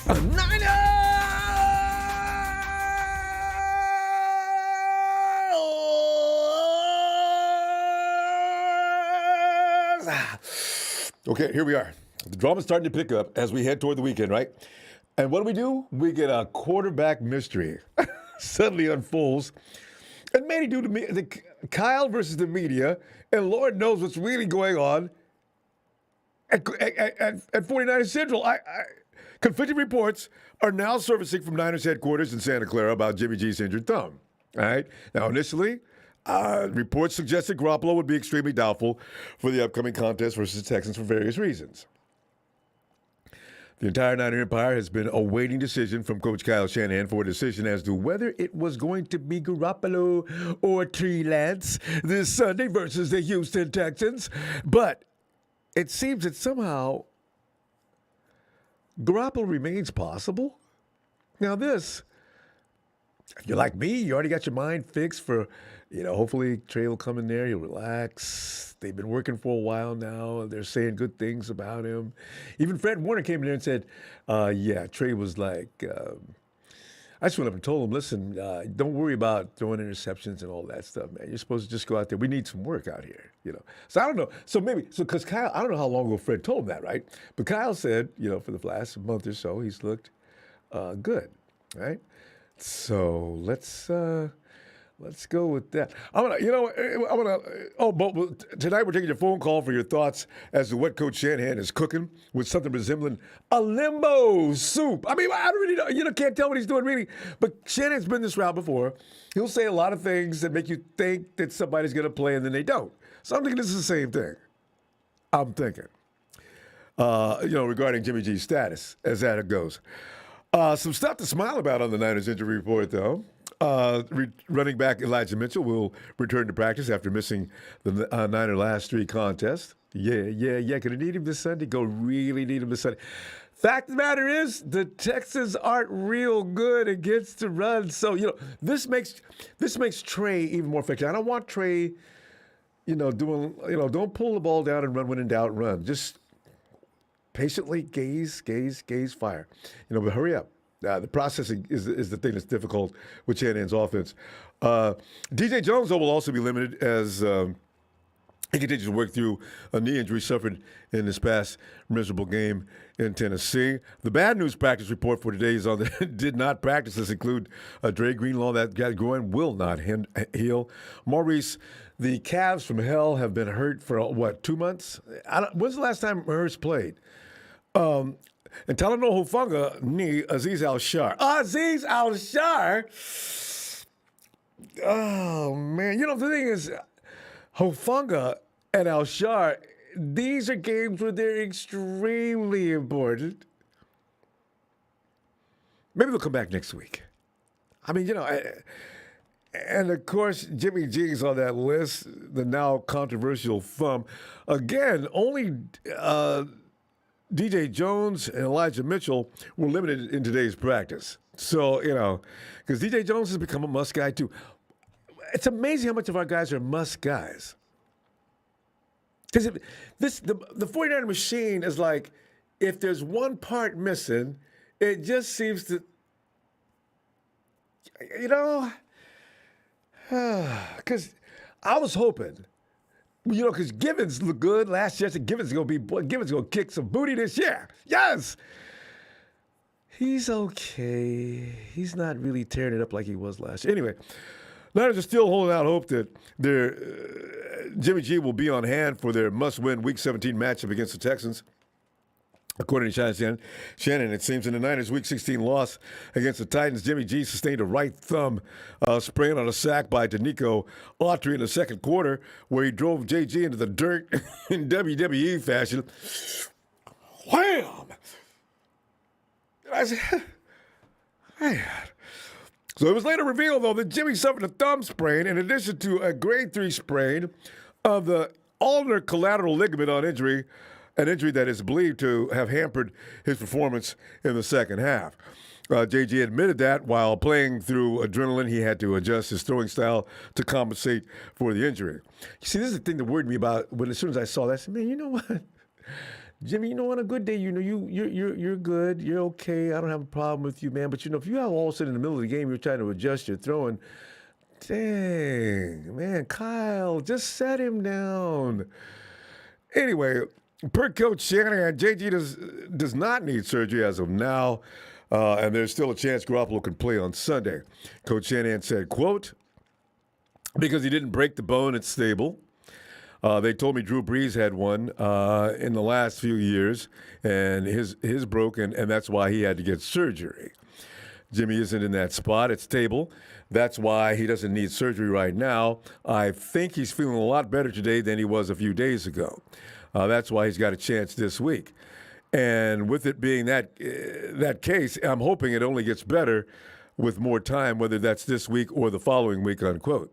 Niners! Okay, here we are. The drama's starting to pick up as we head toward the weekend, right? And what do? We get a quarterback mystery suddenly unfolds. And maybe due to Kyle versus the media, and Lord knows what's really going on at 49ers Central. Conflicting reports are now surfacing from Niners headquarters in Santa Clara about Jimmy G's injured thumb. All right. Now, initially, reports suggested Garoppolo would be extremely doubtful for the upcoming contest versus the Texans for various reasons. The entire Niner Empire has been awaiting decision from Coach Kyle Shanahan for a decision as to whether it was going to be Garoppolo or Trey Lance this Sunday versus the Houston Texans. But it seems that somehow Garoppolo remains possible. Now this, if you're like me, you already got your mind fixed for, hopefully Trey will come in there, he'll relax. They've been working for a while now. They're saying good things about him. Even Fred Warner came in there and said, Trey was like, I just went up and told him, listen, don't worry about throwing interceptions and all that stuff, man. You're supposed to just go out there. We need some work out here, So I don't know. Because Kyle, I don't know how long ago Fred told him that, right? But Kyle said, for the last month or so, he's looked good, right? So let's go with that. But tonight we're taking your phone call for your thoughts as to what Coach Shanahan is cooking with something resembling a limbo soup. I don't really know. Can't tell what he's doing really. But Shanahan's been this route before. He'll say a lot of things that make you think that somebody's going to play and then they don't. So I'm thinking this is the same thing. I'm thinking, regarding Jimmy G's status as that goes. Some stuff to smile about on the Niners injury report, though. Running back Elijah Mitchell will return to practice after missing the Niner last three contests. Yeah. Gonna need him this Sunday. Really need him this Sunday. Fact of the matter is, the Texans aren't real good against the run. So, this makes Trey even more effective. I don't want Trey, don't pull the ball down and run when in doubt, run. Just patiently gaze, fire. But hurry up. The processing is the thing that's difficult with Shanahan's offense. DJ Jones, though, will also be limited as he continues to work through a knee injury suffered in this past miserable game in Tennessee. The bad news practice report for today is on the did not practices include Dre Greenlaw, that guy groin will not heal. Maurice, the calves from hell have been hurt for, 2 months? When's the last time Hurst played? And Talanoa Hufanga knee Aziz Al-Shar. Aziz Al-Shar? Oh, man. The thing is, Hufanga and Al-Shar, these are games where they're extremely important. Maybe they'll come back next week. And of course, Jimmy G's on that list, the now controversial thumb. Again, only DJ Jones and Elijah Mitchell were limited in today's practice. So, because DJ Jones has become a must guy too. It's amazing how much of our guys are must guys. Because the 49er machine is like, if there's one part missing, it just seems to, because I was hoping, because Givens looked good last year. I said Givens is going to kick some booty this year. Yes. He's okay. He's not really tearing it up like he was last year. Anyway, Niners are still holding out hope that Jimmy G will be on hand for their must-win Week 17 matchup against the Texans. According to Shannon, it seems in the Niners' Week 16 loss against the Titans, Jimmy G sustained a right thumb sprain on a sack by Danico Autry in the second quarter, where he drove JG into the dirt in WWE fashion. Wham! I said, man. So it was later revealed, though, that Jimmy suffered a thumb sprain in addition to a grade 3 sprain of the ulnar collateral ligament on injury, an injury that is believed to have hampered his performance in the second half. JG admitted that while playing through adrenaline, he had to adjust his throwing style to compensate for the injury. You see, this is the thing that worried me about as soon as I saw that. I said, man, you know what? Jimmy, on a good day, you're good. You're okay. I don't have a problem with you, man. But if you have all of a sudden in the middle of the game, you're trying to adjust your throwing. Dang, man, Kyle, just set him down. Anyway, per Coach Shanahan, JG does not need surgery as of now, and there's still a chance Garoppolo can play on Sunday. Coach Shanahan said, quote, because he didn't break the bone, it's stable. They told me Drew Brees had one in the last few years, and his broke, and that's why he had to get surgery. Jimmy isn't in that spot. It's stable. That's why he doesn't need surgery right now. I think he's feeling a lot better today than he was a few days ago. That's why he's got a chance this week. And with it being that case, I'm hoping it only gets better with more time, whether that's this week or the following week, unquote.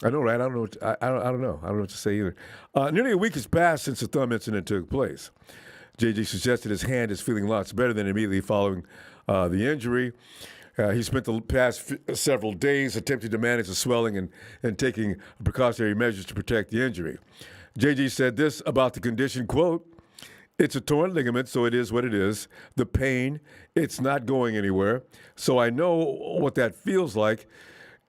I know, right? I don't know. I don't know. I don't know what to say either. Nearly a week has passed since the thumb incident took place. JJ suggested his hand is feeling lots better than immediately following the injury. He spent the past several days attempting to manage the swelling and taking precautionary measures to protect the injury. JJ said this about the condition, quote, it's a torn ligament, so it is what it is. The pain, it's not going anywhere. So I know what that feels like.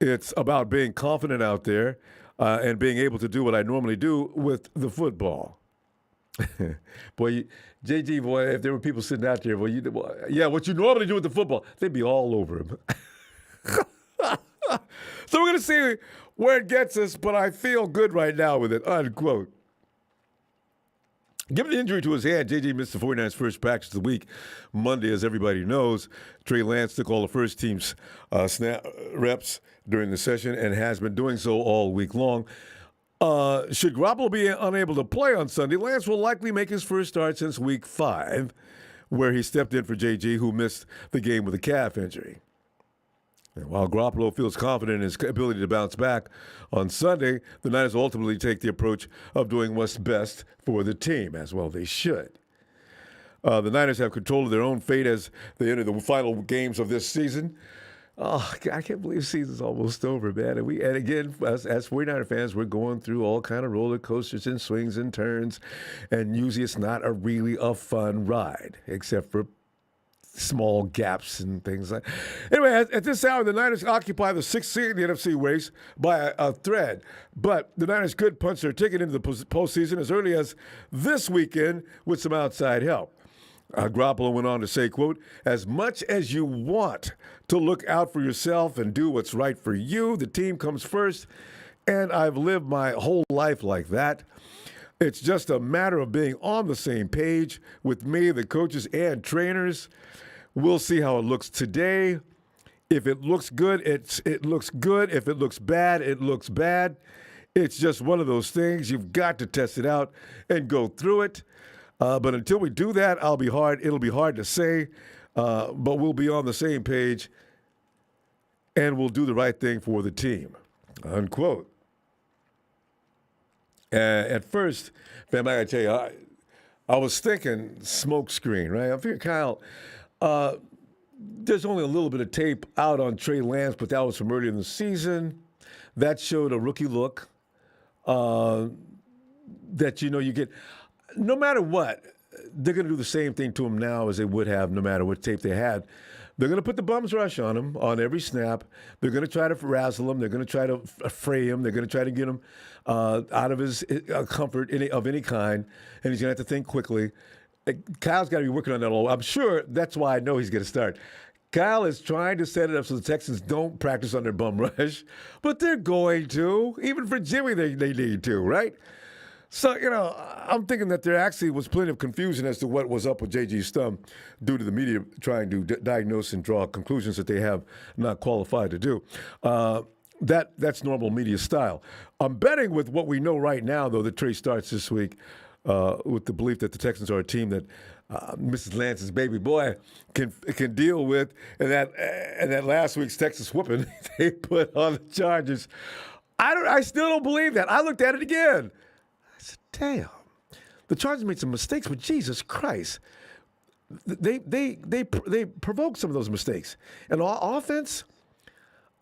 It's about being confident out there and being able to do what I normally do with the football. Boy, JG, boy, if there were people sitting out there, what you normally do with the football, they'd be all over him. So we're going to see where it gets us, but I feel good right now with it, unquote. Given the injury to his hand, JJ missed the 49ers' first practice of the week Monday, as everybody knows. Trey Lance took all the first team's snap reps during the session and has been doing so all week long. Should Garoppolo be unable to play on Sunday, Lance will likely make his first start since week 5, where he stepped in for JG, who missed the game with a calf injury. And while Garoppolo feels confident in his ability to bounce back on Sunday, the Niners ultimately take the approach of doing what's best for the team, as well they should. The Niners have control of their own fate as they enter the final games of this season. Oh, I can't believe the season's almost over, man. And again, as 49er fans, we're going through all kind of roller coasters and swings and turns, and usually it's not really a fun ride, except for small gaps and things like that. Anyway, at this hour, the Niners occupy the 6th seed in the NFC race by a thread. But the Niners could punch their ticket into the postseason as early as this weekend with some outside help. Garoppolo went on to say, quote, as much as you want to look out for yourself and do what's right for you, the team comes first, and I've lived my whole life like that. It's just a matter of being on the same page with me, the coaches, and trainers. We'll see how it looks today. If it looks good, it looks good. If it looks bad, it looks bad. It's just one of those things. You've got to test it out and go through it. But until we do that, it'll be hard to say, but we'll be on the same page and we'll do the right thing for the team, unquote. At first, fam, I got to tell you, I was thinking smoke screen, right? I figured, Kyle, there's only a little bit of tape out on Trey Lance, but that was from earlier in the season. That showed a rookie look that, you get. No matter what, they're going to do the same thing to him now as they would have no matter what tape they had. They're going to put the bum's rush on him on every snap. They're going to try to razzle him. They're going to try to fray him. They're going to try to get him out of his comfort of any kind, and he's going to have to think quickly. Kyle's got to be working on that all. I'm sure that's why I know he's going to start. Kyle is trying to set it up so the Texans don't practice on their bum rush, but they're going to. Even for Jimmy, they need to, right? So, I'm thinking that there actually was plenty of confusion as to what was up with JG's thumb due to the media trying to diagnose and draw conclusions that they have not qualified to do. That's normal media style. I'm betting with what we know right now, though, that Trey starts this week with the belief that the Texans are a team that Mrs. Lance's baby boy can deal with, and that last week's Texas whooping they put on the Chargers. I still don't believe that. I looked at it again. I said, damn, the Chargers made some mistakes, but Jesus Christ, they provoked some of those mistakes. And offense,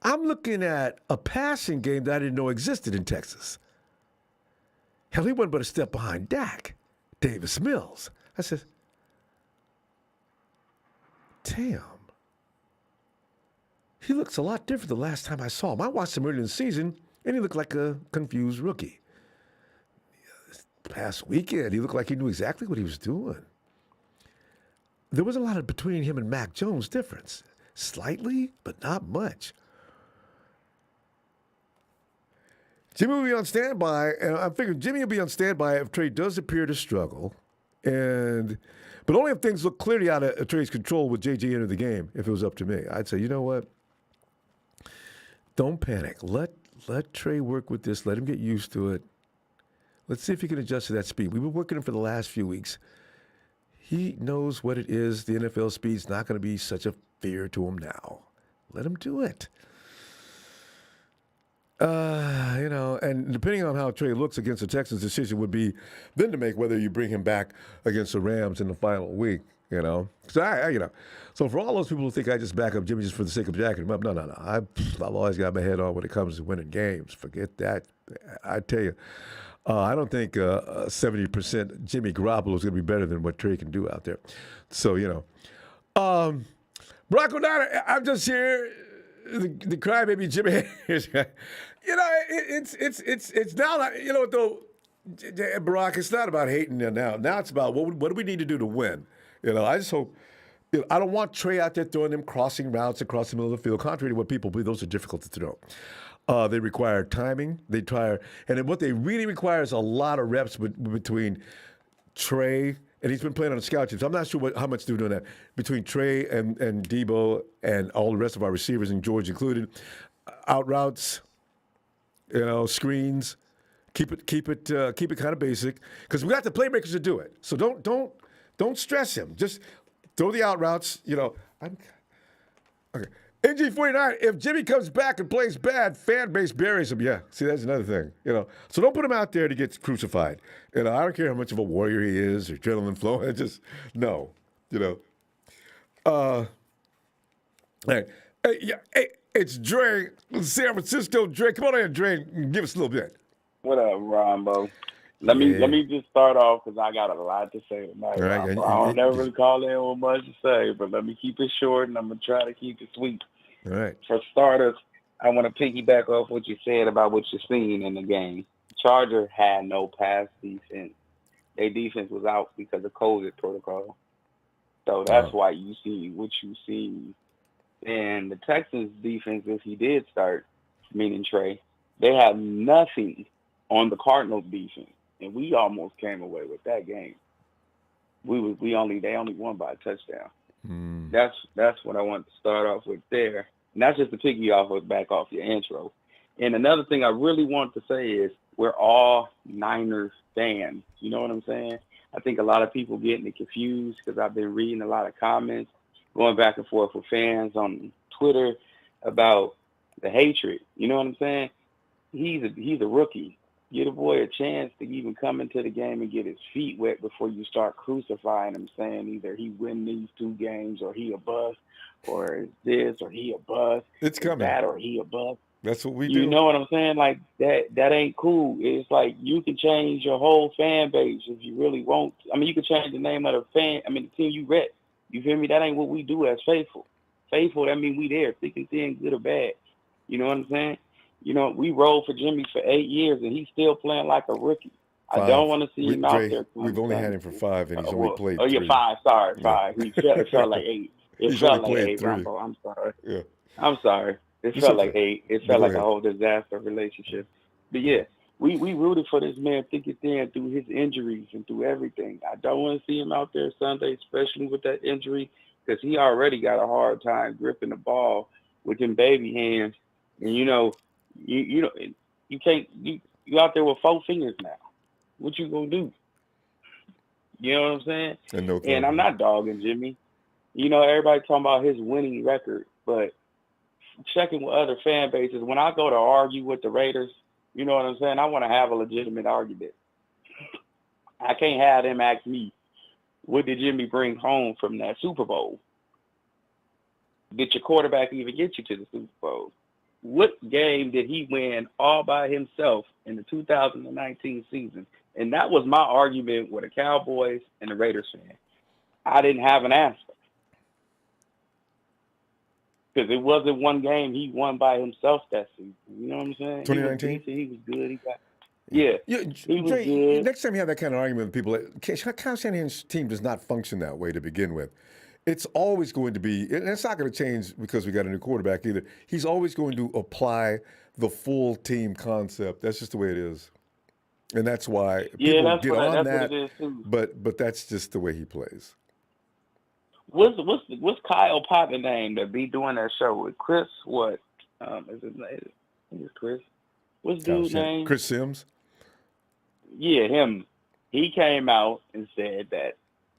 I'm looking at a passing game that I didn't know existed in Texas. Hell, he wasn't but a step behind Dak, Davis Mills. I said, damn. He looks a lot different the last time I saw him. I watched him earlier in the season, and he looked like a confused rookie. Past weekend, he looked like he knew exactly what he was doing. There was a lot of between him and Mac Jones difference. Slightly, but not much. Jimmy will be on standby, and I figured Jimmy will be on standby if Trey does appear to struggle. But only if things look clearly out of Trey's control with JJ enter the game, if it was up to me. I'd say, you know what? Don't panic. Let Trey work with this. Let him get used to it. Let's see if he can adjust to that speed. We've been working him for the last few weeks. He knows what it is. The NFL speed's not going to be such a fear to him now. Let him do it. And depending on how Trey looks against the Texans, decision would be then to make whether you bring him back against the Rams in the final week, So so for all those people who think I just back up Jimmy just for the sake of jacking him up, no. I've always got my head on when it comes to winning games. Forget that. I tell you, I don't think 70% Jimmy Garoppolo is going to be better than what Trey can do out there. So, Brock O'Donnell, I'm just here. The crybaby Jimmy. It's now. Though, Barack, it's not about hating you now. Now it's about what do we need to do to win. I just hope. I don't want Trey out there throwing them crossing routes across the middle of the field. Contrary to what people believe, those are difficult to throw. They require timing. And then what they really require is a lot of reps between Trey. And he's been playing on the scout team. So I'm not sure how much they're doing that between Trey and Debo and all the rest of our receivers, and George included. Out routes, screens. Keep it kind of basic because we got the playmakers to do it. So don't stress him. Just throw the out routes. Okay. NG49, if Jimmy comes back and plays bad, fan base buries him. Yeah, see, that's another thing, So don't put him out there to get crucified. I don't care how much of a warrior he is or adrenaline flowing. Just, no, All right. Hey, it's Dre, San Francisco. Dre, come on in, Dre, and give us a little bit. What up, Ronbo? Let me just start off because I got a lot to say tonight. Right. I don't never really call in with much to say, but let me keep it short, and I'm going to try to keep it sweet. All right. For starters, I want to piggyback off what you said about what you're seeing in the game. Charger had no pass defense. Their defense was out because of COVID protocol. So that's why you see what you see. And the Texans defense, if he did start, meaning Trey, they had nothing on the Cardinals defense. And we almost came away with that game. They only won by a touchdown. That's what I want to start off with there. And that's just to back off your intro. And another thing I really want to say is we're all Niners fans. You know what I'm saying? I think a lot of people getting it confused because I've been reading a lot of comments going back and forth with fans on Twitter about the hatred. You know what I'm saying? He's a rookie. Give a boy a chance to even come into the game and get his feet wet before you start crucifying him, saying either he win these 2 games or he a bust, or it's this or he a bust. It's coming. That or he a bust. That's what we do. You know what I'm saying? Like that ain't cool. It's like you can change your whole fan base if you really want. You can change the name of the team you rep. You feel me? That ain't what we do as faithful. Faithful, that means we there, thick and thin, good or bad. You know what I'm saying? We rolled for Jimmy for 8 years, and he's still playing like a rookie. 5. I don't want to see him out there. We've only had him for 5, and he's only played 3. Oh, yeah, 5. Sorry, 5. It felt like 8. It felt like 8, 3. Ronbo. I'm sorry. Yeah. I'm sorry. It felt like 8. It felt like a whole disaster relationship. But, yeah, we rooted for this man thick and thin through his injuries and through everything. I don't want to see him out there Sunday, especially with that injury, because he already got a hard time gripping the ball with them baby hands. And, you can't you out there with 4 fingers now. What you gonna do? You know what I'm saying? And I'm not dogging Jimmy. Everybody talking about his winning record, but checking with other fan bases, when I go to argue with the Raiders, you know what I'm saying? I want to have a legitimate argument. I can't have them ask me, what did Jimmy bring home from that Super Bowl? Did your quarterback even get you to the Super Bowl? what game did he win all by himself in the 2019 season? And that was my argument with the Cowboys and the Raiders fan. I didn't have an answer. Because it wasn't one game he won by himself that season. You know what I'm saying? 2019? He was good. He was Dre, good. next time you have that kind of argument with people, Kyle Shanahan's team does not function that way to begin with. It's always going to be, and it's not going to change because we got a new quarterback either. He's always going to apply the full team concept. That's just the way it is. And that's why people get on that. What it is too. But that's just the way he plays. What's Kyle partner name that be doing that show with Chris? What is his name? I think it's Chris. What's dude's name? Chris Sims. Yeah, him. He came out and said that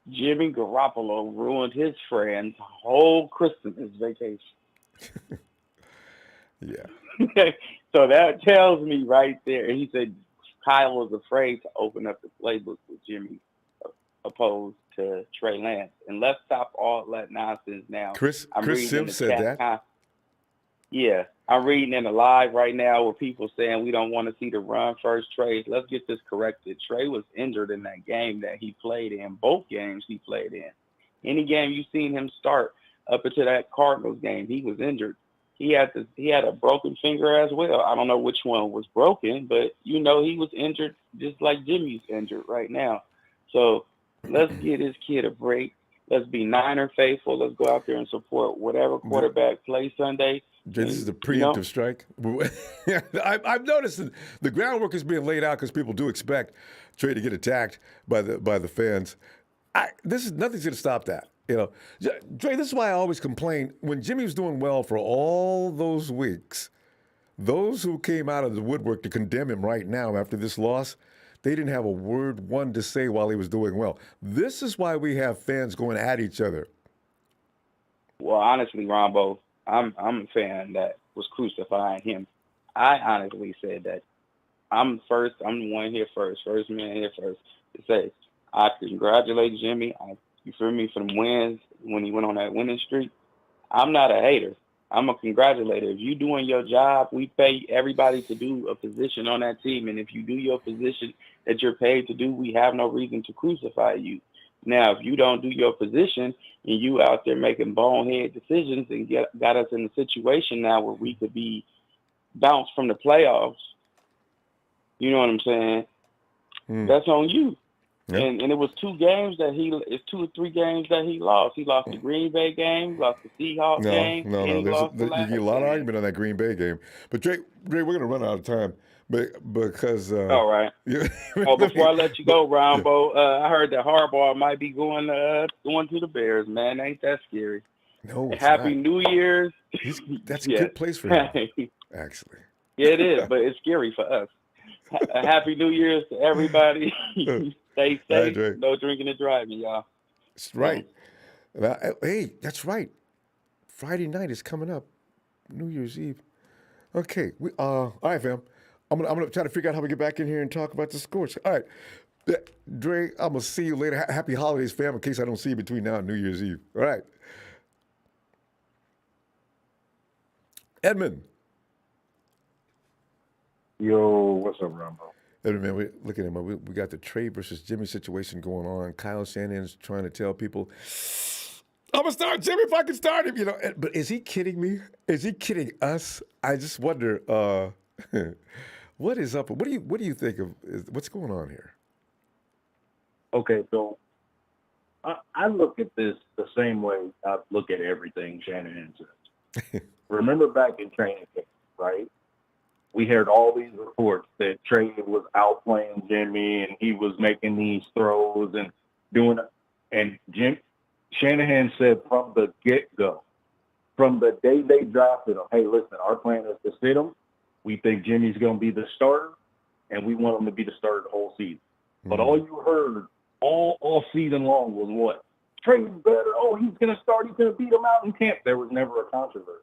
Jimmy Garoppolo ruined his friend's whole Christmas vacation. Yeah. So that tells me right there. He said Kyle was afraid to open up the playbook with Jimmy opposed to Trey Lance. And let's stop all that nonsense now. Chris Sims said that? Yeah. I'm reading in the live right now where people saying we don't want to see the run first trades. Let's get this corrected. Trey was injured in that game that he played in, both games he played in. Any game you've seen him start up into that Cardinals game, he was injured. He had a broken finger as well. I don't know which one was broken, but he was injured just like Jimmy's injured right now. So let's give this kid a break. Let's be Niner faithful. Let's go out there and support whatever quarterback plays Sunday. This is the preemptive strike. I've noticed that the groundwork is being laid out because people do expect Trey to get attacked by the fans. Nothing's going to stop that. Trey, this is why I always complain when Jimmy was doing well for all those weeks. Those who came out of the woodwork to condemn him right now after this loss, they didn't have a one to say while he was doing well. This is why we have fans going at each other. Well, honestly, Ronbo, I'm a fan that was crucifying him. I honestly said that I'm the one here first to say I congratulate Jimmy. You feel me, for the wins when he went on that winning streak. I'm not a hater. I'm a congratulator. If you're doing your job, we pay everybody to do a position on that team. And if you do your position that you're paid to do, we have no reason to crucify you. Now, if you don't do your position and you out there making bonehead decisions and got us in a situation now where we could be bounced from the playoffs, you know what I'm saying? That's on you. Yep. And it was 2 or 3 games that he lost. He lost the Green Bay game, lost the Seahawks game. No. You get a lot of argument on that Green Bay game. But Dre, we're going to run out of time. Because all right. Before I let you go, Ronbo, I heard that Harbaugh might be going to the Bears. Man, ain't that scary? No, it's Happy not. New Year's. That's a good place for him, actually. Yeah, it is, but it's scary for us. A Happy New Year's to everybody. Stay safe. Right, no drinking and driving, y'all. That's right. Hey, that's right. Friday night is coming up. New Year's Eve. Okay. All right, fam. I'm gonna try to figure out how we get back in here and talk about the scores. All right, Dre, I'm gonna see you later. Happy holidays, fam. In case I don't see you between now and New Year's Eve. All right, Edmund. Yo, what's up, Ronbo? Edmund, man, look at him. We got the Trey versus Jimmy situation going on. Kyle Shanahan's trying to tell people, I'm gonna start Jimmy if I can start him. But is he kidding me? Is he kidding us? I just wonder. What is up? What do you think of what's going on here? Okay, so I look at this the same way I look at everything Shanahan says. Remember back in training camp, right? We heard all these reports that Trey was outplaying Jimmy and he was making these throws and doing it. And Shanahan said from the get-go, from the day they drafted him, hey, listen, our plan is to sit him. We think Jimmy's going to be the starter, and we want him to be the starter the whole season. Mm-hmm. But all you heard all season long was what? Trey's better. Oh, he's going to start. He's going to beat him out in camp. There was never a controversy.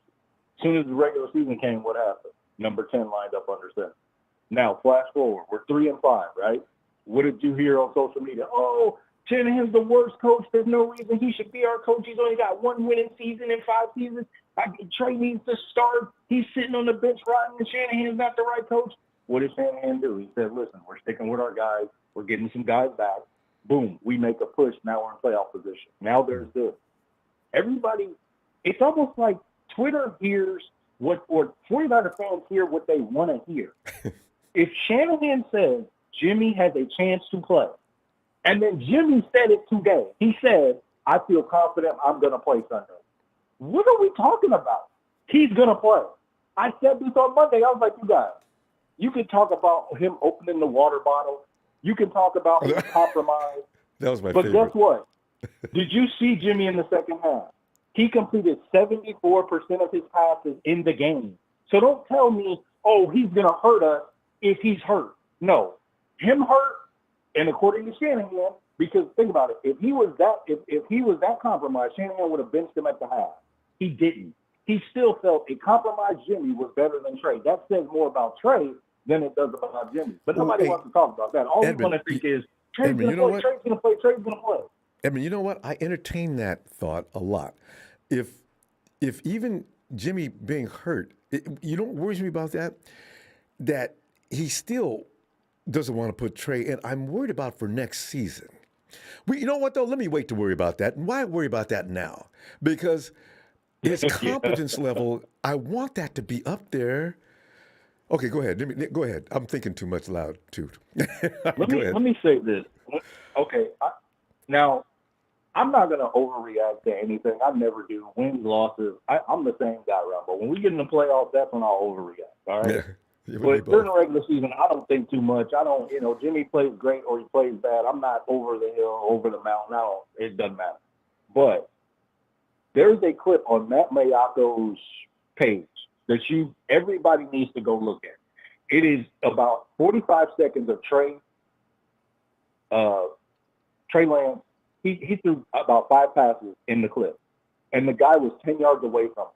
As soon as the regular season came, what happened? Number 10 lined up under center. Now, flash forward. We're 3-5, right? What did you hear on social media? Oh, Shanahan's the worst coach. There's no reason he should be our coach. He's only got 1 winning season in 5 seasons. Trey needs to start. He's sitting on the bench rotting, and Shanahan's not the right coach. What did Shanahan do? He said, listen, we're sticking with our guys. We're getting some guys back. Boom, we make a push. Now we're in playoff position. Now there's this. Everybody, it's almost like Twitter hears or 49er fans hear what they want to hear. If Shanahan says Jimmy has a chance to play, and then Jimmy said it today, he said, I feel confident I'm going to play Sunday. What are we talking about? He's going to play. I said this on Monday. I was like, you guys, you can talk about him opening the water bottle. You can talk about his compromise. That was my favorite. But guess what? Did you see Jimmy in the second half? He completed 74% of his passes in the game. So don't tell me, oh, he's going to hurt us if he's hurt. No. Him hurt, and according to Shanahan, because think about it, if he was that compromised, Shanahan would have benched him at the half. He didn't. He still felt a compromised Jimmy was better than Trey. That says more about Trey than it does about Jimmy. But nobody wants to talk about that. All we want to think is Trey's going to play, Trey's going to play, Trey's going to play. Edmund, you know what? I entertain that thought a lot. If even Jimmy being hurt, you know what worries me about that? That he still doesn't want to put Trey in. I'm worried about for next season. You know what, though? Let me wait to worry about that. And why worry about that now? Because his competence level, I want that to be up there. Okay, go ahead. Go ahead. I'm thinking too much loud, too. Let me say this. Okay, now, I'm not going to overreact to anything. I never do. Wins, losses. I'm the same guy, Ronbo. When we get in the playoffs, that's when I'll overreact, all right? Yeah, but during the regular season, I don't think too much. I don't, Jimmy plays great or he plays bad. I'm not over the hill, over the mountain. It doesn't matter. But there's a clip on Matt Mayako's page that everybody needs to go look at. It is about 45 seconds of Trey Lance. He threw about 5 passes in the clip, and the guy was 10 yards away from him.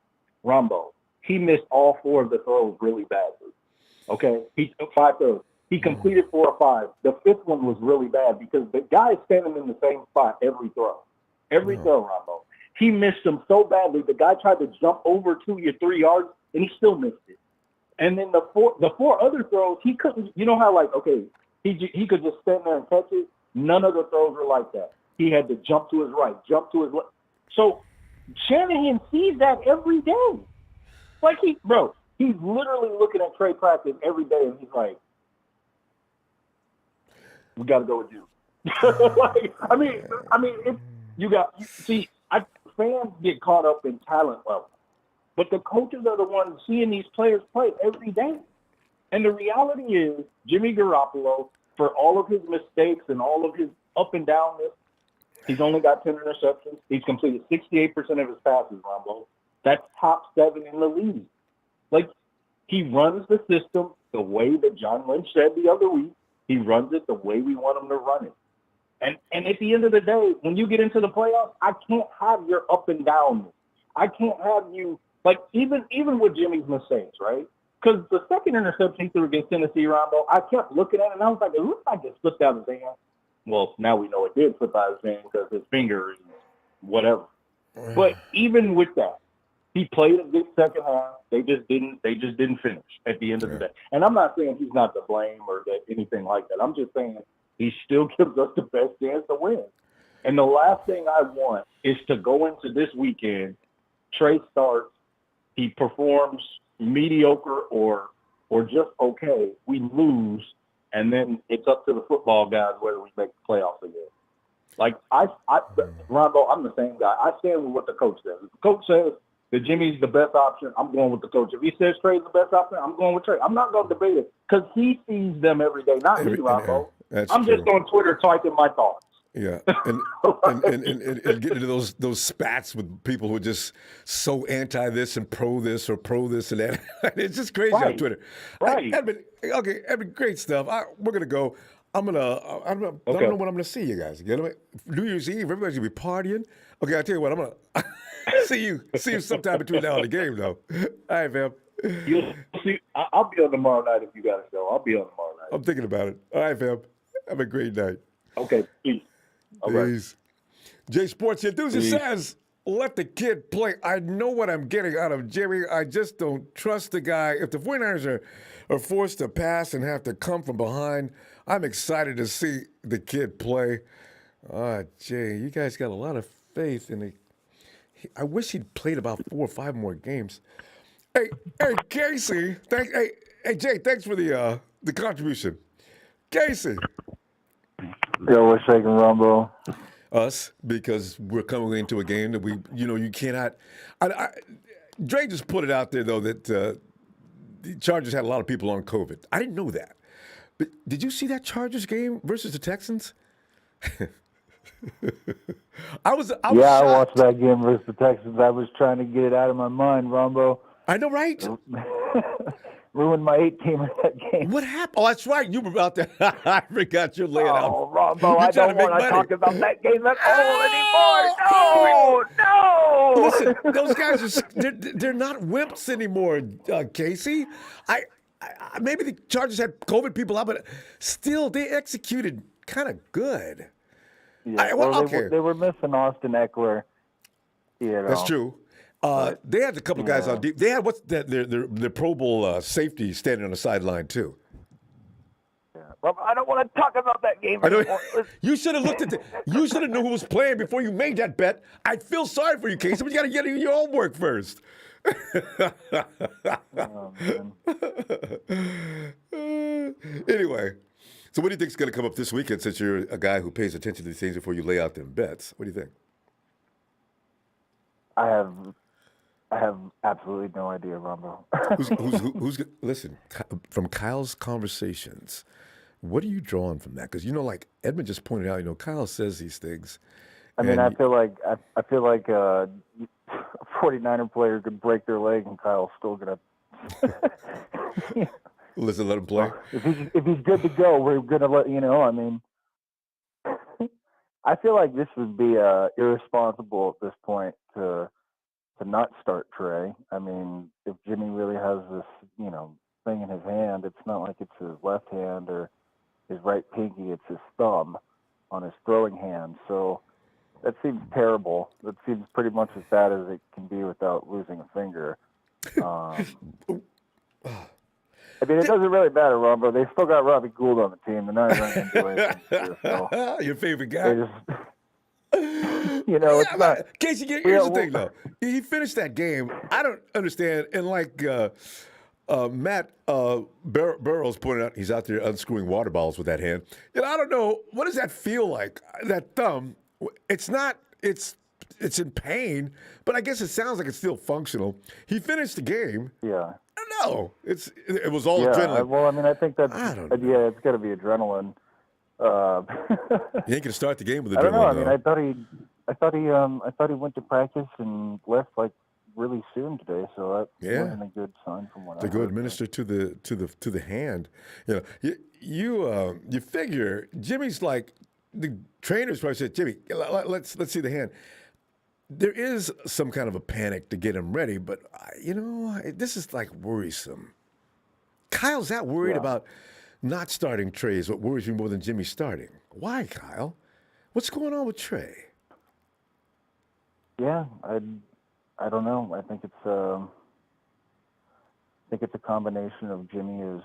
Ronbo. He missed all 4 of the throws really badly. Okay? He took 5 throws. He completed 4 or 5. The 5th one was really bad because the guy is standing in the same spot every throw. Every throw, Ronbo. He missed them so badly, the guy tried to jump over 2 or 3 yards, and he still missed it. And then the 4 other throws, he couldn't, you know how, like, okay, he could just stand there and catch it? None of the throws were like that. He had to jump to his right, jump to his left. So Shanahan sees that every day. Like he's literally looking at Trey practice every day, and he's like, "We got to go with you." Fans get caught up in talent level, but the coaches are the ones seeing these players play every day. And the reality is, Jimmy Garoppolo, for all of his mistakes and all of his up and downness, he's only got 10 interceptions. He's completed 68% of his passes, Ronbo. That's top 7 in the league. Like, he runs the system the way that John Lynch said the other week. He runs it the way we want him to run it. And at the end of the day, when you get into the playoffs, I can't have your up and down. I can't have you, like, even with Jimmy's mistakes, right? Because the second interception he threw against Tennessee, Ronbo, I kept looking at it, and I was like, it looks like it slipped out of his hand. Well, now we know it did slip out of his hand because his finger is whatever. But even with that, he played a good second half. They just didn't finish at the end of the day. And I'm not saying he's not to blame or that anything like that. I'm just saying he still gives us the best chance to win. And the last thing I want is to go into this weekend, Trey starts, he performs mediocre or just okay, we lose, and then it's up to the football guys whether we make the playoffs again. Like, Ronbo, I'm the same guy. I stand with what the coach says. If the coach says that Jimmy's the best option, I'm going with the coach. If he says Trey's the best option, I'm going with Trey. I'm not going to debate it because he sees them every day, not me, Ronbo. I'm just on Twitter typing my thoughts. Yeah, and getting into those spats with people who are just so anti this and pro this or pro this and that. It's just crazy on Twitter. Right. Edmund, great stuff. We're gonna go. I don't know when I'm gonna see you guys. You know, New Year's Eve, everybody's gonna be partying. Okay, I tell you what, I'm gonna see you sometime between now and the game, though. All right, fam. You'll see. I'll be on tomorrow night if you got a show. I'll be on tomorrow night. I'm thinking about it. All right, fam. Have a great night. Okay, peace. All right. Peace. J Sports Enthusiast Peace. says, let the kid play. I know what I'm getting out of Jimmy. I just don't trust the guy. If the 49ers are forced to pass and have to come from behind, I'm excited to see the kid play. Jay, you guys got a lot of faith in it. I wish he'd played about 4 or 5 more games. Hey, Casey. Hey, Jay, thanks for the contribution. Casey. Yo, what's shaking, Ronbo? Us, because we're coming into a game that you cannot. Dre just put it out there, though, that the Chargers had a lot of people on COVID. I didn't know that. But did you see that Chargers game versus the Texans? I was I shocked. watched that game versus the Texans. I was trying to get it out of my mind, Ronbo. I know, right? Ruined my 8-teamer that game. What happened? Oh, that's right. You were out there. I forgot you're laying out. Oh, Ronbo, I don't want to talk about that game at all anymore. No! Listen, those guys they're not wimps anymore, Casey. I maybe the Chargers had COVID people out, but still they executed kind of good. Yeah, they were missing Austin Eckler. That's true. They had a couple guys on deep. They had their Pro Bowl safety standing on the sideline too. Yeah. Well, I don't want to talk about that game anymore. You should have looked at you should have knew who was playing before you made that bet. I'd feel sorry for you, Casey, but you got to get your own work first. Oh, man. Anyway, so what do you think is going to come up this weekend? Since you're a guy who pays attention to these things before you lay out them bets, what do you think? I have absolutely no idea, Ronbo. Who's listen, from Kyle's conversations, what are you drawing from that? Because like Edmund just pointed out, Kyle says these things. I mean, I feel like a 49er player could break their leg and Kyle's still gonna. Listen, let him play. If he's good to go, we're gonna let I mean, I feel like this would be irresponsible at this point to not start Trey. I mean, if Jimmy really has this, thing in his hand, it's not like it's his left hand or his right pinky, it's his thumb on his throwing hand. So that seems terrible. That seems pretty much as bad as it can be without losing a finger. I mean, it doesn't really matter, Ronbo. They still got Robbie Gould on the team. They're not even going to do anything here, so. Your favorite guy. It's not. Casey, here's the thing, though. He finished that game. I don't understand. And like Matt Burrows pointed out, he's out there unscrewing water bottles with that hand. I don't know. What does that feel like? That thumb, it's not, it's in pain, but I guess it sounds like it's still functional. He finished the game. Yeah. I don't know. It was all adrenaline. Well, I mean, I think that's, I don't know. yeah, it's got to be adrenaline. He ain't gonna start the game with adrenaline. I don't know. I mean, I thought he went to practice and left like really soon today. So that wasn't a good sign from what I heard. To go administer to the hand. You figure Jimmy's like the trainers probably said, Jimmy, let's see the hand. There is some kind of a panic to get him ready, but this is like worrisome. Kyle's that worried about not starting Trey is what worries me more than Jimmy starting. Why, Kyle? What's going on with Trey? Yeah, I don't know. I think it's a combination of Jimmy is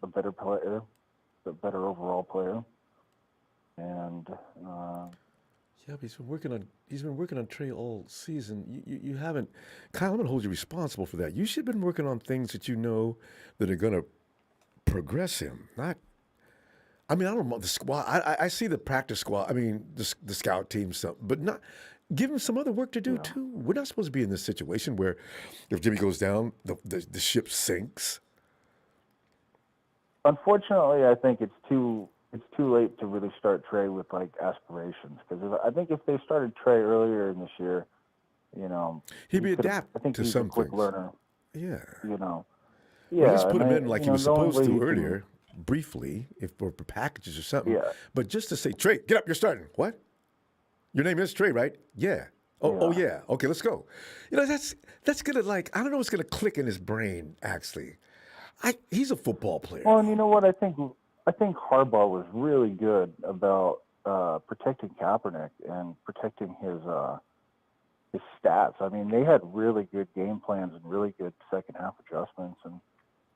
a better player, a better overall player, and yeah, but he's been working on Trey all season. You haven't, Kyle. I'm gonna hold you responsible for that. You should have been working on things that that are gonna progress him. I don't know the squad. I see the practice squad. I mean, the scout team stuff, but not give him some other work to do too. We're not supposed to be in this situation where if Jimmy goes down, the ship sinks. Unfortunately, I think it's too late to really start Trey with like aspirations, because I think if they started Trey earlier in this year, he'd be adapted I think to he's some a quick things. learner. Yeah. Yeah, At least put him in like he was supposed to you earlier, briefly, for packages or something. Yeah. But just to say, Trey, get up, you're starting. What? Your name is Trey, right? Yeah. Oh yeah. Okay, let's go. That's gonna I don't know what's gonna click in his brain. Actually, he's a football player. Well, and you know what? I think Harbaugh was really good about protecting Kaepernick and protecting his stats. I mean, they had really good game plans and really good second half adjustments, and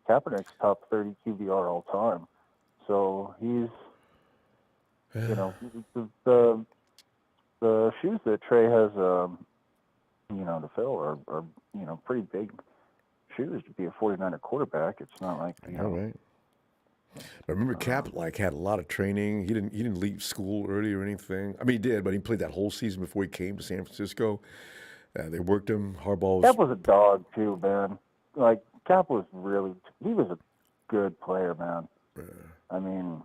Kaepernick's top 30 QBR all time. So he's, you know, the shoes that Trey has, you know, to fill are you know, pretty big shoes to be a 49er quarterback. It's not like, you know. Right. But remember, Cap had a lot of training. He didn't leave school early or anything. I mean, he did, but he played that whole season before he came to San Francisco. They worked him. Harbaugh. Cap was a dog too, man. Like Cap was he was a good player, man. I mean,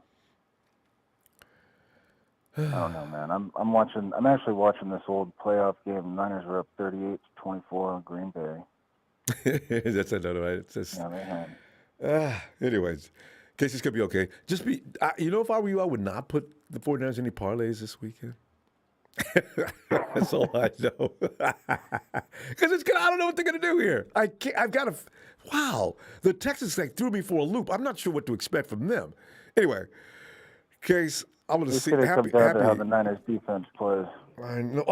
I don't know, man. I'm actually watching this old playoff game. Niners were up 38-24 on Green Bay. That's another right. It's just, Yeah, they had. anyways, Casey's gonna be okay. Just be, you know, if I were you, I would not put the 49ers in any parlays this weekend. That's all I know. Because I don't know what they're gonna do here. I've got to. Wow, the Texans threw me for a loop. I'm not sure what to expect from them. Anyway, Case, I'm gonna see. It Happy. comes down to how the Niners defense plays. I know.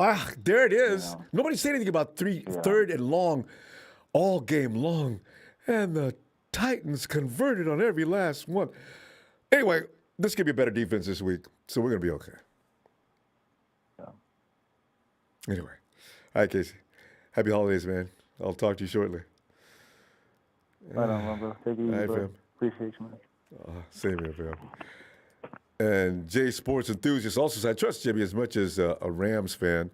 There it is. Yeah. Nobody said anything about third and long, all game long, and the Titans converted on every last one. Anyway, this could be a better defense this week, so we're gonna be okay. Yeah. Anyway, all right, Casey. Happy holidays, man. I'll talk to you shortly. Right on, Ronbo. Take it easy, All right, bud. fam. Appreciate you, man. Same here, fam. And Jay Sports Enthusiast also said, I trust Jimmy as much as a Rams fan.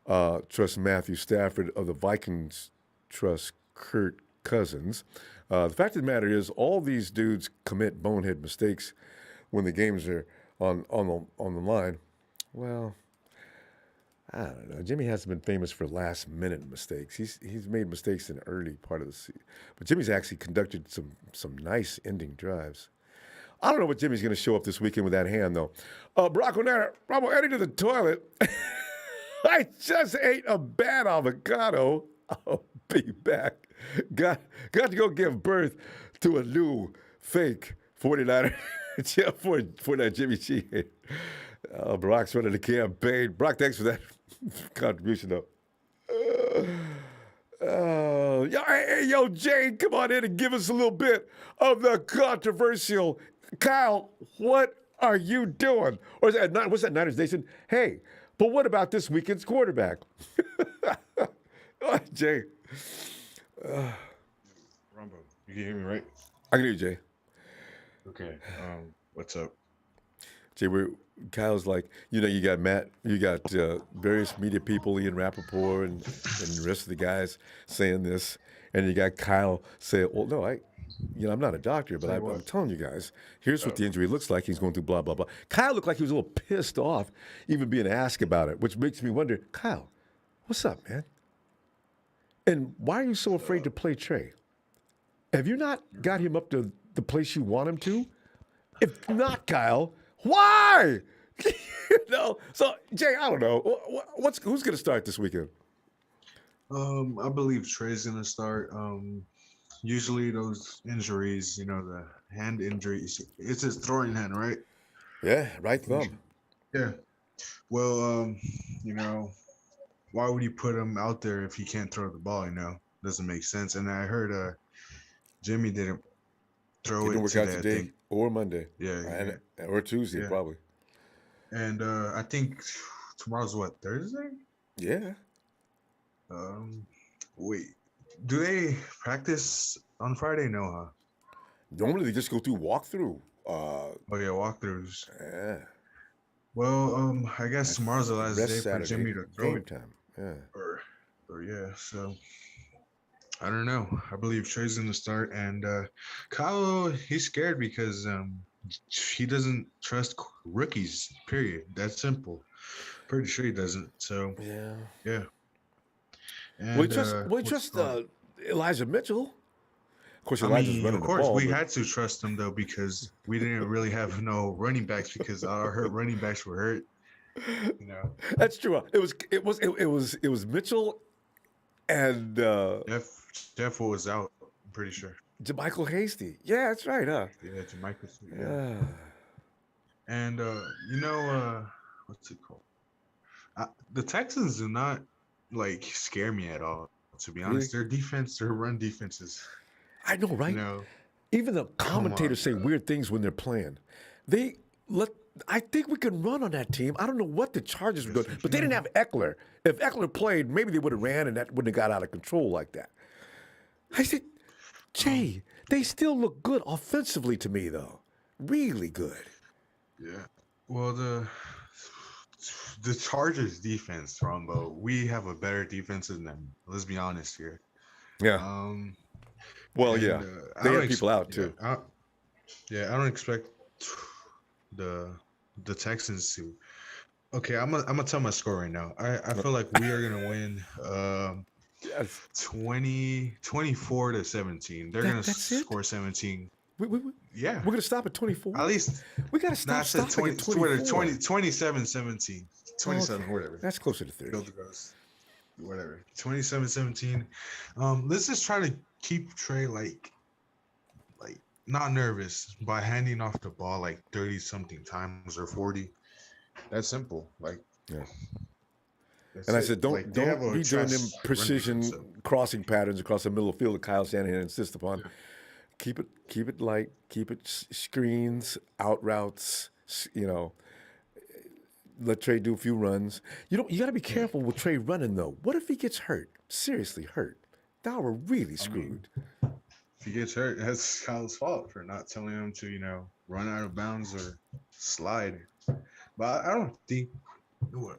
Trust Matthew Stafford of the Vikings. Trust Kirk Cousins. The fact of the matter is, all these dudes commit bonehead mistakes when the games are on the line. Well, I don't know. Jimmy hasn't been famous for last-minute mistakes. He's made mistakes in the early part of the season. But Jimmy's actually conducted some nice ending drives. I don't know what Jimmy's going to show up this weekend with that hand, though. Barack O'Neill, Ronbo, heading to the toilet. I just ate a bad avocado. I'll be back. Got to go give birth to a new fake 49er. for that Jimmy G. Barack's running the campaign. Brock, thanks for that contribution, though. Yo, Jane, come on in and give us a little bit of the controversial. Kyle, what are you doing? Or is that, what's that, Niners Nation? Hey, but what about this weekend's quarterback? Jay. Rumbo, you can hear me, right? I can hear you, Jay. Okay. What's up? Jay, Kyle's like, you know, you got Matt, you got various media people, Ian Rappaport and the rest of the guys saying this, and you got Kyle saying, well, no, I'm not a doctor, but I'm telling you guys, here's what the injury looks like. He's going through blah, blah, blah. Kyle looked like he was a little pissed off even being asked about it, which makes me wonder, Kyle, what's up, man? And why are you so afraid to play Trey? Have you not got him up to the place you want him to? If not, Kyle, why? So Jay, I don't know. Who's going to start this weekend? I believe Trey's gonna start. Usually those injuries, you know, the hand injuries, it's his throwing hand, right? Yeah, right thumb. Yeah. Well, you know, why would you put him out there if he can't throw the ball? You know, doesn't make sense. And I heard Jimmy didn't throw He didn't it work today, out today or Monday. Yeah, or Tuesday, yeah. probably. And I think tomorrow's what, Thursday? Yeah. Wait, do they practice on Friday? No, huh? Normally they just go through walkthrough. Oh yeah, walkthroughs. Yeah. Well, I guess tomorrow's the last Rest day for Saturday, Jimmy to throw game it. time. Yeah. Or yeah, so I don't know. I believe Trey's gonna start, and Kyle, he's scared because he doesn't trust rookies. Period. That's simple. Pretty sure he doesn't. So yeah. And, we trust Elijah Mitchell. Of course, Elijah's running of course, the ball. we had to trust him though because we didn't really have no running backs because our running backs were hurt. You know, that's true. It was Mitchell and Jeff was out. I'm pretty sure. JaMychal Hasty. Yeah, that's right, huh? Yeah, JaMychal. Yeah. And you know, what's it called? The Texans do not like scare me at all. To be honest, Really? their run defenses. I know, You right? know, Even the come on, commentators say bro. weird things when they're playing. They let. I think we can run on that team. I don't know what the Chargers were Yes, doing, we but they didn't can. have Eckler. If Eckler played, maybe they would have ran and that wouldn't have got out of control like that. I said, Um, Jay, they still look good offensively to me, though. Really good. yeah. Well, the Chargers defense, Ronbo, we have a better defense than them. Let's be honest here. Yeah. Um, Well, and yeah. I They don't had people out too. I don't expect the the Texans to. Okay, I'm gonna tell my score right now. I feel like we are gonna win Yes. 24-17. They're gonna That's it. score 17. We're Yeah, gonna stop at 24. at least. We gotta No, I stop said stopping 20, at Twitter 24. 27-17. Oh, 27, okay. whatever. That's closer to 30. Build the Ghost. Whatever. 27-17. Let's just try to keep Trey like not nervous by handing off the ball like 30 something times or 40. That's simple. Like Yeah. that's And I it. said, Like they have don't a be doing them trash run precision defense. So crossing patterns across the middle of the field that Kyle Shanahan insists upon. Keep it light. Keep it screens, out routes. Let Trey do a few runs. You got to be careful with Trey running though. What if he gets hurt? Seriously hurt? Now we're really screwed. if he gets hurt, that's Kyle's fault for not telling him to, run out of bounds or slide. But I don't think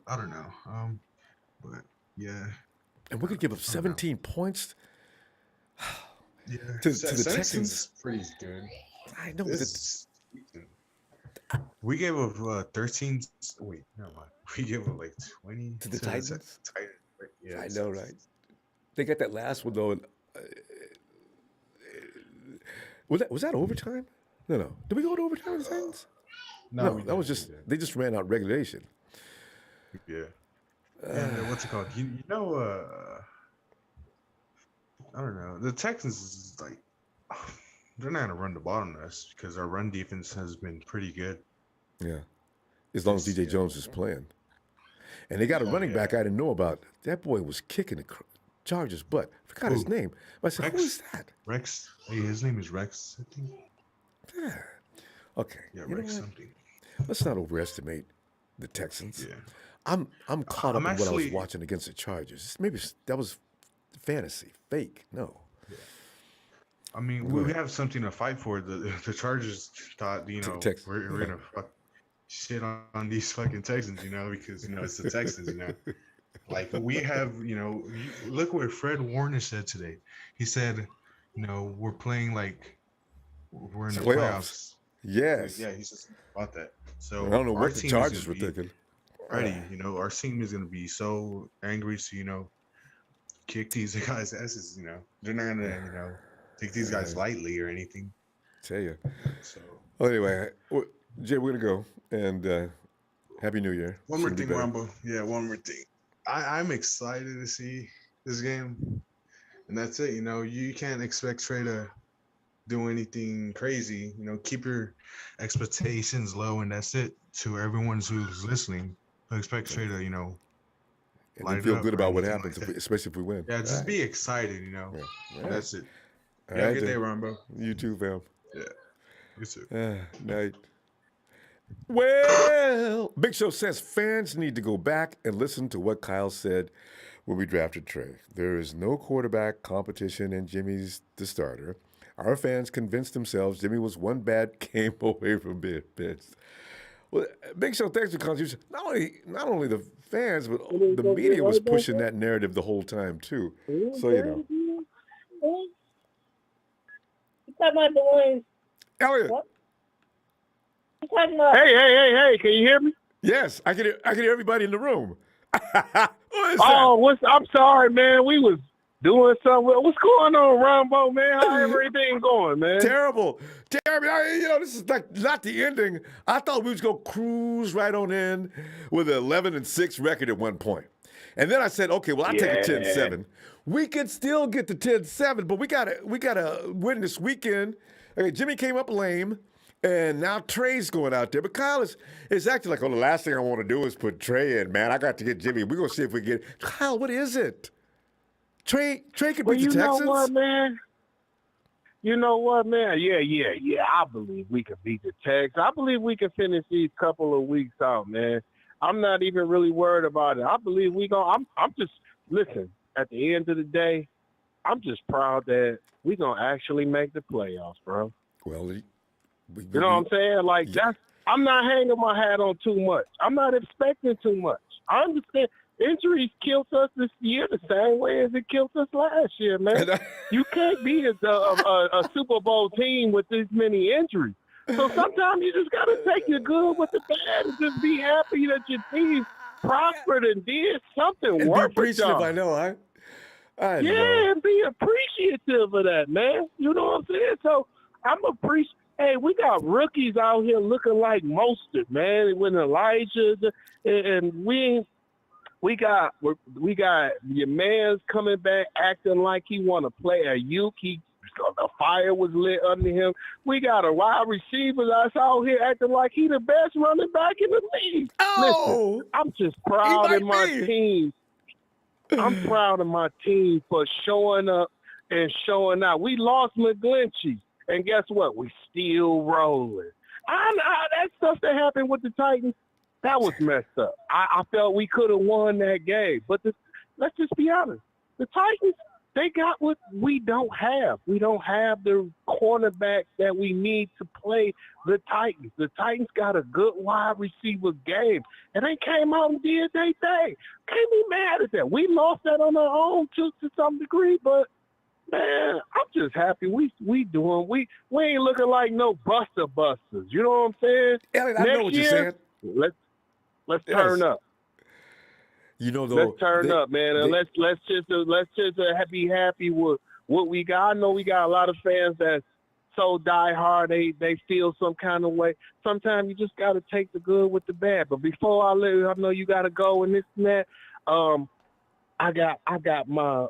I don't know. But yeah, And we're gonna give up I don't know. 17 points Yeah, to the 17 Texans. is pretty good. I know, but This we gave up 13. Wait, never mind. We gave up like 20 to the Titans. Titans. Yeah, I know, right? They got that last one though. And, was that overtime? No. Did we go to overtime with the Titans? No, we that was didn't, just we didn't. they just ran out regulation. Yeah. And what's it called? I don't know. The Texans is like they're not gonna run the ball on us because our run defense has been pretty good. Yeah, as long as DJ Jones is playing, and they got a running back I didn't know about. That boy was kicking the Chargers' butt. Forgot his Who? name. But I said, Rex? who is that? Rex. Hey, his name is Rex, I think. Yeah. Okay. Yeah, You know Rex what? something. Let's not overestimate the Texans. Yeah. I'm caught I'm up in what I was actually- watching against the Chargers. Maybe that was fantasy, fake. No. I mean, Go we ahead. have something to fight for. The Chargers thought, Tex- we're gonna fuck shit on these fucking Texans, because it's the Texans, Like we have, look what Fred Warner said today. He said, we're playing like we're in the playoffs. Yes. Yeah, he said something about that. So I don't know our what the team is Chargers gonna were be thinking. ready. Our team is gonna be so angry to kick these guys' asses. They're not gonna take these guys lightly or anything. Tell you. So Well, anyway, Jay, we're gonna go and Happy New Year. one more Shouldn't be thing, better. Ronbo. Yeah, one more thing. I'm excited to see this game, and that's it. You can't expect Trey to do anything crazy. Keep your expectations low, and that's it. To everyone who's listening, expect Trey to And light then it feel up good or about what anything happens, like that. especially if we win. Yeah, just All be excited. right. Yeah. All right. That's it. All Have a right, good Jay. day, Ronbo. You too, fam. Yeah, you too. Night. Well, Big Show says fans need to go back and listen to what Kyle said when we drafted Trey. There is no quarterback competition and Jimmy's the starter. Our fans convinced themselves Jimmy was one bad game away from being benched. Well, Big Show, thanks for the contribution. Not only the fans, but the media was pushing that narrative the whole time too. So You talking about the ones? Elliot. What? You talking about? Hey! Can you hear me? Yes, I can hear everybody in the room. Who is Oh, I'm sorry, man. We was doing something. What's going on, Ronbo, man? How everything going, man? that? Terrible. This is like not the ending. I thought we was gonna cruise right on in with an 11-6 record at one point. And then I said, okay, well, I'll take a 10-7. We could still get to 10-7, but we gotta win this weekend. Okay, Jimmy came up lame, And now Trey's going out there. But Kyle is acting like, oh, the last thing I want to do is put Trey in, man. I got to get Jimmy. We're going to see if we get Kyle, what is it? Trey could Well, beat the you know Texans. what, man? You know what, man? Yeah. I believe we can beat the Texans. I believe we can finish these couple of weeks out, man. I'm not even really worried about it. I believe we going I'm just, listen, at the end of the day, I'm just proud that we going to actually make the playoffs, bro. Well, you know what I'm saying? Like, I'm not hanging my hat on too much. I'm not expecting too much. I understand injuries killed us this year the same way as it killed us last year, man. You can't be a Super Bowl team with this many injuries. So sometimes you just got to take your good with the bad and just be happy that your team prospered and did something and worth be appreciative, it. I know, huh? I know. Yeah, and be appreciative of that, man. You know what I'm saying? So I'm appreciative. Hey, we got rookies out here looking like Mostert, man. When Elijah and we got your man's coming back acting like he want to play a Uke. The fire was lit under him. We got a wide receiver that's out here acting like he the best running back in the league. Oh, listen, I'm just proud of my team. I'm proud of my team for showing up and showing out. We lost McGlinchey, and guess what? We still rolling. That stuff that happened with the Titans, that was messed up. I felt we could have won that game. But let's just be honest. The Titans, they got what we don't have. We don't have the cornerback that we need to play the Titans. The Titans got a good wide receiver game, and they came out and did their thing. Can't be mad at that. We lost that on our own to some degree, but man, I'm just happy we ain't looking like no busters. You know what I'm saying? Elliot, I know what you're saying. Let's turn up. You know, though, let's turn up, man, and let's just be happy with what we got. I know we got a lot of fans that so die hard they feel some kind of way. Sometimes you just got to take the good with the bad. But before I let you, I know you got to go and this and that. I got my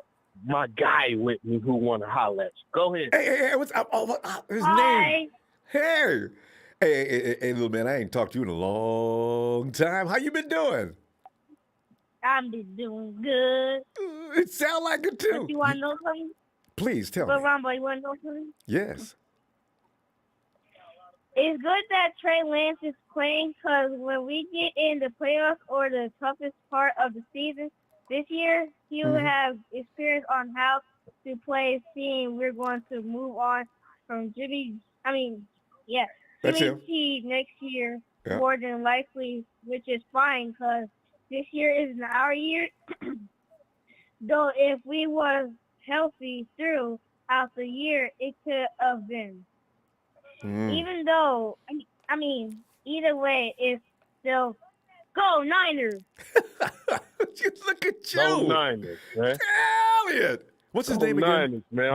guy with me who want to holler at you. Go ahead. Hey, what's up? His name? Hey, little man, I ain't talked to you in a long time. How you been doing? I'm just doing good. It sound like it too. But you want to know something? Please tell me. Ronbo, you want to know something? Yes. It's good that Trey Lance is playing because when we get in the playoffs or the toughest part of the season this year, he will have experience on how to play, seeing we're going to move on from Jimmy G next year more than likely, which is fine because this year isn't our year. Though if we was healthy throughout the year, it could have been. Even though, either way, it's still go Niners. Look at you. Go Niners, man. Elliot. What's his name again? Niners, man.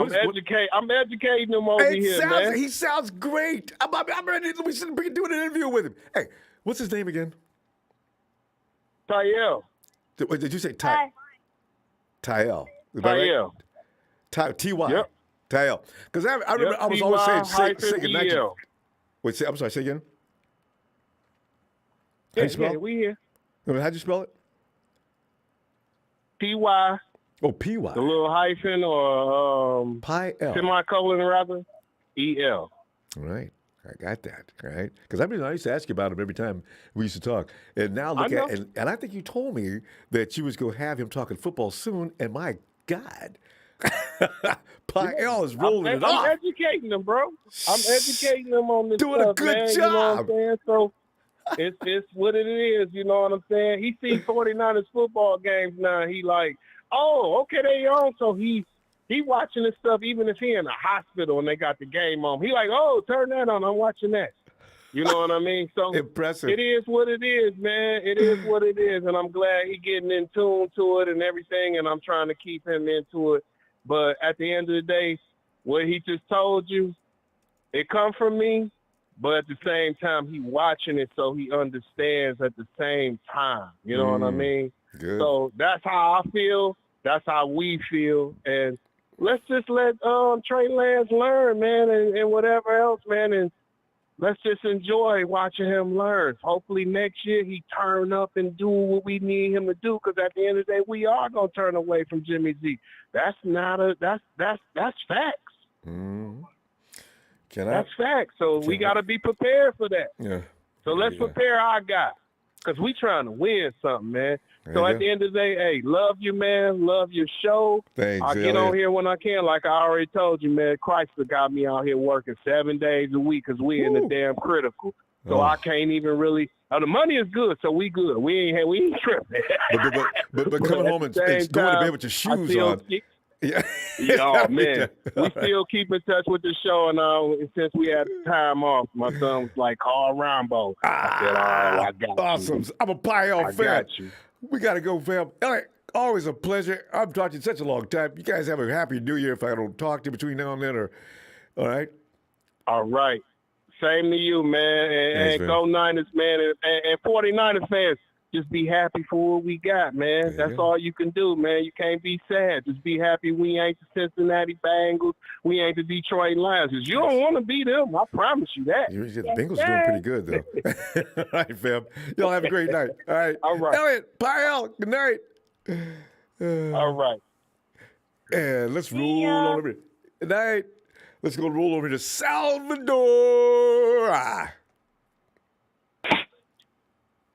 I'm educating him over here, man. He sounds great. I'm ready. We should do an interview with him. Hey, what's his name again? Tyel. Did you say Ty? Tyel. Tyel. T-Y. Yep. Tyel. Because I remember I was always saying Nike. Wait, I'm sorry, say again. How you spell it? We here. How'd you spell it? P-Y. Oh, P-Y. The little hyphen or semicolon rather. E-L. All right. I got that, right? Because I used to ask you about him every time we used to talk. And now look at and I think you told me that you was going to have him talking football soon. And my God, L is rolling it off. I'm educating them, bro. I'm educating them on this Doing stuff, a good man. job. You know what I'm saying? So it's what it is. You know what I'm saying? He sees 49ers football games now. He like, oh, okay, they on. So he watching this stuff even if he in a hospital and they got the game on. He like, oh, turn that on. I'm watching that. You know what I mean? So impressive. It is what it is, man. It is what it is, and I'm glad he getting in tune to it and everything, and I'm trying to keep him into it. But at the end of the day, what he just told you, it come from me, but at the same time, he watching it so he understands at the same time. You know what I mean? Good. So that's how I feel. That's how we feel, and let's just let Trey Lance learn, man, and whatever else, man, and let's just enjoy watching him learn. Hopefully next year he turn up and do what we need him to do. Because at the end of the day, we are gonna turn away from Jimmy G. That's facts. Mm-hmm. That's facts. So we got to be prepared for that. Yeah. So let's prepare our guy. Because we trying to win something, man. So at the end of the day, hey, love you, man. Love your show. Thanks. I'll get on here when I can. Like I already told you, man, Chrysler got me out here working 7 days a week because we in the damn critical. So I can't even really the money is good, so we good. We ain't tripping. But coming home and doing it bed with your shoes on. Yeah. Oh, man. We still keep in touch with the show, and since we had time off, my son was like, call Ronbo. I said, I got awesome. you. I'm a Pyle fan. Got you. We got to go, fam. All right. Always a pleasure. I've talked to you such a long time. You guys have a happy new year if I don't talk to you between now and then. All right? All right. Same to you, man. Thanks, and go Niners, man. And 49ers fans, just be happy for what we got, man. That's all you can do, man. You can't be sad. Just be happy we ain't the Cincinnati Bengals. We ain't the Detroit Lions. Because you don't want to be them. I promise you that. The Bengals are doing pretty good, though. All right, fam. Y'all have a great night. All right. All right. Elliot, Pyle, good night. All right. And let's roll on over. Good night. Let's go roll over to Salvador.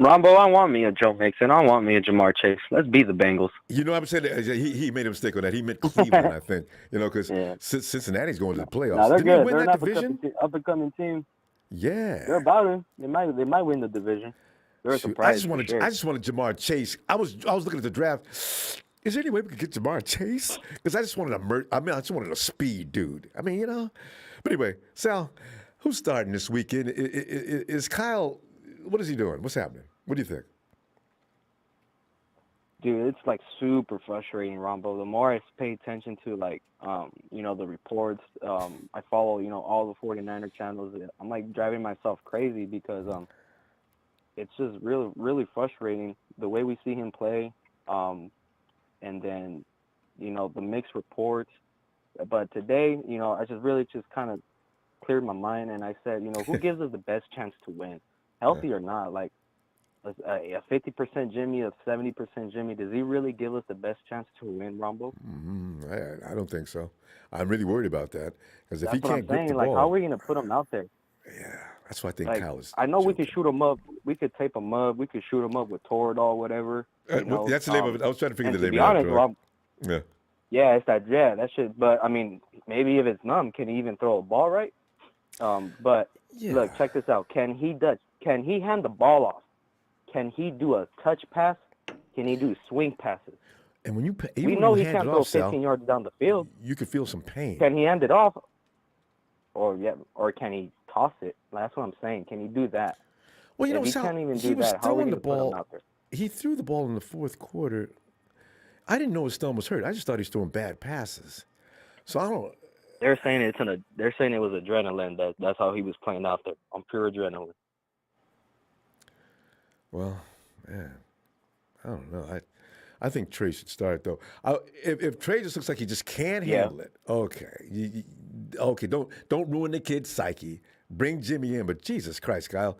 Ronbo, I want me a Joe Mixon. I want me a Jamar Chase. Let's beat the Bengals. You know what I'm saying? He made a mistake on that. He meant Cleveland, I think. Because Cincinnati's going to the playoffs. No, they're Didn't good. he win They're that an division? up-and-coming team. Yeah. They're about it. They might win the division. They're a surprise. I just wanted Jamar Chase. I was looking at the draft. Is there any way we could get Jamar Chase? Because I just wanted I just wanted a speed dude. I mean, But anyway, Sal, who's starting this weekend? Is Kyle? What is he doing? What's happening? What do you think? Dude, it's like super frustrating, Ronbo. The more I pay attention to the reports, I follow, all the 49er channels. I'm like driving myself crazy because it's just really, really frustrating the way we see him play. And then, the mixed reports. But today, I just kind of cleared my mind and I said, who gives us the best chance to win? Healthy or not, like a 50% Jimmy, a 70% Jimmy, does he really give us the best chance to win, Ronbo? I don't think so. I'm really worried about that because if he can't grip the ball, ball, how are we going to put him out there? Yeah, that's why I think Kyle is. I know we can shoot him up. We could tape him up. We could shoot him up with Toradol, whatever. That's the name of it. I was trying to figure the name out. To be honest, Rob, yeah, it's that shit. But I mean, maybe if it's numb, can he even throw a ball right? But look, check this out. Can he hand the ball off? Can he do a touch pass? Can he do swing passes? And when we know he can't throw 15 yards down the field. You can feel some pain. Can he hand it off? Or can he toss it? That's what I'm saying. Can he do that? Well, if he can't even do that, how are we going to put him out there? He threw the ball in the fourth quarter. I didn't know his thumb was hurt. I just thought he was throwing bad passes. So I don't. They're saying it was adrenaline. That's how he was playing out there on pure adrenaline. Well, man, I don't know. I think Trey should start though. If Trey just looks like he just can't handle it, okay, okay, don't ruin the kid's psyche. Bring Jimmy in, but Jesus Christ, Kyle,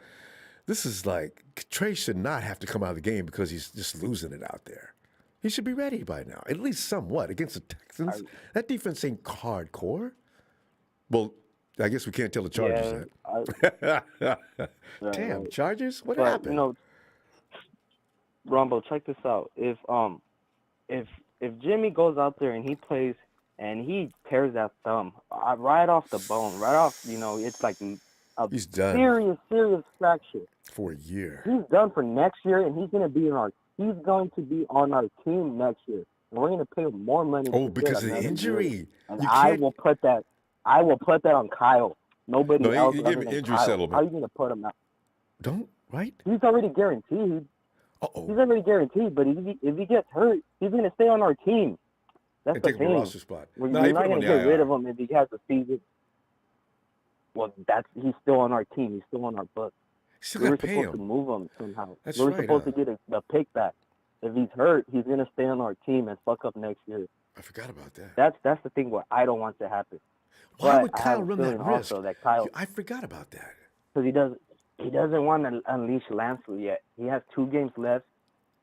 this is like Trey should not have to come out of the game because he's just losing it out there. He should be ready by now, at least somewhat against the Texans. That defense ain't hardcore. Well, I guess we can't tell the Chargers that. Damn, Chargers, what happened? Ronbo, check this out. If Jimmy goes out there and he plays and he tears that thumb right off the bone, right off, it's like he's done. Serious fracture for a year. He's done for next year, and he's going to be on our team next year, and we're going to pay him more money. Oh, because of the injury. And I will put that on Kyle. Nobody else. You give him injury settlement. How are you going to put him out? Right? He's already guaranteed. He's already guaranteed, but if he gets hurt, he's going to stay on our team. That's the thing. Roster spot. We're not going to get rid of him if he has a season. Well, he's still on our team. He's still on our books. We were supposed to move him somehow. We were supposed to get a pick back. If he's hurt, he's going to stay on our team and fuck up next year. I forgot about that. That's the thing what I don't want to happen. Why would Kyle run that risk? That Kyle, I forgot about that. because he doesn't want to unleash Lance yet. He has 2 games left.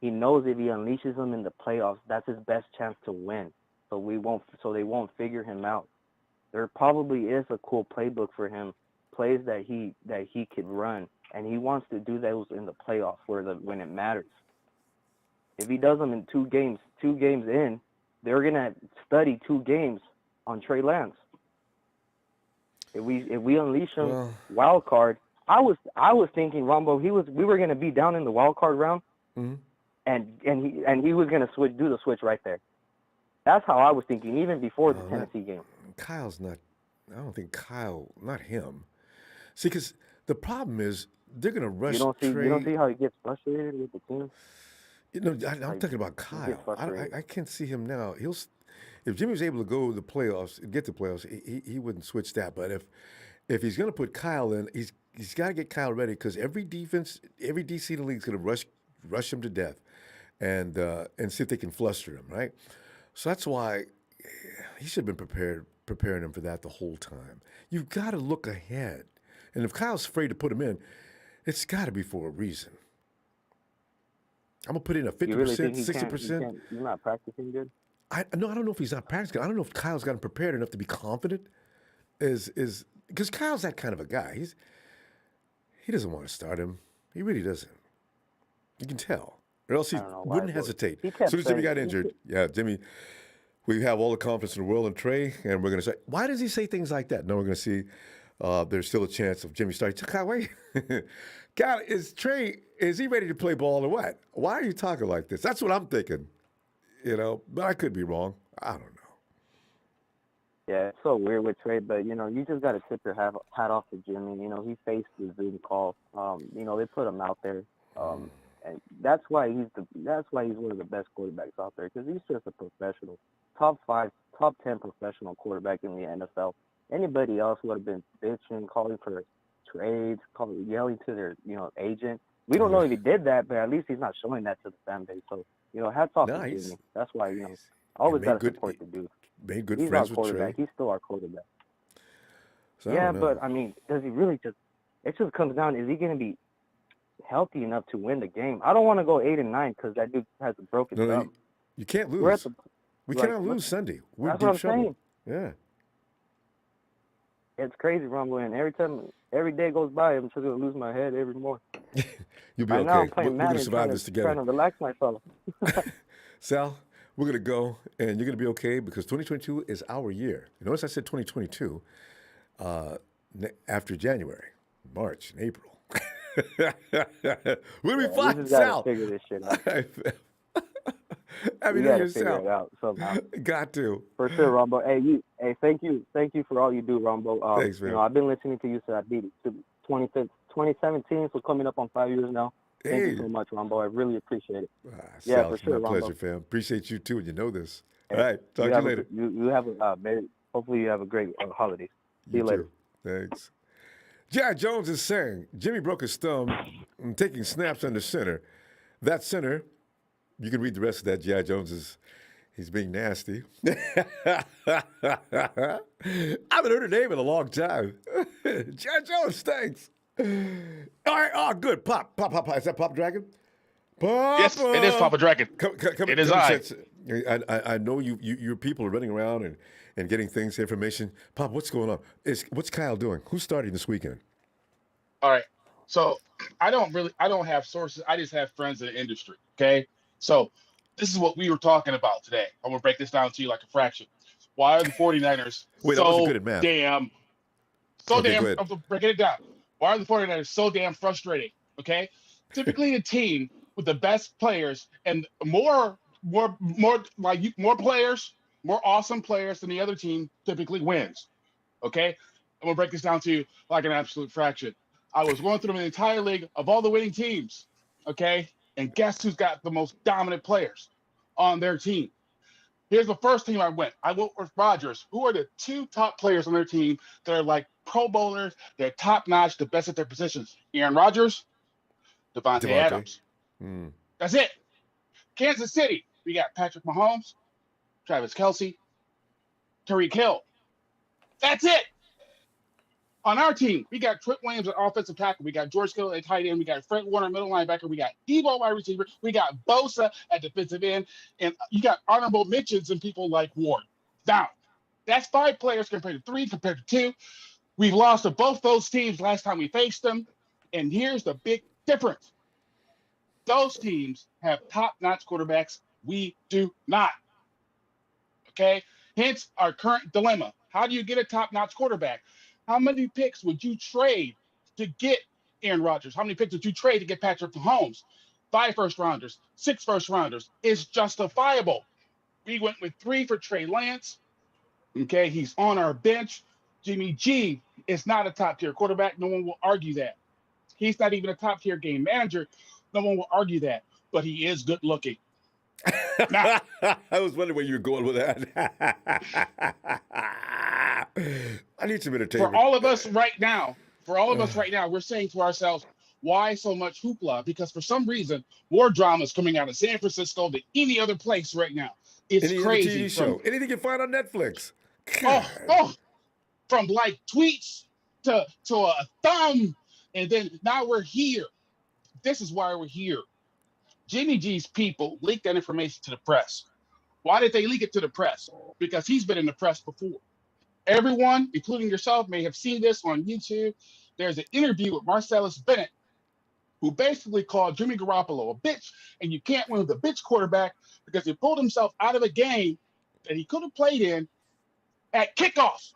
He knows if he unleashes him in the playoffs, that's his best chance to win. So they won't figure him out. There probably is a cool playbook for him, plays that he could run, and he wants to do those in the playoffs when it matters. If he does them in 2 games in, they're gonna study 2 games on Trey Lance. If we unleash him wild card, I was thinking Ronbo, we were gonna be down in the wild card round, and he was gonna do the switch right there. That's how I was thinking, even before the Tennessee game. Kyle's not. I don't think Kyle. Not him. See, because the problem is they're gonna rush. You don't Trey. see how he gets frustrated with the team. I'm talking about Kyle. I can't see him now. If Jimmy was able to go to the playoffs, get to the playoffs, he wouldn't switch that. But if he's going to put Kyle in, he's got to get Kyle ready because every DC in the league is going to rush him to death, and see if they can fluster him, right? So that's why he should have been preparing him for that the whole time. You've got to look ahead, and if Kyle's afraid to put him in, it's got to be for a reason. I'm gonna put in a 50%, 60%. He's not practicing good. I don't know if he's not practicing. I don't know if Kyle's gotten prepared enough to be confident. Is because Kyle's that kind of a guy. He doesn't want to start him. He really doesn't. You can tell, or else he wouldn't hesitate. As soon as Jimmy got injured, Jimmy, we have all the confidence in the world in Trey, and we're gonna say, why does he say things like that? No, we're gonna see. There's still a chance of Jimmy starting. Kyle, wait. Kyle, is he ready to play ball or what? Why are you talking like this? That's what I'm thinking. But I could be wrong. I don't know. Yeah, it's so weird with Trey, but you just got to tip your hat off to Jimmy. He faced the Zoom call. They put him out there, and that's why he's one of the best quarterbacks out there because he's just a professional, top 5, top 10 professional quarterback in the NFL. Anybody else would have been bitching, calling for trades, yelling to their agent. We don't know if he did that, but at least he's not showing that to the fan base. So hats off to Jimmy. That's why I always got to support the dude. Made good He's friends our with quarterback. Trey. He's still our quarterback. So but I mean, does he really just? It just comes down: is he going to be healthy enough to win the game? I don't want to go 8-9 because that dude has a broken thumb. You can't lose. We cannot lose Sunday. We're that's deep what I'm trouble. saying. Yeah. It's crazy, Ronbo, and every day goes by, I'm just gonna lose my head every more. You'll be right okay. Now I'm playing we're gonna Madden, survive this together. Trying to relax myself. Sal, we're gonna go, and you're gonna be okay because 2022 is our year. You notice I said 2022 after January, March, and April. We'll be fine, Sal. Figure this shit out. I mean, you gotta figure it out somehow. Got to. For sure, Ronbo. Hey, thank you for all you do, Ronbo. Thanks, man. I've been listening to you since I beat it to 2017, so coming up on 5 years now. Thank you so much, Ronbo. I really appreciate it. Sal, for sure, my Ronbo. pleasure, fam. Appreciate you too, and you know this. Hey, all right, talk to you later. You have hopefully you have a great holiday. See you later. Too. Thanks. Jack Jones is saying Jimmy broke his thumb taking snaps under center. That center. You can read the rest of that. J.I. Jones he's being nasty. I haven't heard her name in a long time. J.I. Jones, thanks. All right, good. Pop. Is that Pop Dragon? Papa. Yes, it is Papa Dragon. It is I. I know your people are running around and getting things, information. Pop, what's going on? What's Kyle doing? Who's starting this weekend? All right. So I don't have sources. I just have friends in the industry. Okay. So this is what we were talking about today. I'm going to break this down to you like a fraction. Why are the 49ers Wait, I wasn't good at math. I'm breaking it down. Why are the 49ers so damn frustrating? Okay. Typically a team with the best players and more players, more awesome players than the other team typically wins. Okay. I'm going to break this down to you like an absolute fraction. I was going through the entire league of all the winning teams. Okay. And guess who's got the most dominant players on their team? Here's the first team I went. I went with Rodgers. Who are the 2 top players on their team that are like Pro Bowlers? They're top-notch, the best at their positions. Aaron Rodgers, Devontae Adams. That's it. Kansas City, we got Patrick Mahomes, Travis Kelce, Tyreek Hill. That's it. On our team, we got Trent Williams at offensive tackle. We got George Kittle at tight end. We got Fred Warner middle linebacker. We got Debo wide receiver. We got Bosa at defensive end. And you got honorable mentions and people like Ward. Now, that's 5 players compared to 3, compared to 2. We've lost to both those teams last time we faced them. And here's the big difference. Those teams have top-notch quarterbacks. We do not. Okay? Hence our current dilemma. How do you get a top-notch quarterback? How many picks would you trade to get Aaron Rodgers? How many picks would you trade to get Patrick Mahomes? 5 first-rounders, 6 first-rounders. It's justifiable. We went with 3 for Trey Lance. Okay, he's on our bench. Jimmy G is not a top-tier quarterback. No one will argue that. He's not even a top-tier game manager. No one will argue that. But he is good-looking. Now, I was wondering where you were going with that. I need some entertainment. For all of us right now, we're saying to ourselves, why so much hoopla? Because for some reason, more drama is coming out of San Francisco than any other place right now. It's Any crazy. TV show, anything you find on Netflix. From like tweets to a thumb, and then now we're here. This is why we're here. Jimmy G's people leaked that information to the press. Why did they leak it to the press? Because he's been in the press before. Everyone, including yourself, may have seen this on YouTube. There's an interview with Marcellus Bennett, who basically called Jimmy Garoppolo a bitch, and you can't win with a bitch quarterback because he pulled himself out of a game that he could have played in at kickoff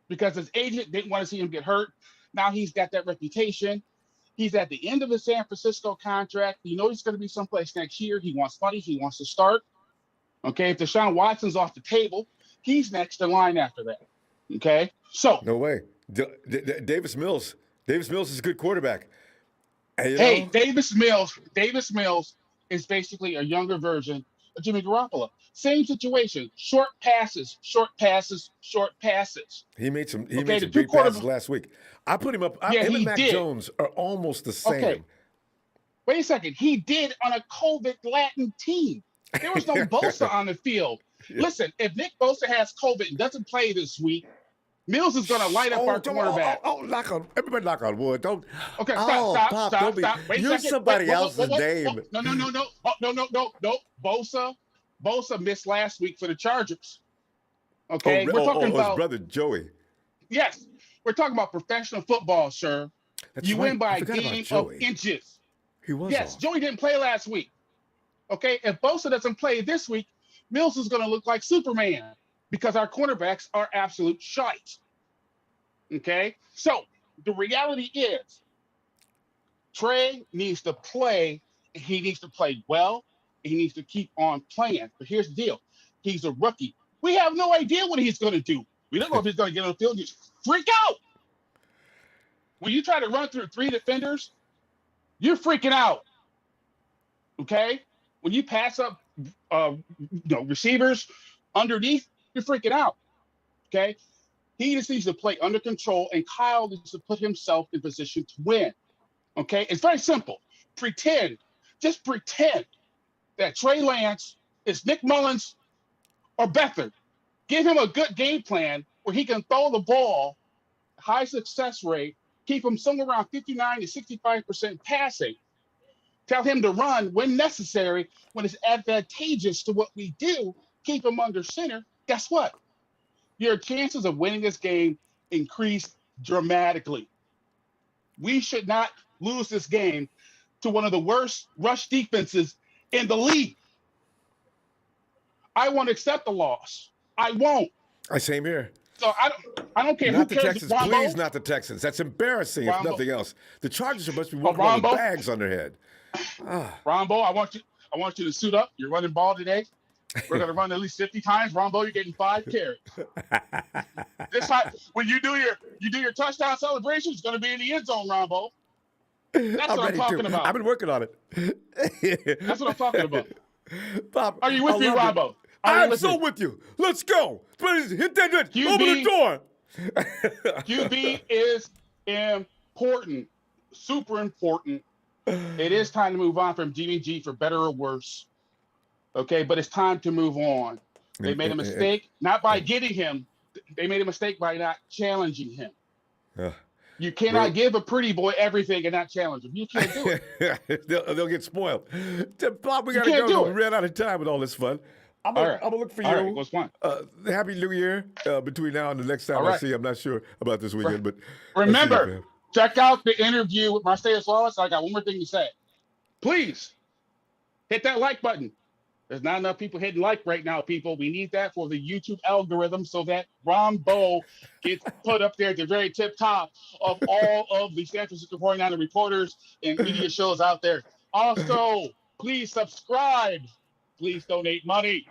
because his agent didn't want to see him get hurt. Now he's got that reputation. He's at the end of his San Francisco contract. You know he's going to be someplace next year. He wants money. He wants to start. Okay, if Deshaun Watson's off the table, he's next in line after that. Okay, so. No way. Davis Mills. Davis Mills is a good quarterback. Hey, Davis Mills is basically a younger version of Jimmy Garoppolo. Same situation. Short passes. He made some great passes last week. I put him up. Him and Mac Jones are almost the same. Okay. Wait a second. He did on a COVID-laden team. There was no Bosa on the field. Yeah. Listen, if Nick Bosa has COVID and doesn't play this week, Mills is going to light up our quarterback. Everybody knock on wood. Don't. Okay, stop. Wait use somebody else's name. No. Bosa missed last week for the Chargers. Okay, we're talking about his brother Joey. Yes, we're talking about professional football, sir. You win by a game of inches. He was. Yes, Joey didn't play last week. Okay, if Bosa doesn't play this week, Mills is going to look like Superman because our cornerbacks are absolute shite. Okay, so the reality is Trey needs to play, and he needs to play well, and he needs to keep on playing. But here's the deal. He's a rookie. We have no idea what he's going to do. We don't know if he's going to get on the field and just freak out. When you try to run through 3 defenders, you're freaking out. Okay? When you pass up receivers underneath, you're freaking out. Okay? He just needs to play under control, and Kyle needs to put himself in position to win. Okay? It's very simple. Just pretend that Trey Lance is Nick Mullins or Beathard. Give him a good game plan where he can throw the ball, high success rate, keep him somewhere around 59 to 65% passing. Tell him to run when necessary, when it's advantageous to what we do, keep him under center. Guess what? Your chances of winning this game increase dramatically. We should not lose this game to one of the worst rush defenses in the league. I won't accept the loss. I won't. Same here. So I don't care not who the cares. Texans, Ronbo, please, not the Texans. That's embarrassing, if nothing else. The Chargers are supposed to be walking around with bags on their head. Ronbo, I want you to suit up. You're running ball today. We're gonna run at least 50 times. Ronbo, you're getting 5 carries. This time, when you do your touchdown celebration, it's gonna be in the end zone, Ronbo. That's what I'm talking about. I've been working on it. That's what I'm talking about. Pop, are you with me, Ronbo? I'm so with you. Let's go. Please hit that. Open the door. QB is important, super important. It is time to move on from Jimmy G, for better or worse. Okay, but it's time to move on. They made a mistake, not by getting him. They made a mistake by not challenging him. You cannot give a pretty boy everything and not challenge him. You can't do it. they'll get spoiled. Bob, we You got to can't go. do We it. ran out of time with all this fun. I'm going to look for you. All right, what's fun? Happy New Year between now and the next time I see you. I'm not sure about this weekend, but remember, check out the interview with Marcellus Wallace. I got one more thing to say. Please hit that like button. There's not enough people hitting like right now, people. We need that for the YouTube algorithm so that Ronbo gets put up there at the very tip top of all of the San Francisco 49er reporters and media shows out there. Also, please subscribe. Please donate money.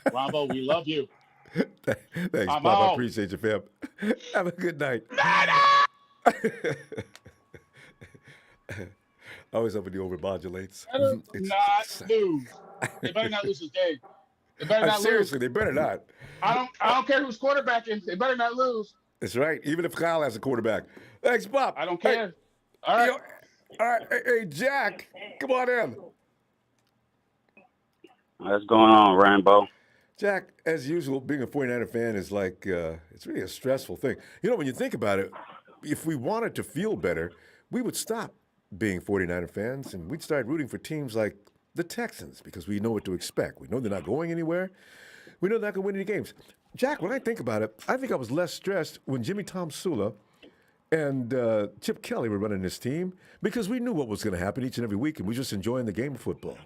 Ronbo, we love you. Thanks, Bob. I appreciate you, fam. Have a good night. I always up when he overmodulates. Not lose. They better not lose this game. They better not seriously, lose. they better not. I don't care who's quarterbacking. They better not lose. That's right. Even if Kyle has a quarterback. Thanks, Bob. I don't care. Hey, all right. All right. Hey, Jack, come on in. What's going on, Rainbow? Jack, as usual, being a 49er fan is like, it's really a stressful thing. You know, when you think about it, if we wanted to feel better, we would stop being 49er fans and we'd start rooting for teams like the Texans because we know what to expect. We know they're not going anywhere. We know they're not going to win any games. Jack, when I think about it, I think I was less stressed when Jimmy Tomsula and Chip Kelly were running this team because we knew what was going to happen each and every week and we were just enjoying the game of football.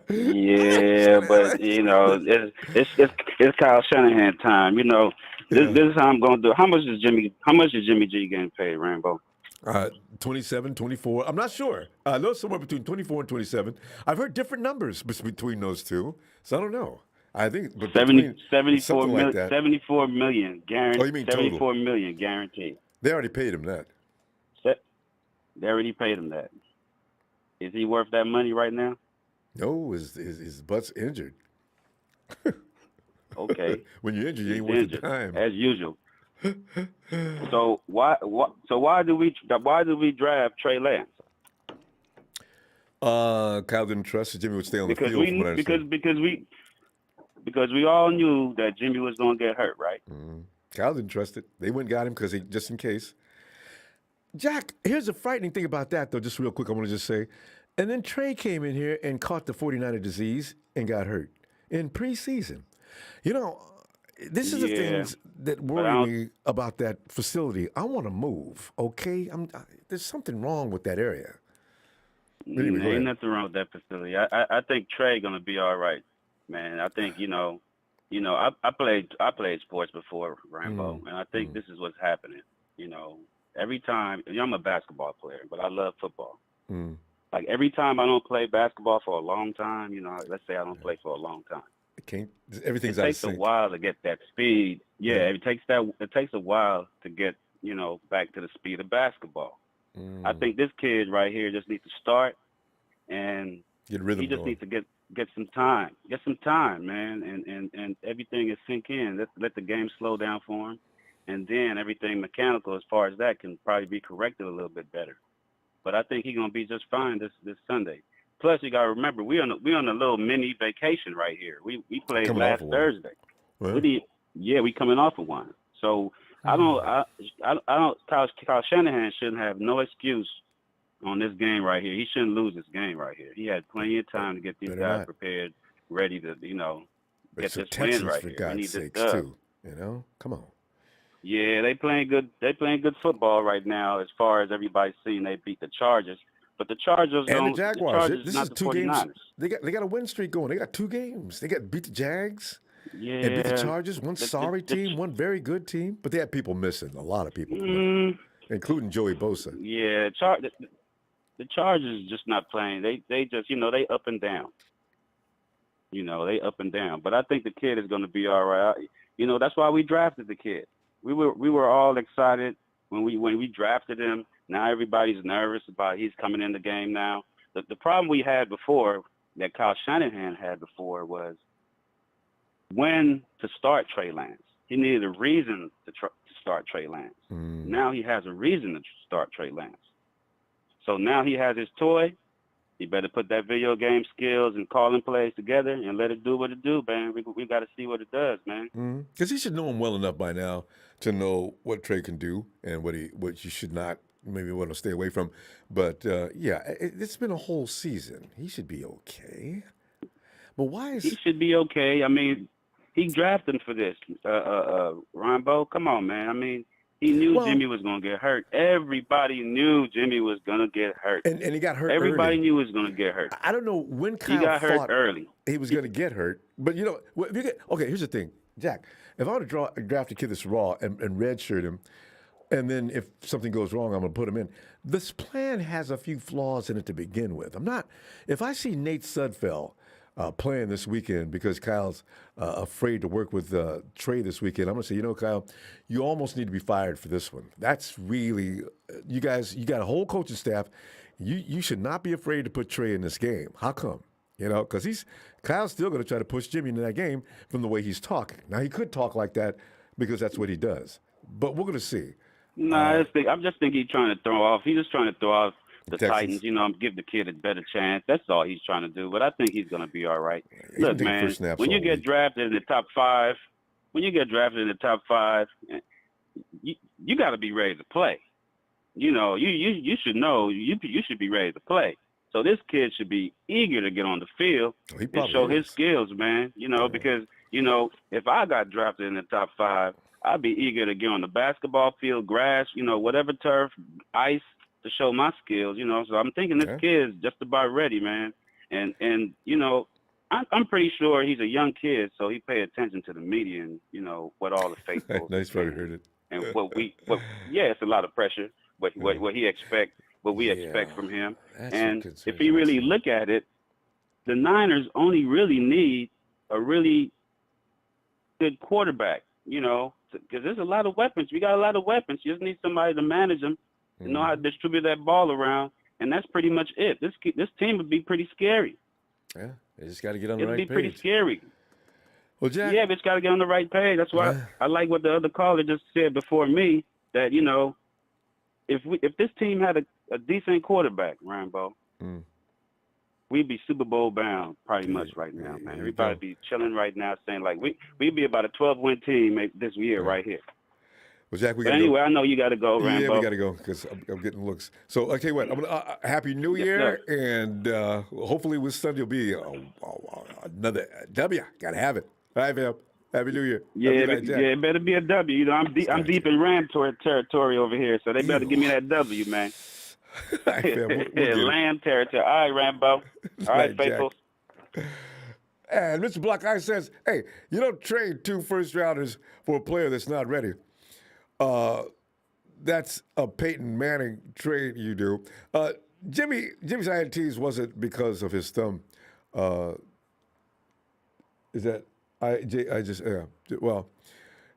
Yeah, but you know, it's Kyle Shanahan time. You know, this is how I'm gonna do. How much is Jimmy G getting paid, Rainbow? 27, 24. I'm not sure. I know somewhere between 24 and 27. I've heard different numbers between those two, so I don't know. I think 74 million. like 74 million guaranteed. Oh, you mean 74 total? million guaranteed. They already paid him that. They already paid him that. Is he worth that money right now? No, his butt's injured. Okay. When you're injured, you ain't worth the time. As usual. So why do we draft Trey Lance? Kyle didn't trust that Jimmy would stay on the field. Because we all knew that Jimmy was going to get hurt, right? Mm-hmm. Kyle didn't trust it. They went and got him because just in case. Jack, here's the frightening thing about that, though, just real quick, I want to just say. And then Trey came in here and caught the 49er disease and got hurt in preseason. You know, this is the things that worry me about that facility. I want to move, okay? There's something wrong with that area. Anyway, ain't nothing wrong with that facility. I think Trey going to be all right, man. I think, I played sports before, Rambo, and I think this is what's happening, Every time, I'm a basketball player, but I love football. Like every time I don't play basketball for a long time, let's say I don't play for a long time. Everything's it takes a while to get that speed. Yeah, it takes a while to get, back to the speed of basketball. I think this kid right here just needs to start and get rhythm. He just needs to get some time. Get some time, man, and everything is sink in. Let the game slow down for him. And then everything mechanical as far as that can probably be corrected a little bit better. But I think he's gonna be just fine this Sunday. Plus, you gotta remember we on a little mini vacation right here. We played last Thursday. We coming off of one. So I don't. Kyle Shanahan shouldn't have no excuse on this game right here. He shouldn't lose this game right here. He had plenty of time to get these guys prepared, ready to get this win right here. For God's sakes, too. Come on. Yeah, they playing good. They playing good football right now. As far as everybody's seen, they beat the Chargers, but the Chargers and the Jaguars. This not is the 2 49ers. games. They got a win streak going. They got 2 games. They got beat the Jags. Yeah, and beat the Chargers. One sorry team, one very good team, but they had people missing. A lot of people, including Joey Bosa. Yeah, the Chargers just not playing. They just they up and down. They up and down. But I think the kid is going to be all right. That's why we drafted the kid. We were all excited when we drafted him. Now everybody's nervous about he's coming in the game now. The problem we had before, that Kyle Shanahan had before, was when to start Trey Lance. He needed a reason to start Trey Lance. Now he has a reason to start Trey Lance. So now he has his toy. He better put that video game skills and calling plays together and let it do what it do, man. We got to see what it does, man. Because he should know him well enough by now to know what Trey can do and what you should not maybe want to stay away from. But it's been a whole season. He should be okay. But why is He should be okay. I mean, he drafted him for this. Ronbo, come on, man. I mean, he knew Jimmy was going to get hurt. Everybody knew Jimmy was going to get hurt. And he got hurt Everybody early. knew he was going to get hurt. I don't know when Kyle he got hurt thought early. he was going to get hurt. But, you know, okay, here's the thing. Jack, if I were to draft a kid that's raw and redshirt him, and then if something goes wrong, I'm going to put him in. This plan has a few flaws in it to begin with. If I see Nate Sudfeld playing this weekend because Kyle's afraid to work with Trey this weekend, I'm going to say, you know, Kyle, you almost need to be fired for this one. That's really, you guys, you got a whole coaching staff. You should not be afraid to put Trey in this game. How come? You know, because Kyle's still going to try to push Jimmy into that game from the way he's talking. Now, he could talk like that because that's what he does. But we're going to see. I just think he's trying to throw off. He's just trying to throw off the Texans. Titans, you know, give the kid a better chance. That's all he's trying to do. But I think he's going to be all right. Look, man, when you get drafted in the top 5, you got to be ready to play. You know, you should know you should be ready to play. So this kid should be eager to get on the field and show his skills, man. You know, because, you know, if I got drafted in the top 5, I'd be eager to get on the basketball field, grass, you know, whatever turf, ice, to show my skills, you know. So I'm thinking this kid is just about ready, man. And you know, I'm pretty sure he's a young kid, so he pay attention to the media and, you know, what all the faithful. Nice, probably heard it. And it's a lot of pressure. What we expect from him. And if you really look at it, the Niners only really need a really good quarterback, you know, because there's a lot of weapons. We got a lot of weapons. You just need somebody to manage them, to know how to distribute that ball around, and that's pretty much it. This team would be pretty scary. Yeah, they just got to get on the right page. It'd be pretty scary. Well, Jack. Yeah, but it's got to get on the right page. That's why I like what the other caller just said before me, that, you know, if this team had a decent quarterback, Ronbo, we'd be Super Bowl bound pretty much right now, man. Everybody be chilling right now, saying like we'd be about a 12-win team this year right here. Well, Jack, anyway, I know you got to go, Ronbo. Yeah, we got to go because I'm getting looks. So I tell you what, I'm gonna Happy New Year, and hopefully with Sunday will be another W. Got to have it. All right, fam. Happy New Year. Yeah, it better be a W. You know, I'm deep in Ram territory over here, so they better give me that W, man. All right, fam, Lamb territory. All right, Rambo. All right, faithful. And Mr. Block Eye says, hey, you don't trade 2 first-rounders for a player that's not ready. That's a Peyton Manning trade you do. Jimmy's INTs wasn't because of his thumb. Is that I just well,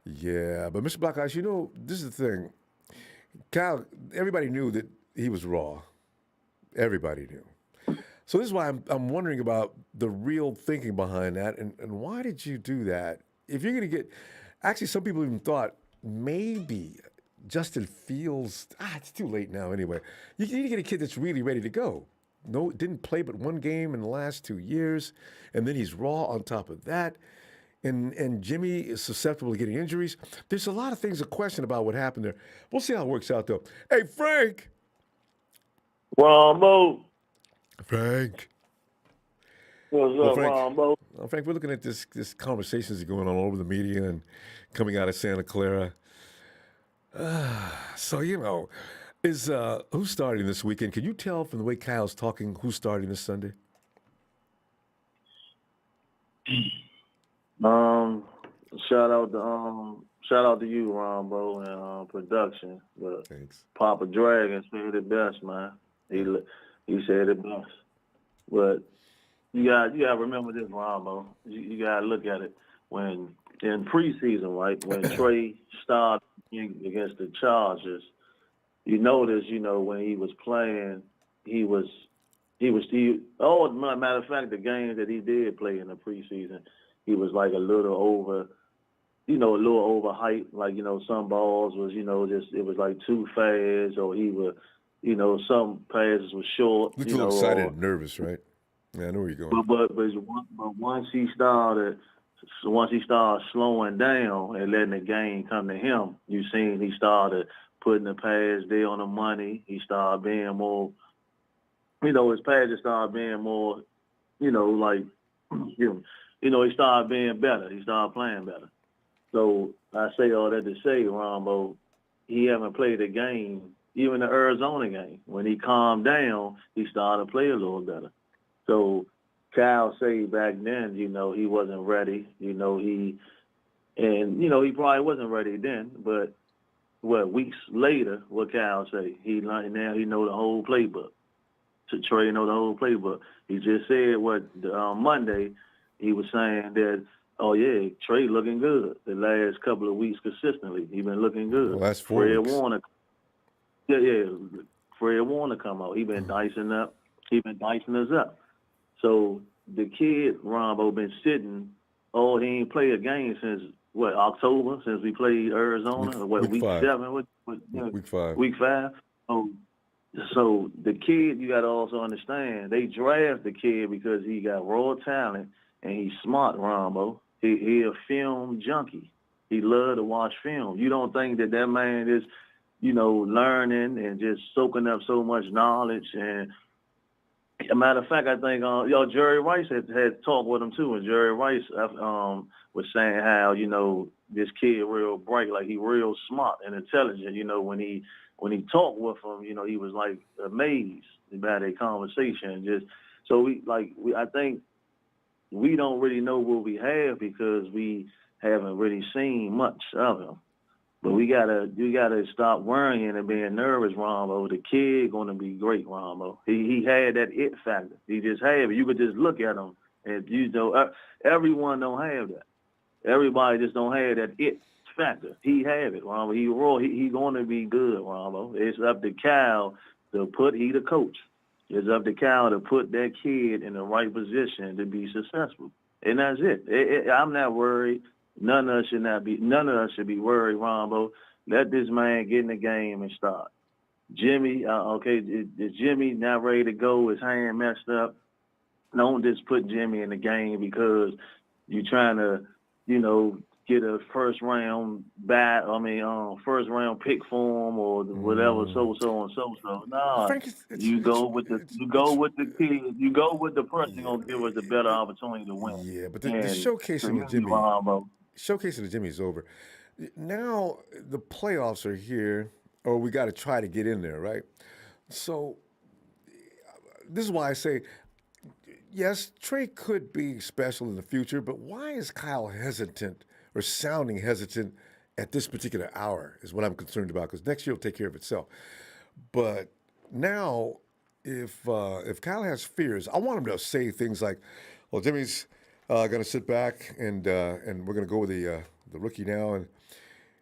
yeah. But Mr. Black Eyes, you know, this is the thing. Kyle, everybody knew that he was raw. Everybody knew. So this is why I'm wondering about the real thinking behind that, and why did you do that? If you're going to get, actually, some people even thought maybe Justin Fields. It's too late now. Anyway, you need to get a kid that's really ready to go. No, didn't play but 1 game in the last 2 years, and then he's raw on top of that. And Jimmy is susceptible to getting injuries. There's a lot of things to question about what happened there. We'll see how it works out, though. Hey, Frank. Ronbo. Frank. What's up, Ronbo? Well, Frank, we're looking at this conversations that are going on all over the media and coming out of Santa Clara. So, you know, who's starting this weekend? Can you tell from the way Kyle's talking who's starting this Sunday? Shout out to you, Ronbo, and production. But thanks. Papa Dragon said it best, man. He said it best. But you got to remember this, Ronbo. You got to look at it when in preseason, right? When Trey started against the Chargers, you notice, you know, when he was playing, matter of fact, the games that he did play in the preseason, he was like a little over height. Like, you know, some balls was, you know, it was like too fast, or he was, you know, some passes were short. Looked a little excited and nervous, right? Yeah, I know where you're going. But once he started So once he started slowing down and letting the game come to him, you seen he started putting the pass there on the money. He started being more, his passes started being more, like, he started being better. He started playing better. So I say all that to say, Ronbo, he haven't played a game, even the Arizona game. When he calmed down, he started to play a little better. So Kyle say back then, he wasn't ready. He probably wasn't ready then. But weeks later, what Kyle say? Now he know the whole playbook. To Trey know the whole playbook. He just said Monday. He was saying that, oh yeah, Trey looking good the last couple of weeks consistently. He been looking good. The last 4 weeks. Fred Warner come out. He been dicing up. He been dicing us up. So the kid Ronbo been sitting. Oh, he ain't played a game since October, since we played Arizona. Week 7? Week 5. Week 5. So the kid, you got to also understand, they draft the kid because he got raw talent and he's smart, Ronbo. He a film junkie. He love to watch film. You don't think that man is, learning and just soaking up so much knowledge. And a matter of fact, I think Jerry Rice had talked with him too, and Jerry Rice was saying how this kid real bright, like he real smart and intelligent. When he talked with him, he was like amazed about a conversation. Just so I think we don't really know what we have because we haven't really seen much of him. But we gotta stop worrying and being nervous, Ronbo. The kid gonna be great, Ronbo. He had that it factor. He just had it. You could just look at him, and everyone don't have that. Everybody just don't have that it factor. He have it, Ronbo. He raw. He gonna be good, Ronbo. It's up to Cal to he the coach. It's up to Cal to put that kid in the right position to be successful, and that's it. I'm not worried. None of us should be worried, Ronbo. Let this man get in the game and start. Jimmy, is Jimmy not ready to go? His hand messed up. Don't just put Jimmy in the game because you're trying to, get a first round pick for him or whatever, so. No, you go with the kid. You go with the person gonna give us the better opportunity to win. Yeah, but the showcasing of Jimmy is over. Now the playoffs are here, or we got to try to get in there, right? So this is why I say, yes, Trey could be special in the future, but why is Kyle hesitant or sounding hesitant at this particular hour is what I'm concerned about, because next year will take care of itself. But now, if Kyle has fears, I want him to say things like, well, Jimmy's going to sit back and we're going to go with the rookie now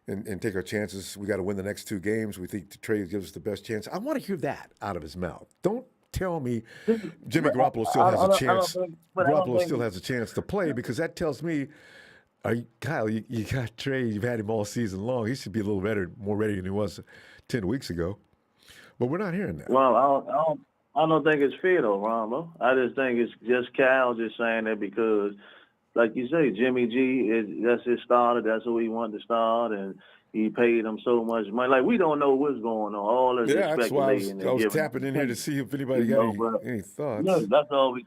and take our chances. We got to win the next 2 games. We think Trey gives us the best chance. I want to hear that out of his mouth. Don't tell me Jimmy Garoppolo still has a chance. Garoppolo still has a chance to play, because that tells me, Kyle, you got Trey. You've had him all season long. He should be a little more ready than he was 10 weeks ago. But we're not hearing that. Well, I don't think it's fair though, Ronbo. I just think it's just Cal just saying that because, like you say, Jimmy G, that's his starter. That's who he wanted to start, and he paid him so much money. Like, we don't know what's going on. All this that's why I was tapping in here to see if anybody got any thoughts. No, that's all we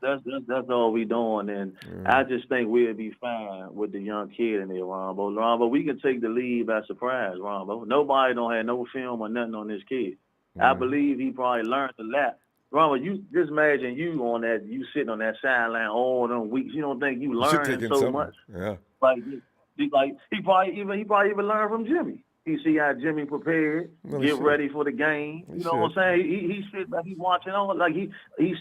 doing, and I just think we'll be fine with the young kid in there, Ronbo. Ronbo, we can take the lead by surprise, Ronbo. Nobody don't have no film or nothing on this kid. I believe he probably learned a lot. Ronbo, you just imagine you sitting on that sideline all them weeks. You don't think you learned so much? Yeah. He probably even learned from Jimmy. He see how Jimmy prepared, get ready for the game. You know what I'm saying? He sit back, he watching all, like he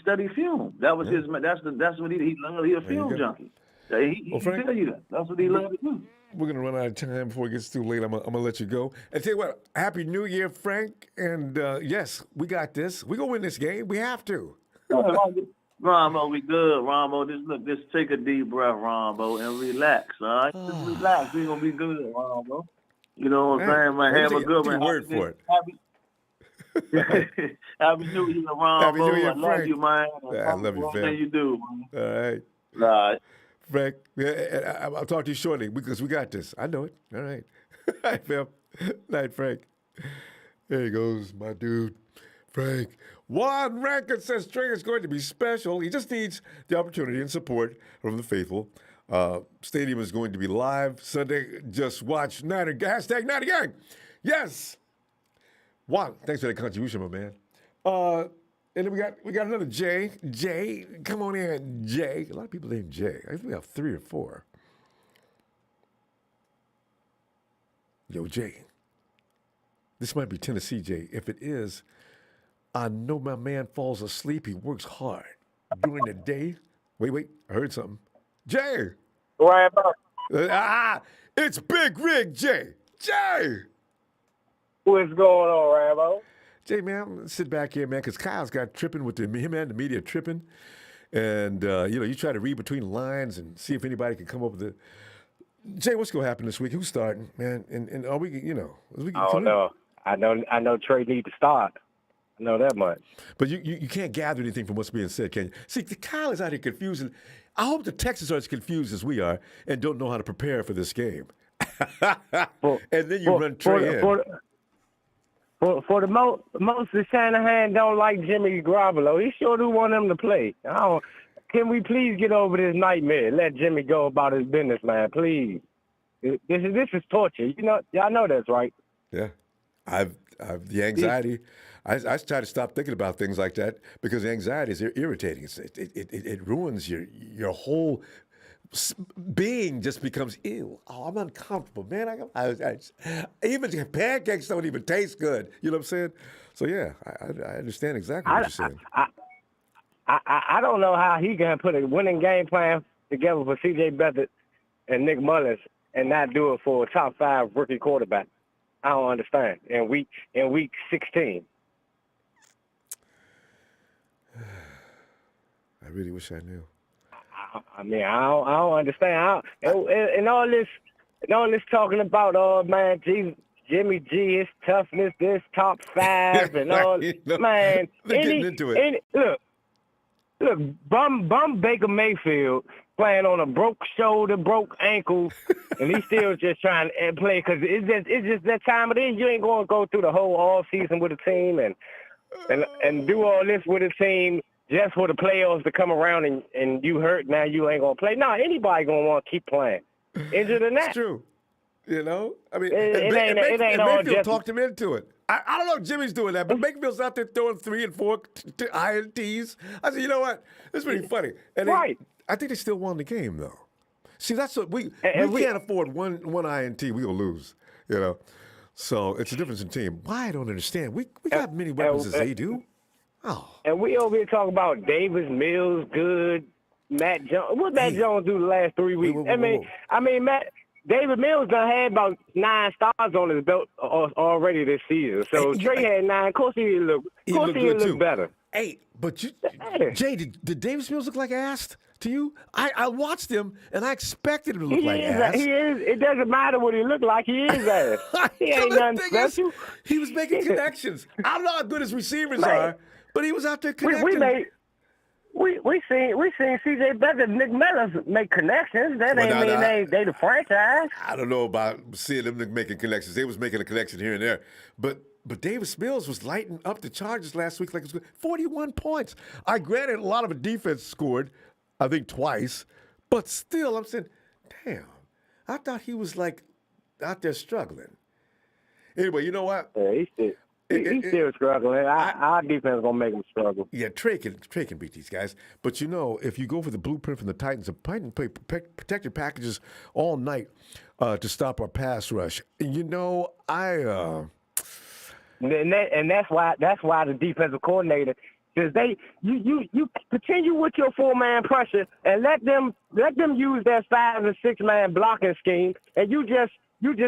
studied film. That was his. That's what he learned. He a film junkie. He Frank, tell you that. That's what he loved to do. We're gonna run out of time before it gets too late. I'm gonna let you go. And tell you what, Happy New Year, Frank. And yes, we got this. We gonna win this game. We have to. Ronbo, we good, Ronbo. Just take a deep breath, Ronbo, and relax, all right? Just relax. We gonna be good, Ronbo. You know what I'm saying, man? Have a good one. Word for it. Happy New Year, Ronbo. Happy New Year, I love you, man. I love you, fam. You do, man. All right. All right. Frank. Yeah, I'll talk to you shortly because we got this. I know it. All right. All right, fam. Night, Frank. There he goes, my dude, Frank. Juan Rankin says Trey is going to be special. He just needs the opportunity and support from the faithful. Stadium is going to be live Sunday. Just watch Niner. Hashtag Niner Gang. Yes. Juan, thanks for that contribution, my man. And then we got another Jay. Jay, come on in, Jay. A lot of people named Jay. I think we have 3 or 4. Yo, Jay. This might be Tennessee, Jay. If it is, I know my man falls asleep. He works hard during the day. Wait. I heard something. Jay. Rambo. It's Big Rig Jay. Jay. What's going on, Rambo? Jay, man, let's sit back here, man, because Kyle's got tripping with him and the media tripping. And, you try to read between the lines and see if anybody can come up with it. Jay, what's going to happen this week? Who's starting, man? And are we, No. I know Trey needs to start. I know that much. But you can't gather anything from what's being said, can you? See, Kyle is out here confusing. I hope the Texans are as confused as we are and don't know how to prepare for this game. And then you run Trey in. For the most of Shanahan don't like Jimmy Garoppolo. He sure do want him to play. Can we please get over this nightmare? Let Jimmy go about his business, man. Please. This is torture. Y'all know that's right. Yeah, I've the anxiety. I try to stop thinking about things like that because the anxiety is irritating. It ruins your whole being. Just becomes ew. Oh, I'm uncomfortable, man. Even pancakes don't even taste good. You know what I'm saying? So yeah, I understand exactly what you're saying. I don't know how he can put a winning game plan together for C.J. Beathard and Nick Mullins and not do it for a top 5 rookie quarterback. I don't understand. In week 16. I really wish I knew. I don't understand. And all this talking about, man, Jimmy G, his toughness, this top 5 and all. Man, getting into it. Look, bum Baker Mayfield playing on a broke shoulder, broke ankle, and he's still just trying to play because it's just that time of the year. You ain't going to go through the whole all season with a team and do all this with a team just for the playoffs to come around and you hurt, now you ain't going to play. No, anybody going to want to keep playing. Injured or not. It's true. I mean, it ain't all Mayfield just talked him into it. I don't know if Jimmy's doing that, but Mayfield's out there throwing 3 and 4 INTs. I said, you know what? This is pretty funny. And right. I think they still won the game, though. See, that's what we can't afford one INT. We gonna lose, So it's a difference in team. Why I don't understand. We got many weapons as they do. Oh. And we over here talking about Davis, Mills, Good, Matt Jones. What Matt Jones do the last 3 weeks? I mean, David Mills done had about 9 stars on his belt already this season. So Trey had 9. Of course he look better. Hey, but Jay, did Davis Mills look like ass to you? I watched him and I expected him to look like ass. He is. It doesn't matter what he looked like. He is ass. He ain't nothing special. He was making connections. I don't know how good his receivers are, but he was out there connecting. We seen C.J. Beathard and Nick Mullins make connections. That ain't mean they the franchise. I don't know about seeing them making connections. They was making a connection here and there. But Davis Mills was lighting up the Chargers last week like it was 41 points. I granted a lot of a defense scored, I think twice, but still I'm saying, damn, I thought he was like out there struggling. Anyway, you know what? Yeah, he's still struggling. Our defense gonna make him struggle. Yeah, Trey can beat these guys. But if you go for the blueprint from the Titans, the Titans play protected packages all night to stop our pass rush. And that's why the defensive coordinator, because you continue with your 4-man pressure and let them use that 5 and 6-man blocking scheme, and you just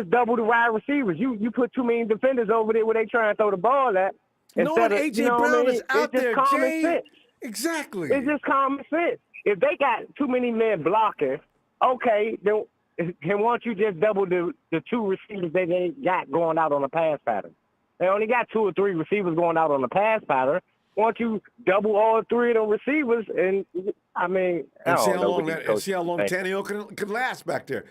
double the wide receivers. You put too many defenders over there where they try and throw the ball at. Knowing A.J. Brown is out there, Jay. Sense. Exactly. It's just common sense. If they got too many men blocking, okay, then why don't you just double the 2 receivers they got going out on the pass pattern? They only got 2 or 3 receivers going out on the pass pattern. why don't you double all three of them receivers? And I mean, And see don't how know long what these coaches think. Tannehill can last back there.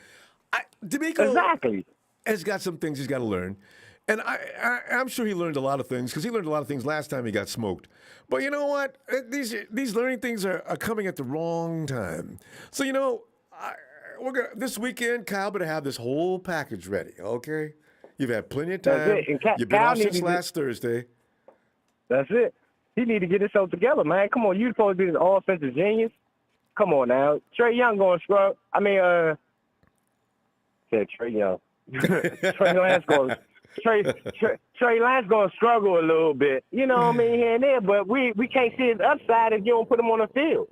D'Amico Exactly. has got some things he's got to learn. And I'm sure he learned a lot of things because he learned a lot of things last time he got smoked. But you know what? These learning things are coming at the wrong time. So, you know, this weekend, Kyle better have this whole package ready, okay? You've had plenty of That's time. it. And You've been Kyle off since needed last Thursday. That's it. He need to get himself together, man. Come on, you supposed to be an offensive genius. Come on now. Trey Young going to scrub. I mean, said Trey Young. Trey Lance going Trey Lance going to struggle a little bit. You know what I mean, here and there. But we can't see his upside if you don't put him on the field.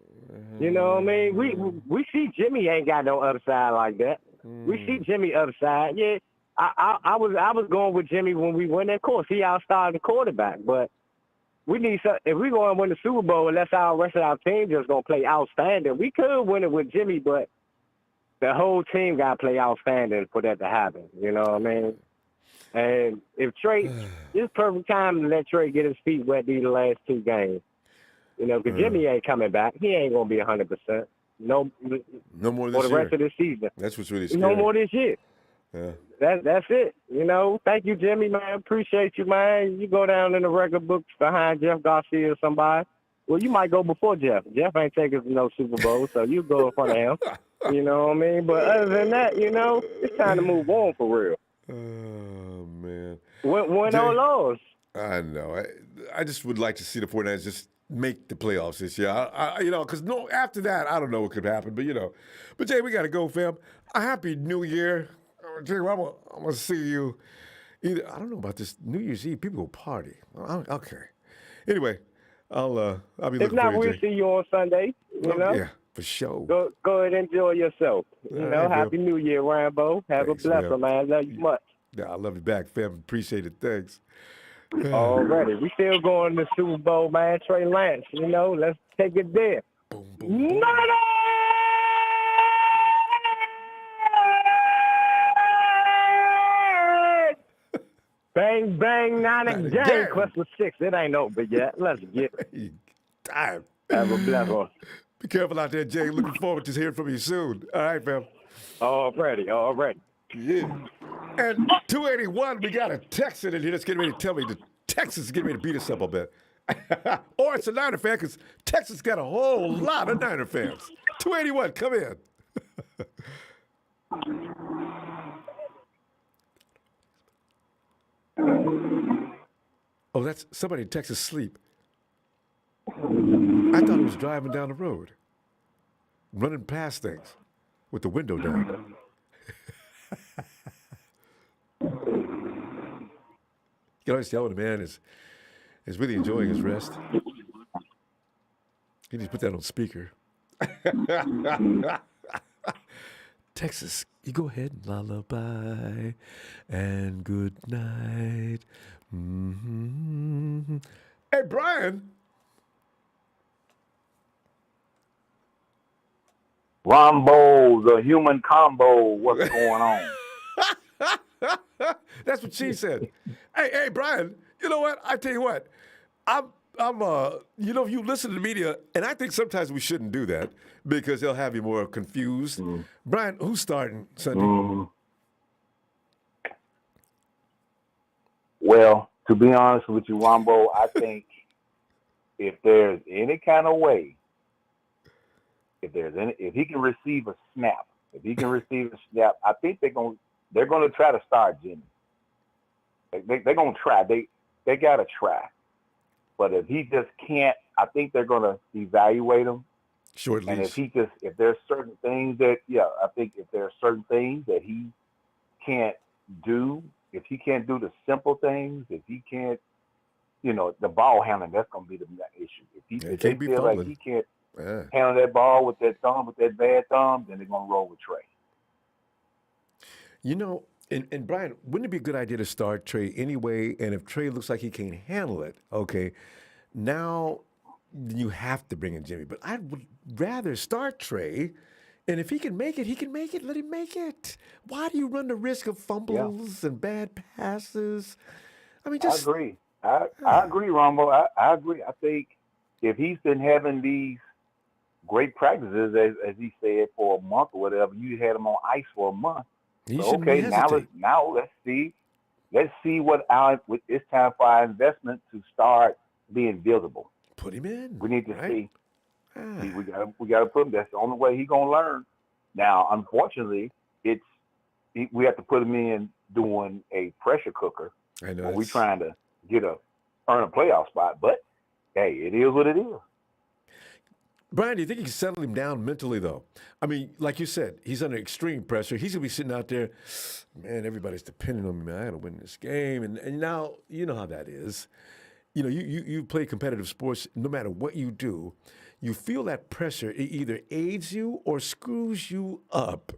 You know what I mean? We see Jimmy ain't got no upside like that. We see Jimmy upside. Yeah, I was going with Jimmy when we won that course. He outstarted the quarterback, but we need some. If we going to win the Super Bowl, unless our rest of our team just going to play outstanding, we could win it with Jimmy, but the whole team got to play outstanding for that to happen. You know what I mean? And if Trey, this perfect time to let Trey get his feet wet these last two games. You know, because Jimmy ain't coming back. He ain't going to be 100%. No more this for the year. rest of this season. That's what's really scary. No more this year. Yeah. That's it. You know, thank you, Jimmy, man. Appreciate you, man. You go down in the record books behind Jeff Garcia or somebody. Well, you might go before Jeff. Jeff ain't taking us to no Super Bowl, so you go in front of him. You know what I mean? But other than that, you know, it's time to move on for real. Oh, man. Win or lose. I know. I just would like to see the 49ers just make the playoffs this year. You know, because after that, I don't know what could happen. But, you know. But, Jay, we got to go, fam. A happy New Year. Jay, I'm going to see you. I don't know about this New Year's Eve. People go party. Okay. Anyway, I'll be looking for you, If not, we'll see you on Sunday. You know? Yeah, for sure. Go ahead and enjoy yourself. You All know, right, Happy New Year, Ronbo. Have Thanks, a blessing, man. Love you much. Yeah, I love you back, fam. Appreciate it. Thanks. Already. We still going to the Super Bowl, man. Trey Lance, you know, let's take it there. Boom, boom, boom. Bang, bang, not again. Question 6. It ain't over yet. Let's get it. Time. Have a blessing. Be careful out there, Jay. Looking forward to hearing from you soon. All right, fam. Already. Yeah. And 281, we got a Texan in here that's getting ready to tell me the Texans is getting ready to beat us up a bit. Or it's a Niner fan because Texas got a whole lot of Niner fans. 281, come in. Oh, that's somebody in Texas sleep. I thought he was driving down the road, running past things with the window down. You can always tell when the man is really enjoying his rest. You need to put that on speaker. Texas, you go ahead and lullaby and good night. Mm-hmm. Hey, Brian. Ronbo, the human combo, what's going on? That's what she said. Hey, Brian, you know what? I tell you what, you know, you listen to the media, and I think sometimes we shouldn't do that because they'll have you more confused. Brian, who's starting Sunday? Well, to be honest with you, Ronbo, I think if there's any kind of way, if he can receive a snap, I think they're gonna try to start Jimmy. They're gonna try. They gotta try. But if he just can't, I think they're gonna evaluate him. Short leash. And if there's certain things that, I think if there are certain things that he can't do, if he can't do the simple things, if he can't, the ball handling, that's gonna be the issue. If they feel like he can't handle that ball with that bad thumb, then they're gonna roll with Trey. You know, and Brian, wouldn't it be a good idea to start Trey anyway? And if Trey looks like he can't handle it, okay, now you have to bring in Jimmy. But I would rather start Trey, and if he can make it, he can make it. Let him make it. Why do you run the risk of fumbles and bad passes? I mean, I agree. I agree, Ronbo. I agree. I think if he's been having these great practices, as he said, for a month or whatever, you had him on ice for a month. He So shouldn't okay, hesitate. let's see what it's time for our investment to start being visible. Put him in. We need to right? see. We got to put him. That's the only way he's gonna learn. Now, unfortunately, we have to put him in doing a pressure cooker I know. when we're trying to earn a playoff spot. But hey, it is what it is. Brian, do you think you can settle him down mentally, though? I mean, like you said, he's under extreme pressure. He's going to be sitting out there, man, everybody's depending on me, man. I got to win this game. And now, you know how that is. You know, you play competitive sports, no matter what you do, you feel that pressure. It either aids you or screws you up.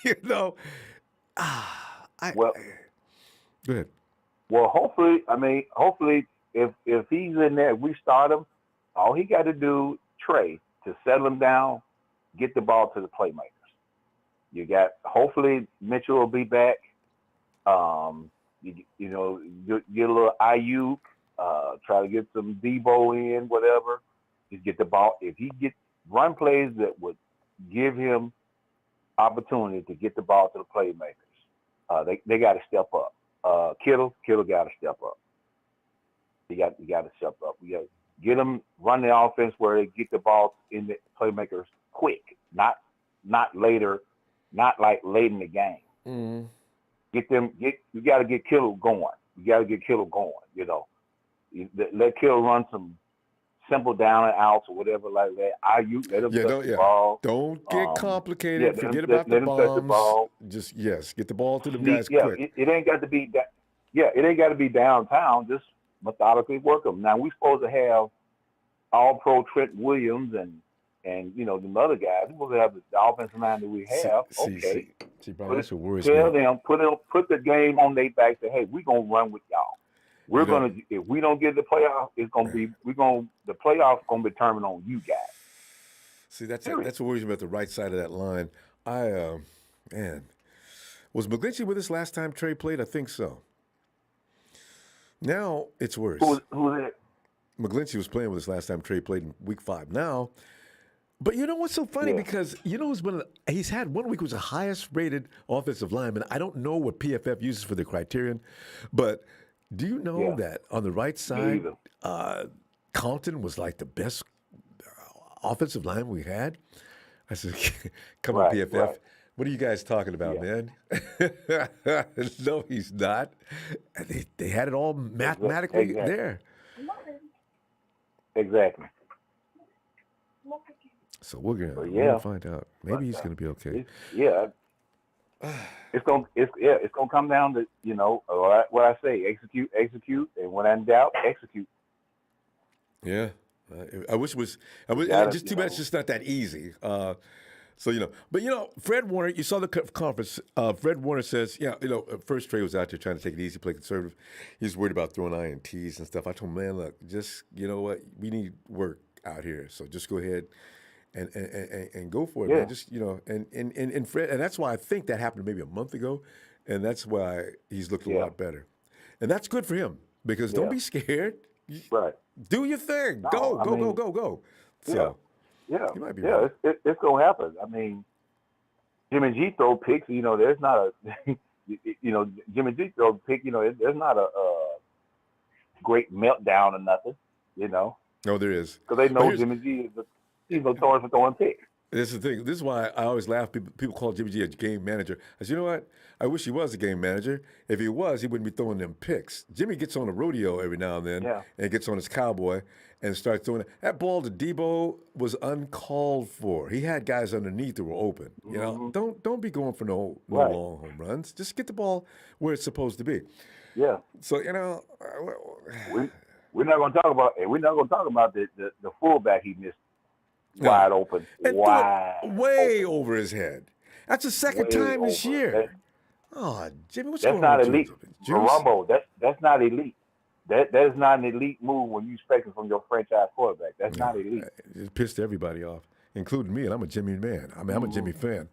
You know? Well, go ahead. Well, hopefully, if he's in there, we start him. All he got to do, Trey, to settle him down, get the ball to the playmakers. Hopefully Mitchell will be back. Get a little Ayuk, try to get some Debo in, whatever. Just get the ball. If he gets run plays that would give him opportunity to get the ball to the playmakers, they got to step up. Kittle got to step up. You got to step up. We got to get them run the offense where they get the ball in the playmakers quick, not later, not like late in the game. Mm-hmm. You got to get Kittle going. You know, let Kittle run some simple down and outs or whatever like that. Let him touch the ball. Don't get complicated. Yeah, Forget about let the him touch the bombs. ball. Just get the ball to them guys quick. It ain't got to be that. Yeah, it ain't got to be downtown. Just methodically work them. Now we're supposed to have All-Pro Trent Williams and the other guys. We're supposed to have the offensive line that we have. See, Brian, that's what worries me. Tell them, put the game on their back. Say, hey, we're gonna run with y'all. If we don't get the playoff, the playoffs gonna be determined on you guys. See, that's what worries me about the right side of that line. Was McGlinchey with us last time Trey played? I think so. Now it's worse. Who's it? McGlinchey was playing with us last time Trey played in week 5. Now, but you know what's so funny? Because he's had 1 week was the highest rated offensive lineman. I don't know what PFF uses for the criterion, but do you know that on the right side, Compton was like the best offensive lineman we had? I said, come on, PFF. Right. What are you guys talking about, man? No, he's not. They had it all mathematically there. Exactly. So we're gonna find out. Maybe he's gonna be okay. It's gonna come down to what I say: execute, and when in doubt, execute. Yeah, I wish it was. Just too bad it's just not that easy. But Fred Warner, you saw the conference. Fred Warner says, first Trey was out there trying to take it easy, play conservative. He's worried about throwing INTs and stuff. I told him, man, look, just you know what, we need work out here, so just go ahead and go for it, man. Just and Fred, and that's why I think that happened maybe a month ago, and that's why he's looked a lot better, and that's good for him because don't be scared. Right. Do your thing. Go. So. Yeah, you might be right. It's gonna happen. I mean, Jimmy G throw picks. There's not a, Jimmy G throw pick. There's not a great meltdown or nothing. No, there is. Because they know Jimmy G he's notorious for throwing picks. This is the thing. This is why I always laugh. People call Jimmy G a game manager. I said, you know what? I wish he was a game manager. If he was, he wouldn't be throwing them picks. Jimmy gets on a rodeo every now and then and gets on his cowboy and starts throwing it. That ball to Debo was uncalled for. He had guys underneath that were open. Don't be going for no long home runs. Just get the ball where it's supposed to be. Yeah. So we're not going to talk about the fullback he missed. Wide open. Way over his head. That's the second time this year. Jimmy, what's going on? That's not elite. Ronbo, that's not elite. That is not an elite move when you expect it from your franchise quarterback. That's not elite. It pissed everybody off, including me, and I'm a Jimmy man. I'm a Jimmy fan.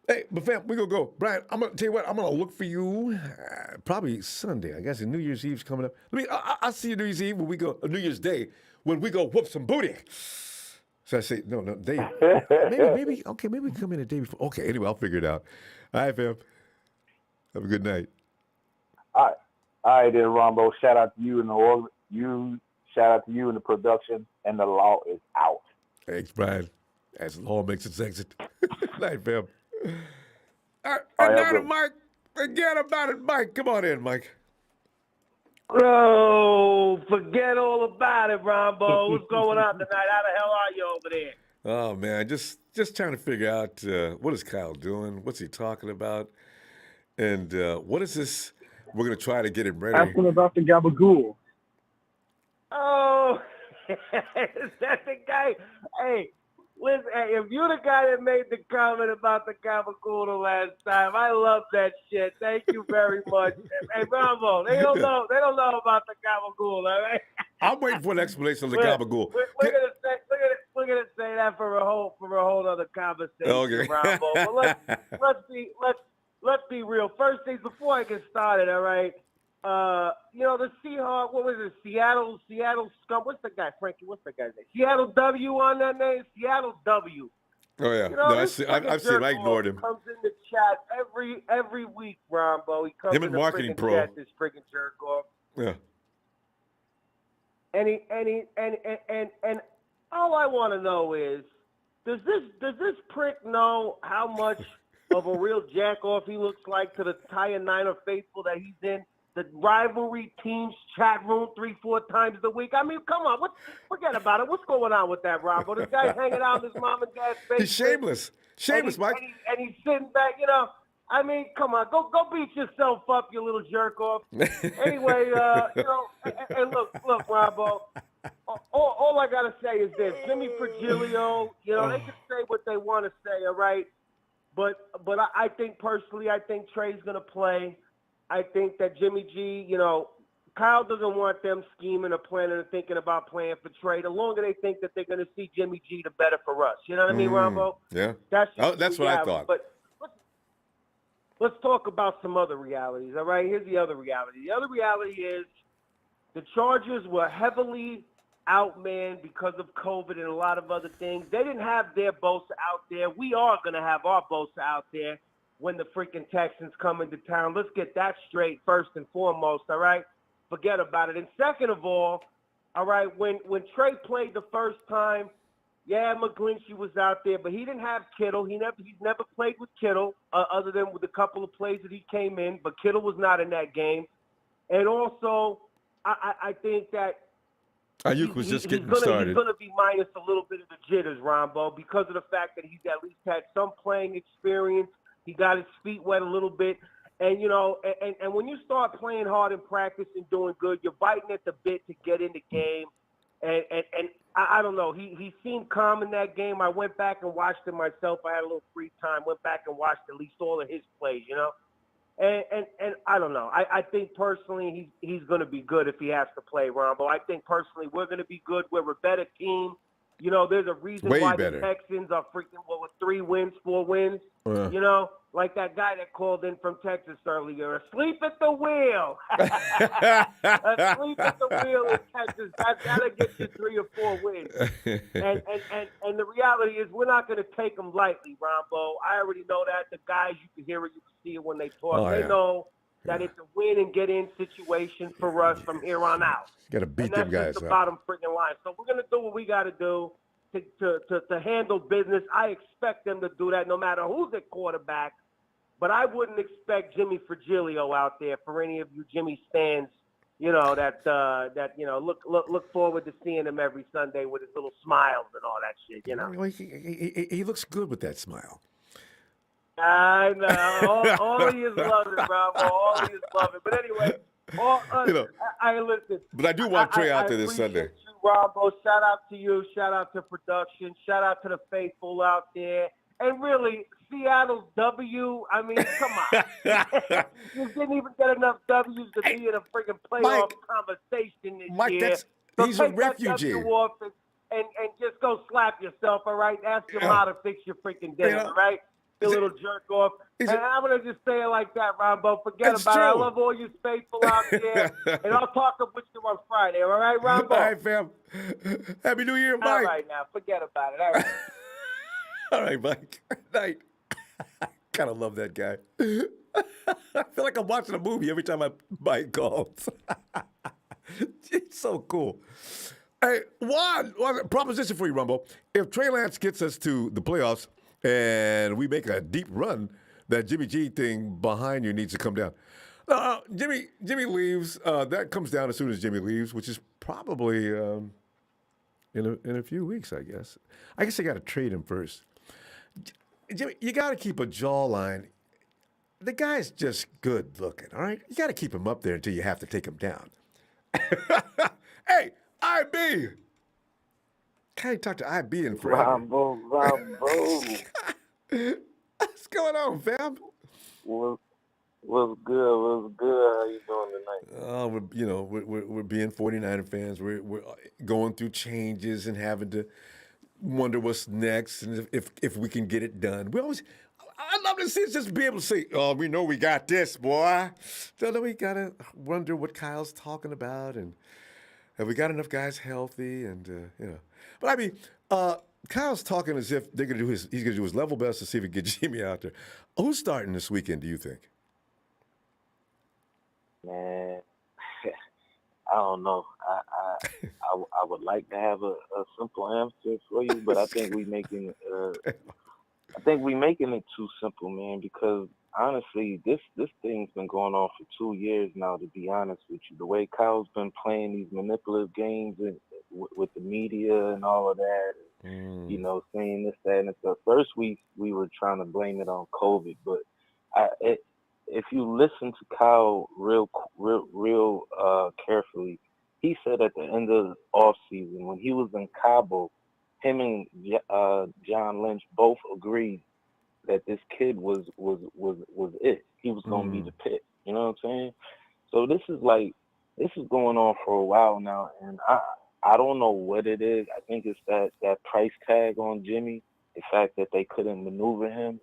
Hey, but fam, we gonna go. Brian, I'm gonna tell you what. I'm gonna look for you probably Sunday. I guess New Year's Eve's coming up. I'll see you New Year's Eve when we go. New Year's Day when we go whoop some booty. So I say no, they maybe okay. Maybe we come in a day before. Okay, anyway, I'll figure it out. All right, fam. Have a good night. All right, then, Ronbo. Shout out to you and shout out to you and the production. And the law is out. Thanks, Brian. As the law makes its exit. Night, fam. All right, All right, and now to Mike. Forget about it, Mike. Come on in, Mike. Bro, forget all about it, Ronbo. What's going on tonight? How the hell are you over there? Oh man, just trying to figure out what is Kyle doing? What's he talking about? And what is this? We're gonna try to get him ready. Asking about the gabagool. Oh, is that the guy? Hey, listen, if you're the guy that made the comment about the gabagool the last time, I love that shit. Thank you very much. Hey, Ronbo, they don't know about the gabagool, all right? I'm waiting for an explanation of the gabagool. We're gonna say that for a whole other conversation, Okay. Ronbo. But let's be real. First things before I get started, all right? The Seahawks, what was it? Seattle scum. What's the guy, Frankie? What's the guy's name? Seattle W on that name? Seattle W. Oh yeah. I've seen him. I ignored him. Comes in the chat every week, Ronbo. He comes Him in and the Marketing friggin' Pro. chat, this friggin' jerk off. Yeah. And all I want to know is, does this prick know how much of a real jack off he looks like to the entire Niner faithful that he's in the rivalry team's chat room 3-4 times a week? I mean, come on, forget about it. What's going on with that, Ronbo? This guy's hanging out in his mom and dad's basement. He's shameless, Mike. And he's sitting back, I mean, come on, go beat yourself up, you little jerk off. Anyway, and look, Ronbo, all I gotta say is this: Jimmy Fragilio, they can say what they want to say, all right. But I think personally, I think Trey's gonna play. I think that Jimmy G, Kyle doesn't want them scheming or planning or thinking about playing for Trey. The longer they think that they're gonna see Jimmy G, the better for us. You know what I mean, Ronbo? Yeah. That's what I thought. But let's talk about some other realities, all right? Here's the other reality. The other reality is the Chargers were heavily outmanned because of COVID and a lot of other things. They didn't have their Bosa out there. We are going to have our Bosa out there when the freaking Texans come into town. Let's get that straight first and foremost, all right? Forget about it. And second of all right, when Trey played the first time, yeah, McGlinchey was out there, but he didn't have Kittle. He's never played with Kittle other than with a couple of plays that he came in, but Kittle was not in that game. And also, I think that Ayuk was just getting started. He's going to be minus a little bit of the jitters, Ronbo, because of the fact that he's at least had some playing experience. He got his feet wet a little bit. And, and when you start playing hard in practice and doing good, you're biting at the bit to get in the game. And I don't know. He seemed calm in that game. I went back and watched it myself. I had a little free time. Went back and watched at least all of his plays, And I don't know. I think personally he's going to be good if he has to play, Ronbo. I think personally we're going to be good. We're a better team. There's a reason why the Texans are freaking with 3 wins, 4 wins. Like that guy that called in from Texas earlier, asleep at the wheel. Asleep at the wheel in Texas. That'll get you 3 or 4 wins. And the reality is we're not going to take them lightly, Ronbo. I already know that. The guys, you can hear it, you can see it when they talk. They know that it's a win and get in situation for us from here on out. You got to beat them guys up. That's the bottom freaking line. So we're going to do what we got to do to handle business. I expect them to do that no matter who's at quarterback. But I wouldn't expect Jimmy Fragilio out there for any of you Jimmy stands, that look forward to seeing him every Sunday with his little smiles and all that shit, He looks good with that smile. I know. All he is loving, Ronbo. All he is loving. But anyway, I listen. But I do want Trey out there this Sunday. You, Ronbo. Shout out to you. Shout out to production. Shout out to the faithful out there. And really, Seattle's W, I mean, come on. You didn't even get enough W's to be in a freaking playoff conversation this year. He's a refugee. That W off and just go slap yourself, all right? Ask your mom to fix your freaking dinner, all right? You little jerk off. And I'm going to just say it like that, Ronbo. Forget about it. I love all you faithful out there. And I'll talk with you on Friday. All right, Ronbo? All right, fam. Happy New Year, Mike. All right, now. Forget about it. All right. All right, Mike. Night. I kind of love that guy. I feel like I'm watching a movie every time Mike calls. It's so cool. Hey, one proposition for you, Rumble. If Trey Lance gets us to the playoffs and we make a deep run, that Jimmy G thing behind you needs to come down. Jimmy leaves. That comes down as soon as Jimmy leaves, which is probably in a few weeks, I guess. I guess I got to trade him first. Jimmy, you got to keep a jawline. The guy's just good looking, all right? You got to keep him up there until you have to take him down. Hey, IB! Can't you talk to IB in forever? Ronbo. What's going on, fam? What's good? What's good? How you doing tonight? We're being 49er fans. We're going through changes and having to wonder what's next and if we can get it done. I love to see us just be able to say, "Oh, we know we got this, boy." So then we gotta wonder what Kyle's talking about and have we got enough guys healthy and But I mean, Kyle's talking as if he's gonna do his level best to see if he can get Jimmy out there. Who's starting this weekend? Do you think? Man, I don't know. I would like to have a simple answer for you, but I think we making it too simple, man. Because honestly, this thing's been going on for 2 years now. To be honest with you, the way Kyle's been playing these manipulative games with the media and all of that, saying this, that, and the first week we were trying to blame it on COVID, but if you listen to Kyle real carefully, he said at the end of the offseason when he was in Cabo, him and John Lynch both agreed that this kid was it. He was going to be the pick. You know what I'm saying? So this is going on for a while now, and I don't know what it is. I think it's that price tag on Jimmy, the fact that they couldn't maneuver him,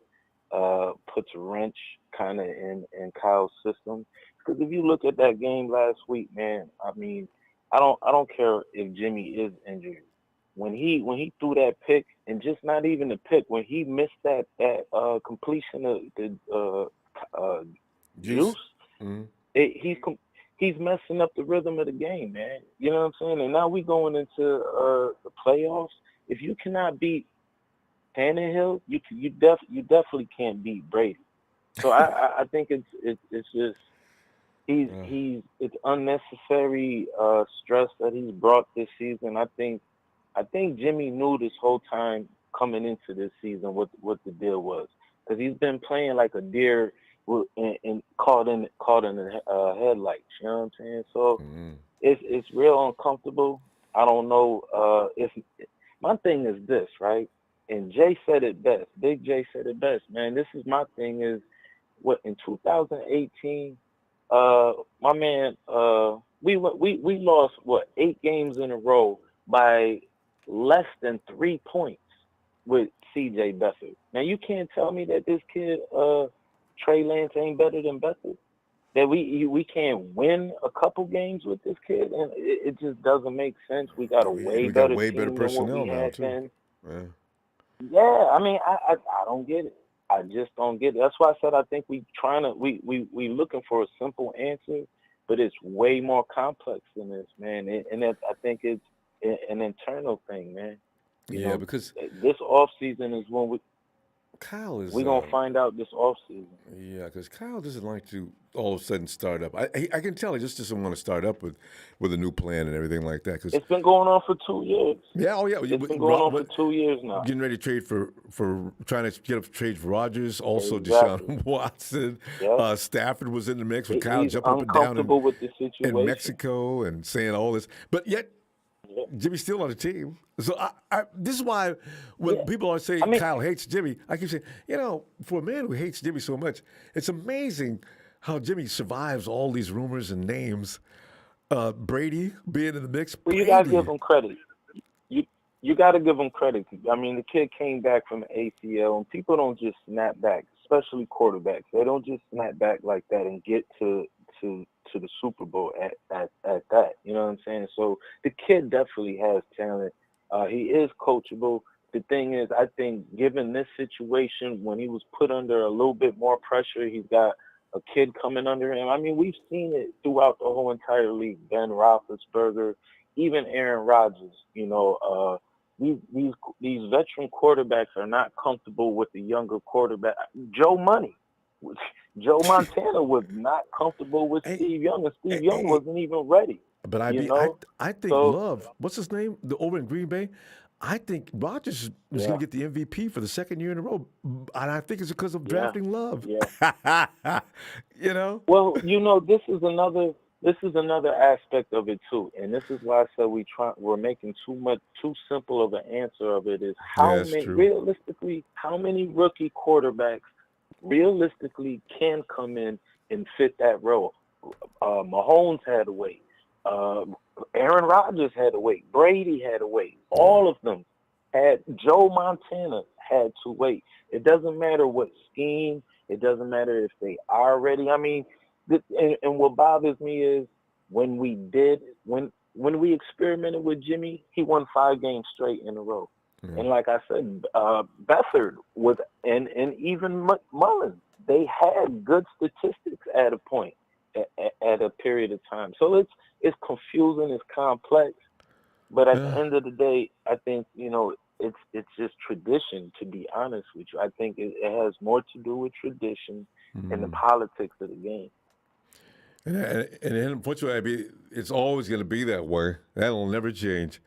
puts a wrench kind of in Kyle's system. Because if you look at that game last week, man, I mean, I don't care if Jimmy is injured. When he threw that pick, and just not even the pick, when he missed that completion of the juice, he's messing up the rhythm of the game, man. You know what I'm saying? And now we going into the playoffs. If you cannot beat Tannehill, you definitely can't beat Brady. So I think it's just it's unnecessary stress that he's brought this season. I think Jimmy knew this whole time coming into this season what the deal was, because he's been playing like a deer and caught in the headlights. You know what I'm saying? So it's real uncomfortable. I don't know if my thing is this, right? And Jay said it best. Big Jay said it best, man. This is my thing is what in 2018, my man, we lost 8 games in a row by less than 3 points with C.J. Beathard. Now you can't tell me that this kid Trey Lance ain't better than Beathard. That we can't win a couple games with this kid, and it just doesn't make sense. We got a way better personnel now too. Then. Yeah, I mean, I don't get it. I just don't get it. That's why I said I think we looking for a simple answer, but it's way more complex than this, man. And I think it's an internal thing, man. You know, because this off season is when we're gonna find out this off season. Yeah, because Kyle doesn't like to all of a sudden start up. I can tell he just doesn't want to start up with a new plan and everything like that. Cause it's been going on for 2 years. Yeah, it's been going on for 2 years now. Getting ready to trade for trying to get up to trade for Rodgers. Also, Deshaun Watson. Yep. Stafford was in the mix with Kyle jumping up and down with the situation in Mexico and saying all this, but yet. Jimmy's still on the team. So this is why when people are saying Kyle hates Jimmy, I keep saying, for a man who hates Jimmy so much, it's amazing how Jimmy survives all these rumors and names. Brady being in the mix. Well, you got to give him credit. You you got to give him credit. I mean, the kid came back from the ACL, and people don't just snap back, especially quarterbacks. They don't just snap back like that and get to the Super Bowl at that. You know what I'm saying? So the kid definitely has talent. He is coachable. The thing is, I think given this situation, when he was put under a little bit more pressure, he's got a kid coming under him. I mean, we've seen it throughout the whole entire league. Ben Roethlisberger, even Aaron Rodgers. You know, these veteran quarterbacks are not comfortable with the younger quarterback. Joe Montana was not comfortable with Steve Young, and Steve Young wasn't even ready. But I think Love, what's his name? Over in Green Bay, I think Rodgers is going to get the MVP for the second year in a row, and I think it's because of drafting Love. Yeah. You know. Well, you know, this is another aspect of it too, and this is why I said we're making too simple of an answer of it. Is how many rookie quarterbacks realistically can come in and fit that role? Mahomes had to wait. Aaron Rodgers had to wait. Brady had to wait. All of them had. Joe Montana had to wait. It doesn't matter what scheme. It doesn't matter if they are ready. I mean, and what bothers me is when we experimented with Jimmy, he won 5 games straight in a row. Mm-hmm. And like I said, Beathard was, and even Mullins, they had good statistics at a point, at a period of time. So it's confusing, it's complex, but at the end of the day, I think, you know, it's just tradition, to be honest with you. I think it has more to do with tradition and the politics of the game. And unfortunately, it's always going to be that way. That'll never change.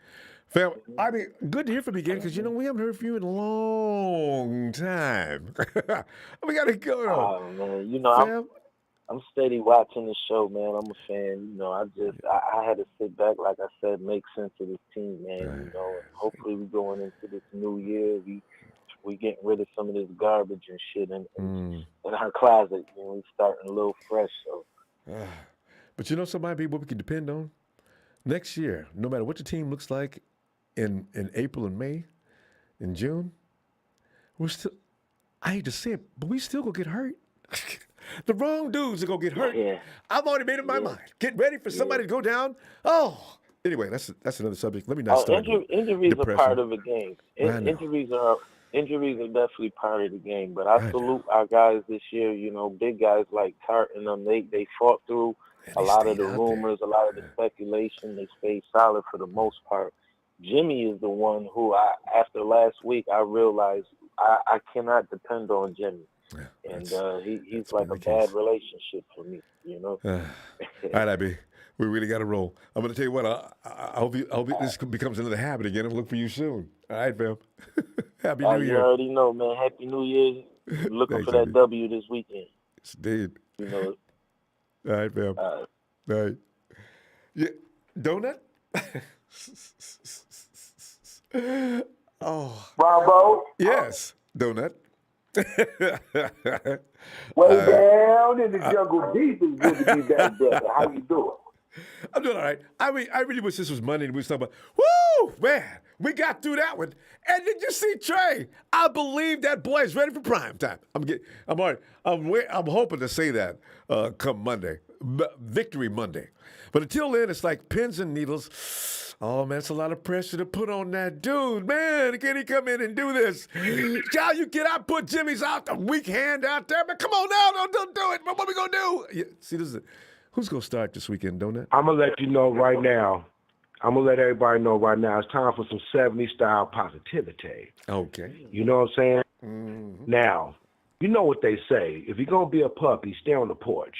Fam, I mean, good to hear from you again, because, you know, we haven't heard from you in a long time. We got to go. Oh, man, you know, I'm steady watching the show, man. I'm a fan. You know, I had to sit back, like I said, make sense of this team, man. You know, and hopefully we going into this new year. We getting rid of some of this garbage and shit in our closet. You know, we starting a little fresh. So, but you know, somebody what we can depend on next year, no matter what the team looks like in April and May, in June, we're still. I hate to say it, but we still gonna get hurt. The wrong dudes are going to get hurt. Yeah. I've already made up my mind. Get ready for somebody to go down. Oh. Anyway, that's another subject. Let me not start. Injuries are part of the game. Injuries are definitely part of the game. But I salute our guys this year. You know, big guys like Tart and them, they fought through a lot of the rumors, a lot of the speculation. They stayed solid for the most part. Jimmy is the one who, after last week, I realized I cannot depend on Jimmy. Yeah, and he's like a bad relationship for me, you know. All right, IB, we really got to roll. I'm going to tell you what, I hope this becomes another habit again. I'll look for you soon. All right, fam. Happy New Year. You already know, man. Happy New Year. Looking for that W this weekend. Yes, indeed. You know. All right, fam. All right. Yeah, donut? Oh. Ronbo? Yes, donut. Way down in the jungle deep is good to be back there. How you doing? I'm doing all right. I really wish this was Monday and we was talking about, woo, man, we got through that one. And did you see Trey? I believe that boy is ready for prime time. I'm hoping to say that come Monday, Victory Monday. But until then, it's like pins and needles. Oh, man, it's a lot of pressure to put on that dude. Man, can he come in and do this? Shall you get out, put Jimmy's out, the weak hand out there? Man, come on now, don't do it. What are we going to do? Yeah, see, who's going to start this weekend, Donut? I'm going to let you know right now. I'm going to let everybody know right now. It's time for some 70s style positivity. Okay. You know what I'm saying? Mm-hmm. Now, you know what they say. If you're going to be a puppy, stay on the porch.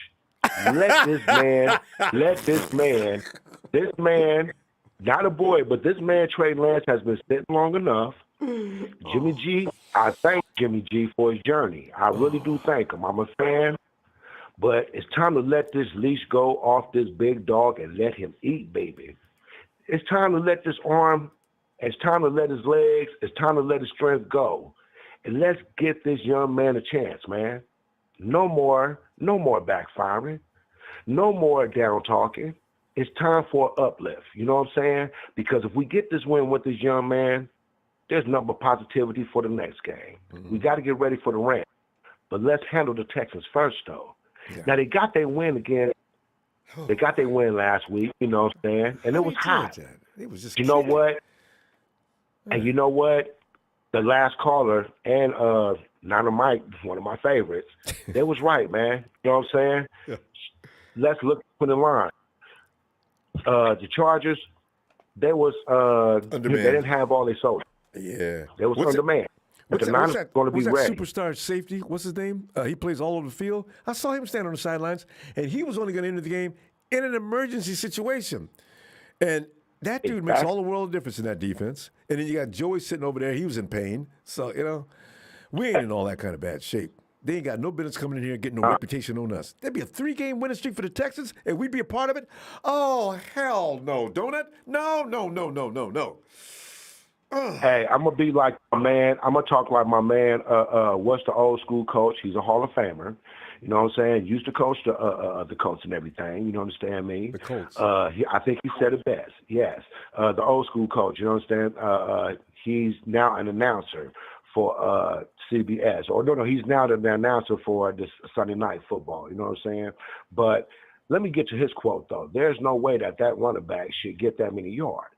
Let this man, not a boy, but this man, Trey Lance, has been sitting long enough. Jimmy G, I thank Jimmy G for his journey. I really do thank him. I'm a fan. But it's time to let this leash go off this big dog and let him eat, baby. It's time to let this arm, it's time to let his legs, it's time to let his strength go. And let's get this young man a chance, man. No more backfiring. No more down talking. it's time for an uplift. You know what I'm saying? Because if we get this win with this young man, there's nothing but positivity for the next game. We got to get ready for the Rams. But let's handle the Texans first, though. Yeah. Now, they got their win again. They got their win last week, you know what I'm saying? And it was hot. It was just you know what? And you know what? The last caller and Nana Mike, one of my favorites, they was right, man. You know what I'm saying? Yeah. Let's look for the line. The Chargers, they was they didn't have all their soldiers. Yeah. They was on demand. But the Niners going to be ready. Superstar safety, what's his name? He plays all over the field. I saw him stand on the sidelines, and he was only going to enter the game in an emergency situation. And that dude makes all the world of difference in that defense. And then you got Joey sitting over there. He was in pain. So, you know, we ain't in all that kind of bad shape. They ain't got no business coming in here and getting no reputation on us. There'd be a 3-game winning streak for the Texans, and we'd be a part of it? Oh, hell no. Don't it? No. Hey, I'm going to be like my man. I'm going to talk like my man, what's the old school coach? He's a Hall of Famer. You know what I'm saying? Used to coach the Colts and everything. You know understand me? The Colts. I think he said it best. Yes. The old school coach. You know understand? He's now an announcer for CBS. Or no, he's now the announcer for this Sunday Night Football. You know what I'm saying? But let me get to his quote, though. There's no way that running back should get that many yards.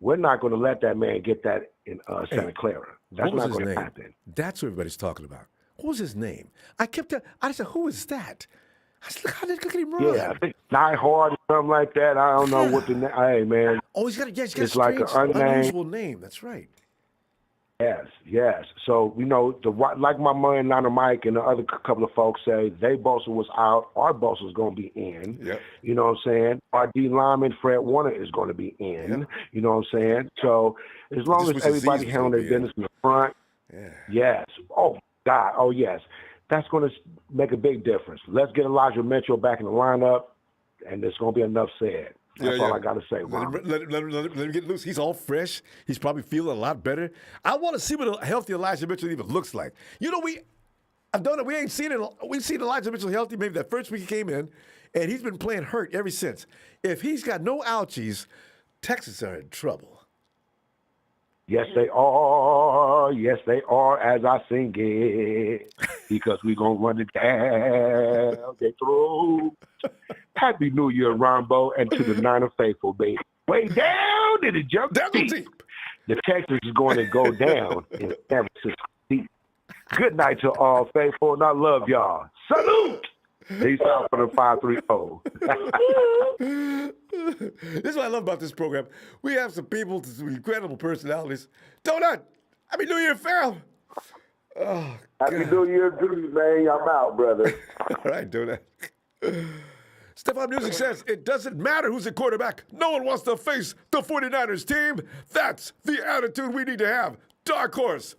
We're not going to let that man get that in Santa Clara. That's not going to happen. That's what everybody's talking about. What was his name? I said, who is that? I said, look at him run. Yeah, I think Die Hard or something like that. I don't know what the name. Hey, man. Oh, he's got a strange, like an unusual name. That's right. Yes. So, you know, like my man, Nana Mike, and the other couple of folks say, they Bosa was out. Our Bosa was going to be in. Yep. You know what I'm saying? Our D lineman, Fred Warner, is going to be in. Yep. You know what I'm saying? So, as long as everybody handle their business in the front, yes. Oh, God. Oh, yes. That's going to make a big difference. Let's get Elijah Mitchell back in the lineup, and there's going to be enough said. That's all I got to say. Let him get loose. He's all fresh. He's probably feeling a lot better. I want to see what a healthy Elijah Mitchell even looks like. You know, we ain't seen it. We've seen Elijah Mitchell healthy maybe that first week he came in, and he's been playing hurt ever since. If he's got no ouchies, Texans are in trouble. Yes, they are. Yes, they are, as I sing it, because we're going to run it down their throat. Happy New Year, Ronbo, and to the Niner faithful, baby. Way down in the jump deep. The Texans is going to go down in San Francisco deep. Good night to all faithful, and I love y'all. Salute! Peace out for the 530. This is what I love about this program. We have some people with some incredible personalities. Donut! Happy New Year, Farrell! Oh, Happy New Year to you, man. I'm out, brother. All right, Donut. Stephon Music says, it doesn't matter who's the quarterback. No one wants to face the 49ers team. That's the attitude we need to have. Dark horse.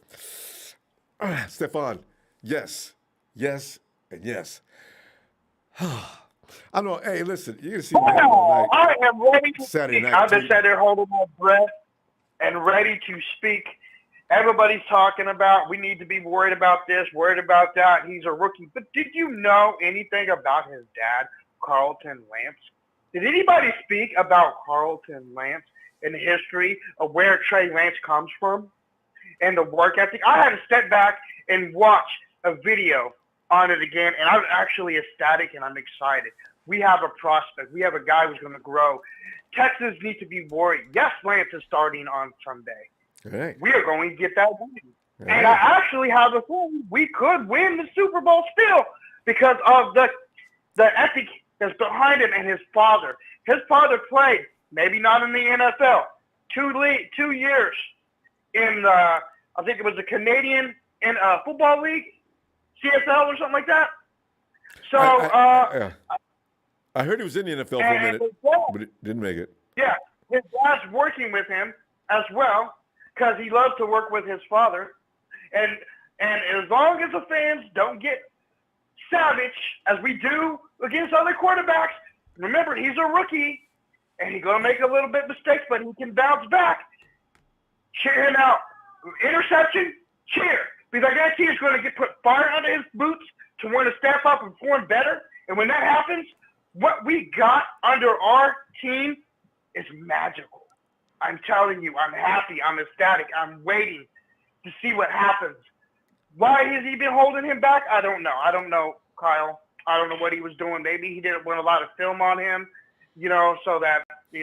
Stephon, yes, and yes. I know. Hey, listen, you're going to see me all night. I am ready to Saturday speak. night. I've been sitting there holding my breath and ready to speak. Everybody's talking about we need to be worried about this, worried about that. He's a rookie. But did you know anything about his dad, Carlton Lance? Did anybody speak about Carlton Lance and the history of where Trey Lance comes from and the work ethic? I had to step back and watch a video on it again, and I'm actually ecstatic and I'm excited. We have a prospect. We have a guy who's going to grow. Texans need to be worried. Yes, Lance is starting on Sunday. Right. We are going to get that win. Right. And I actually have a feeling we could win the Super Bowl still because of the ethic that's behind him and his father. His father played, maybe not in the NFL, 2 years in, I think it was the Canadian Football League, CSL or something like that. So I heard he was in the NFL for a minute, but it didn't make it. Yeah, his dad's working with him as well because he loves to work with his father. And as long as the fans don't get savage, as we do against other quarterbacks, remember, he's a rookie, and he's going to make a little bit of mistakes, but he can bounce back. Cheer him out. Interception, cheer. Because I guarantee he's going to put fire under his boots to want to step up and perform better. And when that happens, what we got under our telling you, I'm happy. I'm ecstatic. I'm waiting to see what happens. Why has he been holding him back? I don't know. I don't know, Kyle. I don't know what he was doing. Maybe he didn't want a lot of film on him, so that, he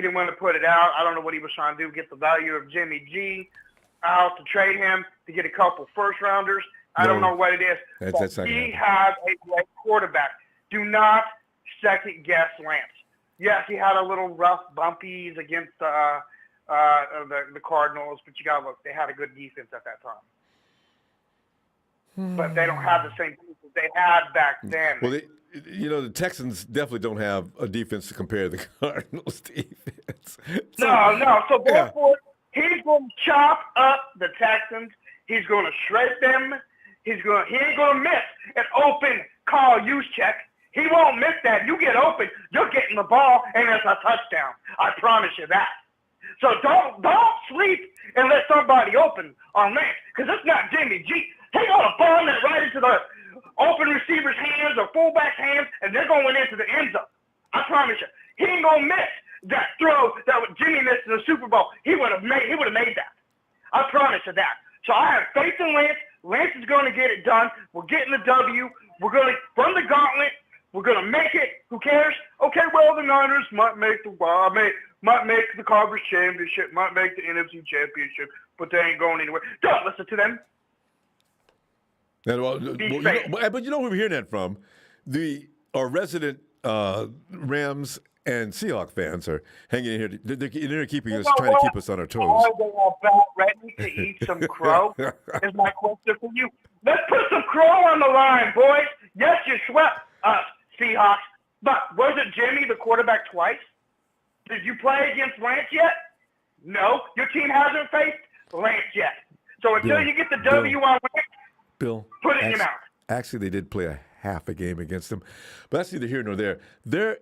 didn't want to put it out. I don't know what he was trying to do, get the value of Jimmy G out to trade him to get a couple first-rounders. I don't know what it is. But he has a great quarterback. Do not second-guess Lance. Yes, he had a little rough bumpies against the Cardinals, but you got to look. They had a good defense at that time. But they don't have the same defense they had back then. Well, the Texans definitely don't have a defense to compare to the Cardinals' defense. No. So therefore, he's going to chop up the Texans. He's going to shred them. He ain't going to miss an open Kyle Juszczyk. He won't miss that. You get open, you're getting the ball, and it's a touchdown. I promise you that. So don't sleep and let somebody open on Lance, because it's not Jimmy G. He got a ball that right into the open receiver's hands or fullback's hands, and they're going into the end zone. I promise you. He ain't going to miss that throw that Jimmy missed in the Super Bowl. He would have made that. I promise you that. So I have faith in Lance. Lance is going to get it done. We're getting the W. We're going to run the gauntlet. We're going to make it. Who cares? Okay, well, the Niners might make the conference championship, might make the NFC championship, but they ain't going anywhere. Don't listen to them. But you know who we're hearing that from? Our resident Rams and Seahawks fans are hanging in here. They're keeping us, trying to keep us on our toes. Are they about ready to eat some crow? Is my question for you. Let's put some crow on the line, boys. Yes, you swept us, Seahawks. But wasn't Jimmy the quarterback twice? Did you play against Lance yet? No. Your team hasn't faced Lance yet. So until you get the W on Lance, put it in your mouth. Actually, they did play a half a game against them. But that's neither here nor there.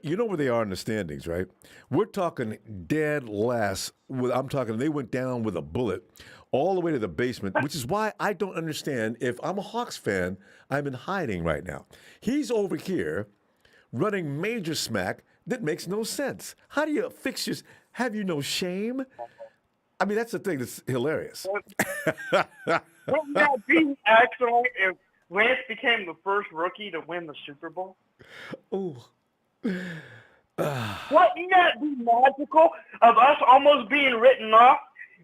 You know where they are in the standings, right? We're talking dead last. I'm talking they went down with a bullet all the way to the basement, which is why I don't understand. If I'm a Hawks fan, I'm in hiding right now. He's over here running major smack that makes no sense. How do you fix your... Have you no shame? I mean, that's the thing that's hilarious. Wouldn't that be excellent if Lance became the first rookie to win the Super Bowl? Ooh. Wouldn't that be magical of us almost being written off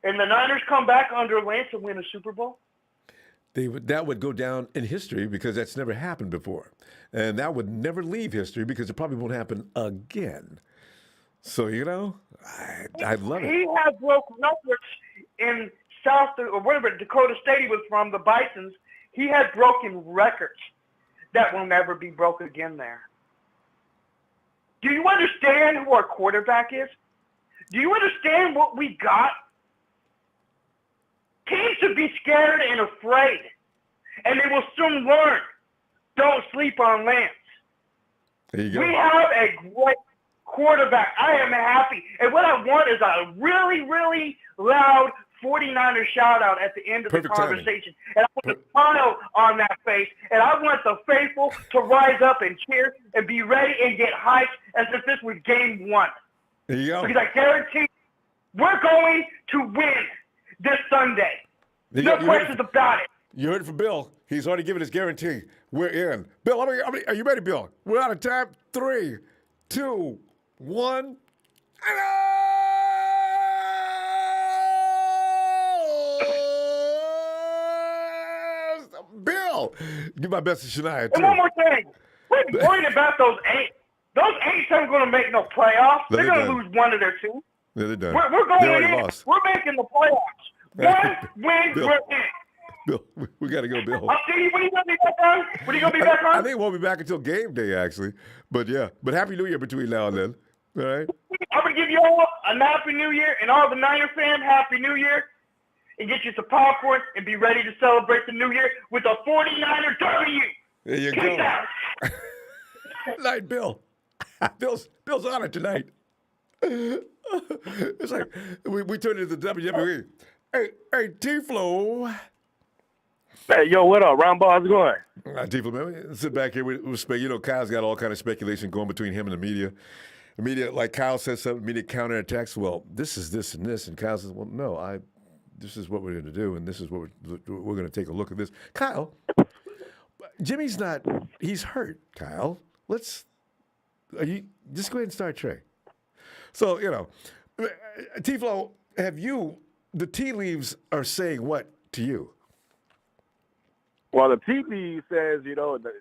and the Niners come back under Lance and win a Super Bowl? That would go down in history because that's never happened before. And that would never leave history because it probably won't happen again. So, I love it. He has broken records in Dakota State he was from, the Bisons. He has broken records that will never be broken again there. Do you understand who our quarterback is? Do you understand what we got? Teams should be scared and afraid, and they will soon learn. Don't sleep on Lance. There you go. We have a great quarterback. I am happy. And what I want is a really, really loud 49er shout-out at the end of the conversation. And I want a smile on that face, and I want the faithful to rise up and cheer and be ready and get hyped as if this was game one. There you go. Because I guarantee we're going to win this Sunday. No questions about it. You heard it from Bill. He's already given his guarantee. We're in. Bill, are you ready, Bill? We're out of time. 3, 2, 1. Bill, give my best to Shania, too. And one more thing. We're worried about those 8. Those 8 aren't going to make no playoffs. They're going to lose one of their 2. Yeah, they're done. We're going in. Lost. We're making the playoffs. One win, Bill. we're in. Bill, we got to go, Bill. I'll see you. When are you going to be back on? When are you going to be back on? I think we'll be back until game day, actually. But, yeah. But Happy New Year between now and then. All right? I'm going to give you all a Happy New Year, and all the Niner fans, Happy New Year. And get you some popcorn and be ready to celebrate the New Year with a 49er W. There you Peace go. out. Night, Bill. Bill's on it tonight. It's like we turned into the WWE. Hey, T-Flow. Hey, yo, what up? Ronbo, how's it going? T-Flow, man. Sit back here. Kyle's got all kind of speculation going between him and the media. Media, like Kyle says something, media counterattacks. Well, this is this and this, and Kyle says, "Well, no, this is what we're going to do, and this is what we're going to take a look at this." Kyle, Jimmy's not. He's hurt. Kyle, you just go ahead and start Trey. So T-Flow, the tea leaves are saying what to you? Well, the tea leaf says,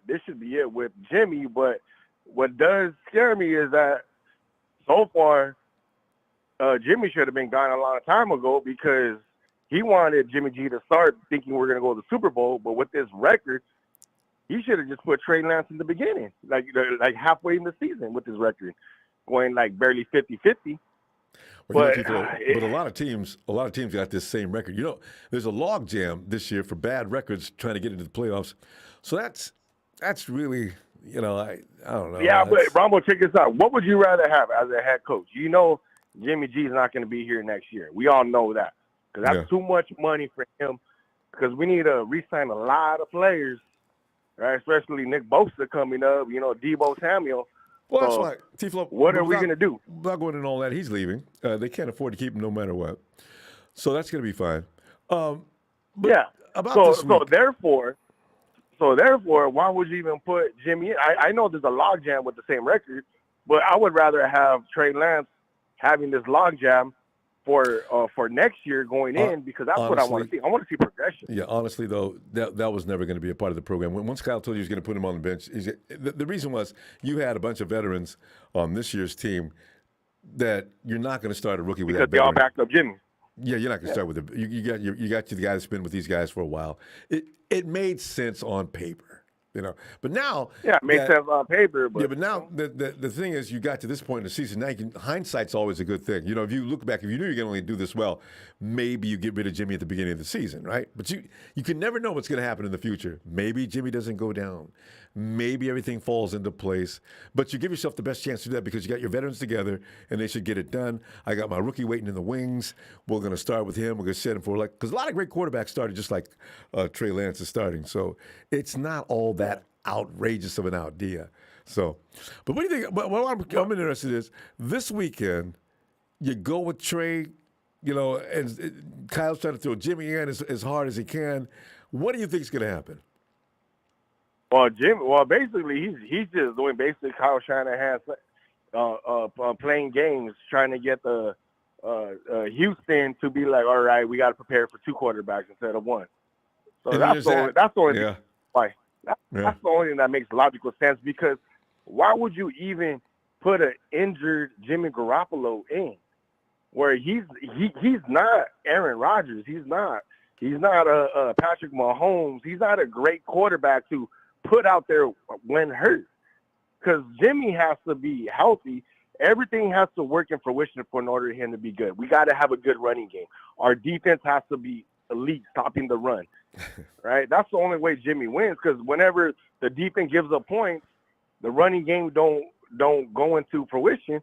this should be it with Jimmy, but what does scare me is that so far, Jimmy should have been gone a long time ago because he wanted Jimmy G to start thinking we're going to go to the Super Bowl, but with this record, he should have just put Trey Lance in the beginning, like halfway in the season with his record, going like barely 50-50. But a lot of teams got this same record. There's a log jam this year for bad records trying to get into the playoffs. So that's really, I don't know. Yeah, but Ronbo, check this out. What would you rather have as a head coach? Jimmy G is not going to be here next year. We all know that because that's too much money for him. Because we need to re-sign a lot of players, right? Especially Nick Bosa coming up. Debo Samuel. Well, that's why, T-Flow, what are we going to do? Not going into all that. He's leaving. They can't afford to keep him no matter what. So that's going to be fine. So therefore, why would you even put Jimmy in? I know there's a logjam with the same record, but I would rather have Trey Lance having this logjam for next year going in because that's what I want to see. I want to see progression. Yeah, honestly, though, that was never going to be a part of the program. Once Kyle told you he was going to put him on the bench, the reason was you had a bunch of veterans on this year's team that you're not going to start a rookie with because that veteran. they all backed up Jimmy. Yeah, you're not going to start with it. You got the guy that's been with these guys for a while. It made sense on paper. But now it makes sense on paper. But now the thing is, you got to this point in the season. Now hindsight's always a good thing. If you look back, if you knew you're going to only do this well, maybe you get rid of Jimmy at the beginning of the season, right? But you can never know what's going to happen in the future. Maybe Jimmy doesn't go down. Maybe everything falls into place. But you give yourself the best chance to do that because you got your veterans together and they should get it done. I got my rookie waiting in the wings. We're going to start with him. We're going to set him for because a lot of great quarterbacks started just like Trey Lance is starting. So it's not all that outrageous of an idea. So, but what do you think? What I'm interested is this weekend, you go with Trey, and Kyle's trying to throw Jimmy in as hard as he can. What do you think is going to happen? Well, basically, he's just doing basically Kyle Shanahan playing games, trying to get the Houston to be like, all right, we got to prepare for two quarterbacks instead of one. So that's the only thing. Why? That's the only thing that makes logical sense because why would you even put an injured Jimmy Garoppolo in where he's not Aaron Rodgers. He's not a Patrick Mahomes. He's not a great quarterback to put out there when hurt because Jimmy has to be healthy. Everything has to work in fruition in order for him to be good. We got to have a good running game. Our defense has to be elite, stopping the run. Right? That's the only way Jimmy wins because whenever the defense gives up points, the running game don't go into fruition.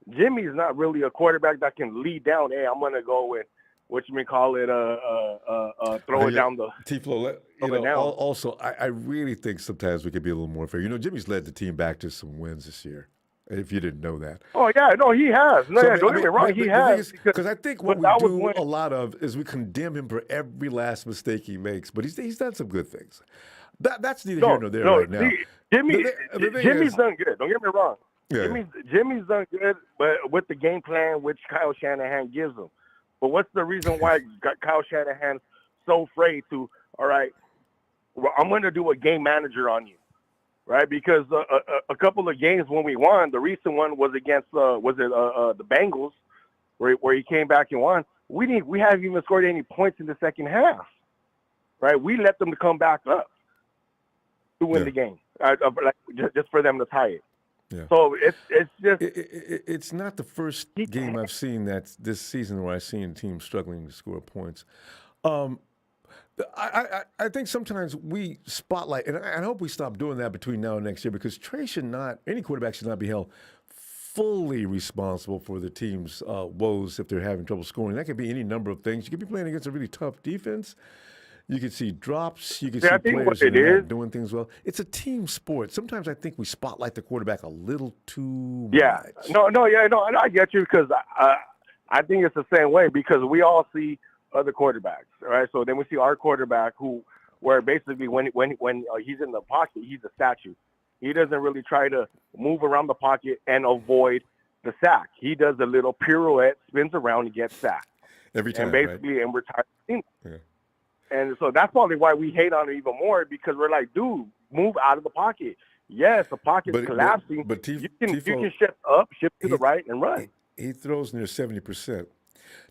Jimmy's not really a quarterback that can lead down. Hey, I'm gonna go with what you may call it, throw it down the T-Flow. Also, I really think sometimes we could be a little more fair. Jimmy's led the team back to some wins this year. If you didn't know that. Oh yeah, no, he has. No, don't get me wrong, he has. Because I think what we do a lot of is we condemn him for every last mistake he makes, but he's done some good things. That's neither here nor there right now. Jimmy's done good. Don't get me wrong. Yeah. Jimmy's done good, but with the game plan which Kyle Shanahan gives him. But what's the reason why Kyle Shanahan's so afraid to? All right, well, I'm going to do a game manager on you. Right, because a couple of games when we won, the recent one was against the Bengals, where he came back and won. We haven't even scored any points in the second half. Right, we let them come back up to win the game, just for them to tie it. Yeah. So it's not the first game I've seen that's this season where I've seen teams struggling to score points. I think sometimes we spotlight, and I hope we stop doing that between now and next year because any quarterback should not be held fully responsible for the team's woes if they're having trouble scoring. That could be any number of things. You could be playing against a really tough defense. You can see drops. You can See, see I think players what who it are is. not doing things well. It's a team sport. Sometimes I think we spotlight the quarterback a little too Yeah. much. No, and I get you because I think it's the same way because we all see other quarterbacks, right? So then we see our quarterback where basically when he's in the pocket, he's a statue. He doesn't really try to move around the pocket and avoid the sack. He does a little pirouette, spins around, and gets sacked. Every time, and basically, right? and we're tired of seeing it. Yeah. And so that's probably why we hate on it even more because we're like, dude, move out of the pocket. Yes, the pocket's collapsing. But you can shift up, shift to the right, and run. He throws near 70%.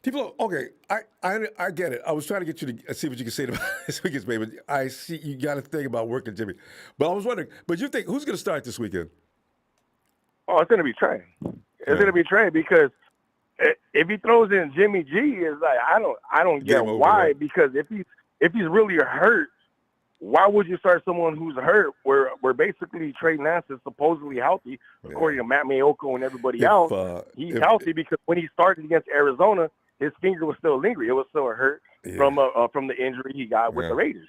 Tiflo, okay, I get it. I was trying to get you to see what you can say about this weekend's game, but I see you got to think about working Jimmy. But I was wondering, but you think who's going to start this weekend? Oh, it's going to be Trey. It's going to be Trey because if he throws in Jimmy G, it's like I don't get why. Right? Because if he's really hurt, why would you start someone who's hurt? Where basically Trey Lance is supposedly healthy, according to Matt Mayoko and everybody else. He's healthy because when he started against Arizona, his finger was still lingering. It was still a hurt from the injury he got with the Raiders.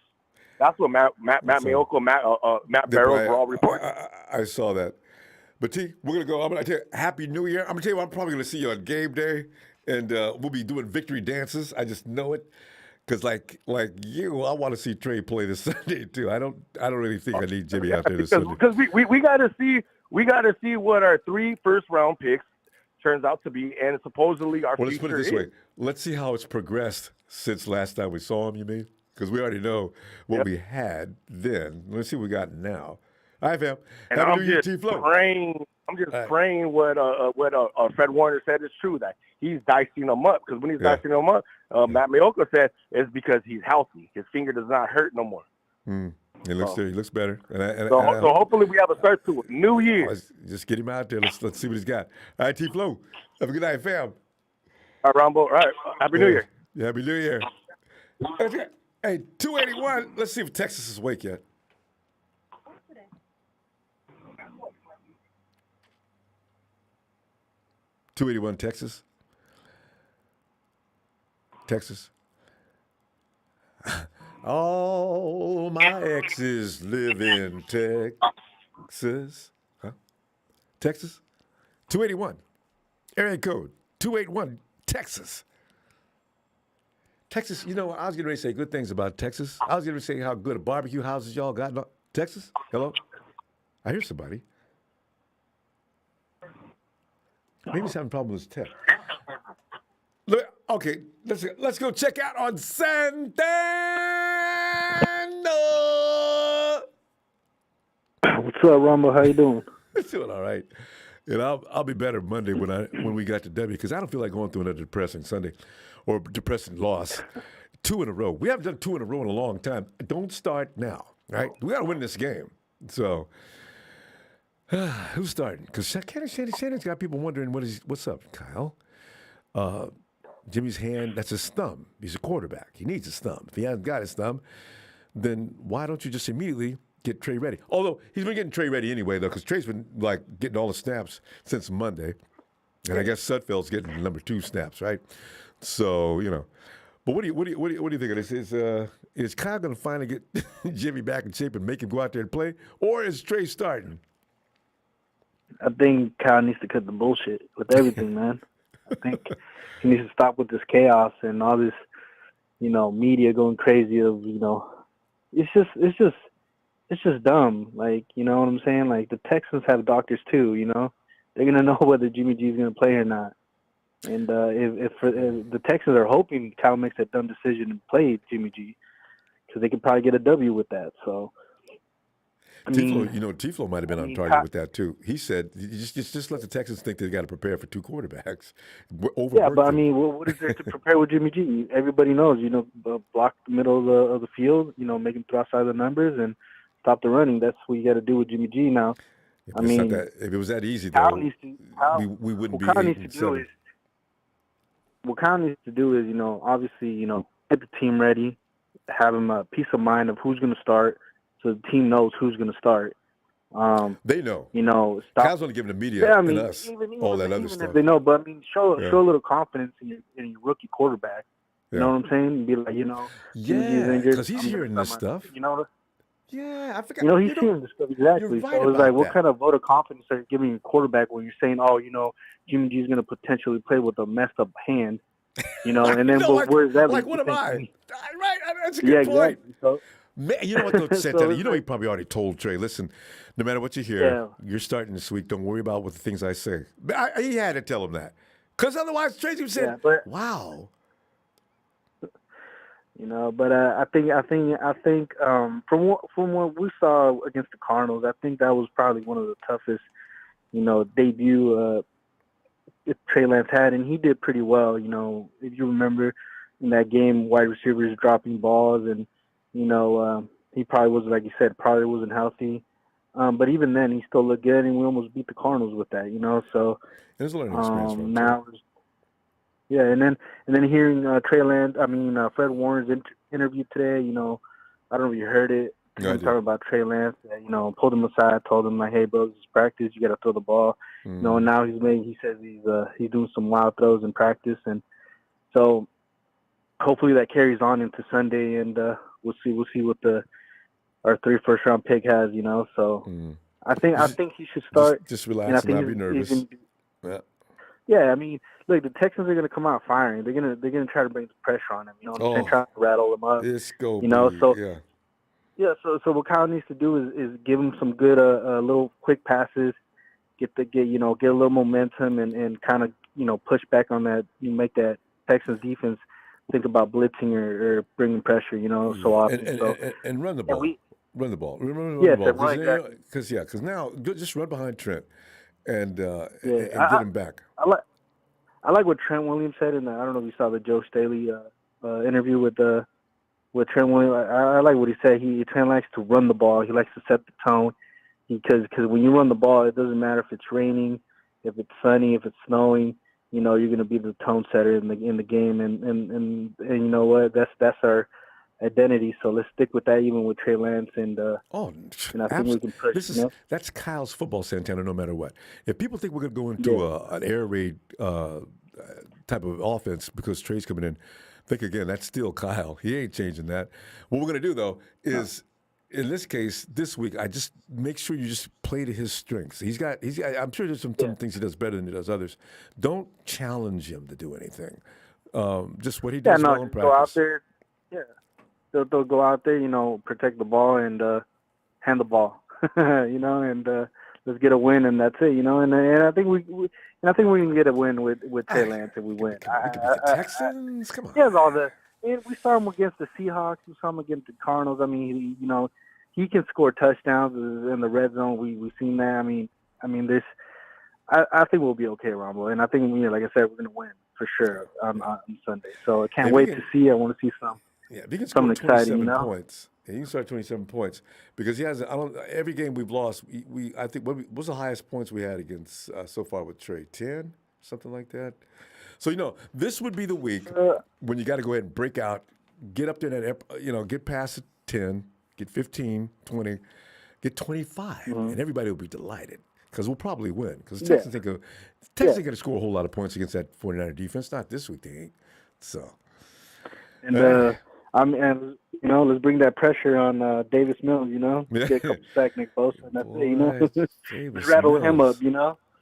That's what Matt Mayoko, Matt Barrows were all reporting. I saw that. But T, we're gonna go. I'm gonna tell you, Happy New Year. I'm gonna tell you what, I'm probably gonna see you on game day, and we'll be doing victory dances. I just know it, because like you, I want to see Trey play this Sunday too. I don't really think I need Jimmy out there this Sunday. Because we gotta see what our 3 first-round picks turns out to be, and supposedly our future let's put it this way. Let's see how it's progressed since last time we saw him. You mean? Because we already know what we had then. Let's see what we got now. All right, fam. And Happy I'm New Year, just T-Flow. praying what Fred Warner said is true, that he's dicing them up. Because when he's dicing them up, Matt Mayoko said it's because he's healthy. His finger does not hurt no more. He looks better. So hopefully we have a start to it. New Year. Just get him out there. Let's see what he's got. All right, T-Flow. Have a good night, fam. All right, Ronbo. All right. Happy New Year. Yeah, Happy New Year. Hey, 281. Let's see if Texas is awake yet. .281 Texas. All my exes live in Texas. Huh? Texas? 281. Area code 281 Texas. Texas, you know, I was getting ready to say good things about Texas. I was getting ready to say how good barbecue houses y'all got. Texas? Hello? I hear somebody. Maybe he's having a problem with his tech. Look, okay, let's go check out on Santa. What's up, Ronbo? How you doing? Doing all right. And I'll be better Monday when we got to W, because I don't feel like going through another depressing Sunday or depressing loss. 2 in a row. We haven't done 2 in a row in a long time. Don't start now, right? We got to win this game. So. Who's starting? Because Shannon's got people wondering what's up, Kyle. Jimmy's hand, that's his thumb. He's a quarterback. He needs his thumb. If he hasn't got his thumb, then why don't you just immediately get Trey ready? Although he's been getting Trey ready anyway, though, because Trey's been getting all the snaps since Monday, and I guess Sudfeld's getting number 2 snaps, right? So But what do you think of this? Is Kyle going to finally get Jimmy back in shape and make him go out there and play, or is Trey starting? I think Kyle needs to cut the bullshit with everything, man. I think he needs to stop with this chaos and all this, media going crazy of, it's just dumb. Like, you know what I'm saying? Like, the Texans have doctors too, They're going to know whether Jimmy G is going to play or not. And if the Texans are hoping Kyle makes that dumb decision and play Jimmy G, because they could probably get a W with that. So, Tiflo might have been on target with that too. He said, just let the Texans think they got to prepare for 2 quarterbacks. Yeah, but what is there to prepare with Jimmy G? Everybody knows, block the middle of the field, make him throw outside the numbers and stop the running. That's what you got to do with Jimmy G now. Yeah, if it was that easy, though, we wouldn't be 8-7. What Kyle needs to do is, obviously, get the team ready, have him a peace of mind of who's going to start, so the team knows who's going to start. They know. Kyle's only giving the media and us all that other stuff. They know, but show a little confidence in your rookie quarterback. You know what I'm saying? Be like, Jimmy G is injured. because he's hearing this stuff. Yeah, I forgot. He's hearing this stuff exactly. You're right so it's about like, what that. kind of vote of confidence are you giving your quarterback when you're saying, Jimmy G is going to potentially play with a messed up hand, and then where's that? Like, what am I? Right, that's a good point. Exactly. So, man, you know what, though, Santana? so He probably already told Trey, listen, no matter what you hear, you're starting this week. Don't worry about what the things I say. He had to tell him that. Because otherwise, Tracy would say, wow. But I think from what we saw against the Cardinals, I think that was probably one of the toughest, debut Trey Lance had, and he did pretty well. If you remember in that game, wide receivers dropping balls, and he probably was, like you said, probably wasn't healthy. But even then, he still looked good, and we almost beat the Cardinals with that. So there's a learning experience. Now. Yeah, and then hearing Fred Warner's interview today, I don't know if you heard it. No, talking about Trey Lance, pulled him aside, told him like, "Hey, bro, this is practice. You got to throw the ball." And now he says he's doing some wild throws in practice, and so hopefully that carries on into Sunday, and we'll see what our 3 first-round pick has. So I think he should start. Just relax and not be nervous. Yeah, I mean, look, the Texans are going to come out firing. They're going to try to bring some pressure on him. You know what I'm saying? Try to rattle him up. So what Kyle needs to do is give him some good little quick passes, get a little momentum, and kind of push back on that. Make that Texans defense think about blitzing or bringing pressure. So often. And run the ball. Run the ball. Run the ball. Because now just run behind Trent. And get him back. I like what Trent Williams said, and I don't know if you saw the Joe Staley interview with Trent Williams. I like what he said. Trent likes to run the ball. He likes to set the tone, because when you run the ball, it doesn't matter if it's raining, if it's sunny, if it's snowing. You're going to be the tone setter in the game, and you know what? That's our identity. So let's stick with that, even with Trey Lance, and I think we can push. That's Kyle's football, Santana. No matter what, if people think we're going to go into an air raid type of offense because Trey's coming in, think again. That's still Kyle. He ain't changing that. What we're going to do though is, in this case, this week, I just make sure you just play to his strengths. He's got. I'm sure there's some things he does better than he does others. Don't challenge him to do anything. Just what he does well in practice. Go out there. Yeah. They'll go out there, protect the ball and hand the ball, and let's get a win, and that's it, and I think we can get a win with Trey Lance if we win. The Texans, come on. He has all the. We saw him against the Seahawks. We saw him against the Cardinals. I mean, he can score touchdowns in the red zone. We've seen that. I mean this. I think we'll be okay, Ronbo, and I think like I said, we're going to win for sure on Sunday. So I can't wait to see. I want to see some. Yeah, if he can score 27 points, he can start 27 points because he has. Every game we've lost, I think what was the highest points we had against so far with Trey? 10, something like that. So this would be the week when you got to go ahead and break out, get up there, get past 10, get 15, 20, get 25, and everybody will be delighted because we'll probably win because the Texans ain't going to score a whole lot of points against that 49er defense. Not this week, they ain't. So. And let's bring that pressure on Davis Mills. Get a couple sacks, Nick Bosa, and that's it. Just rattle him up.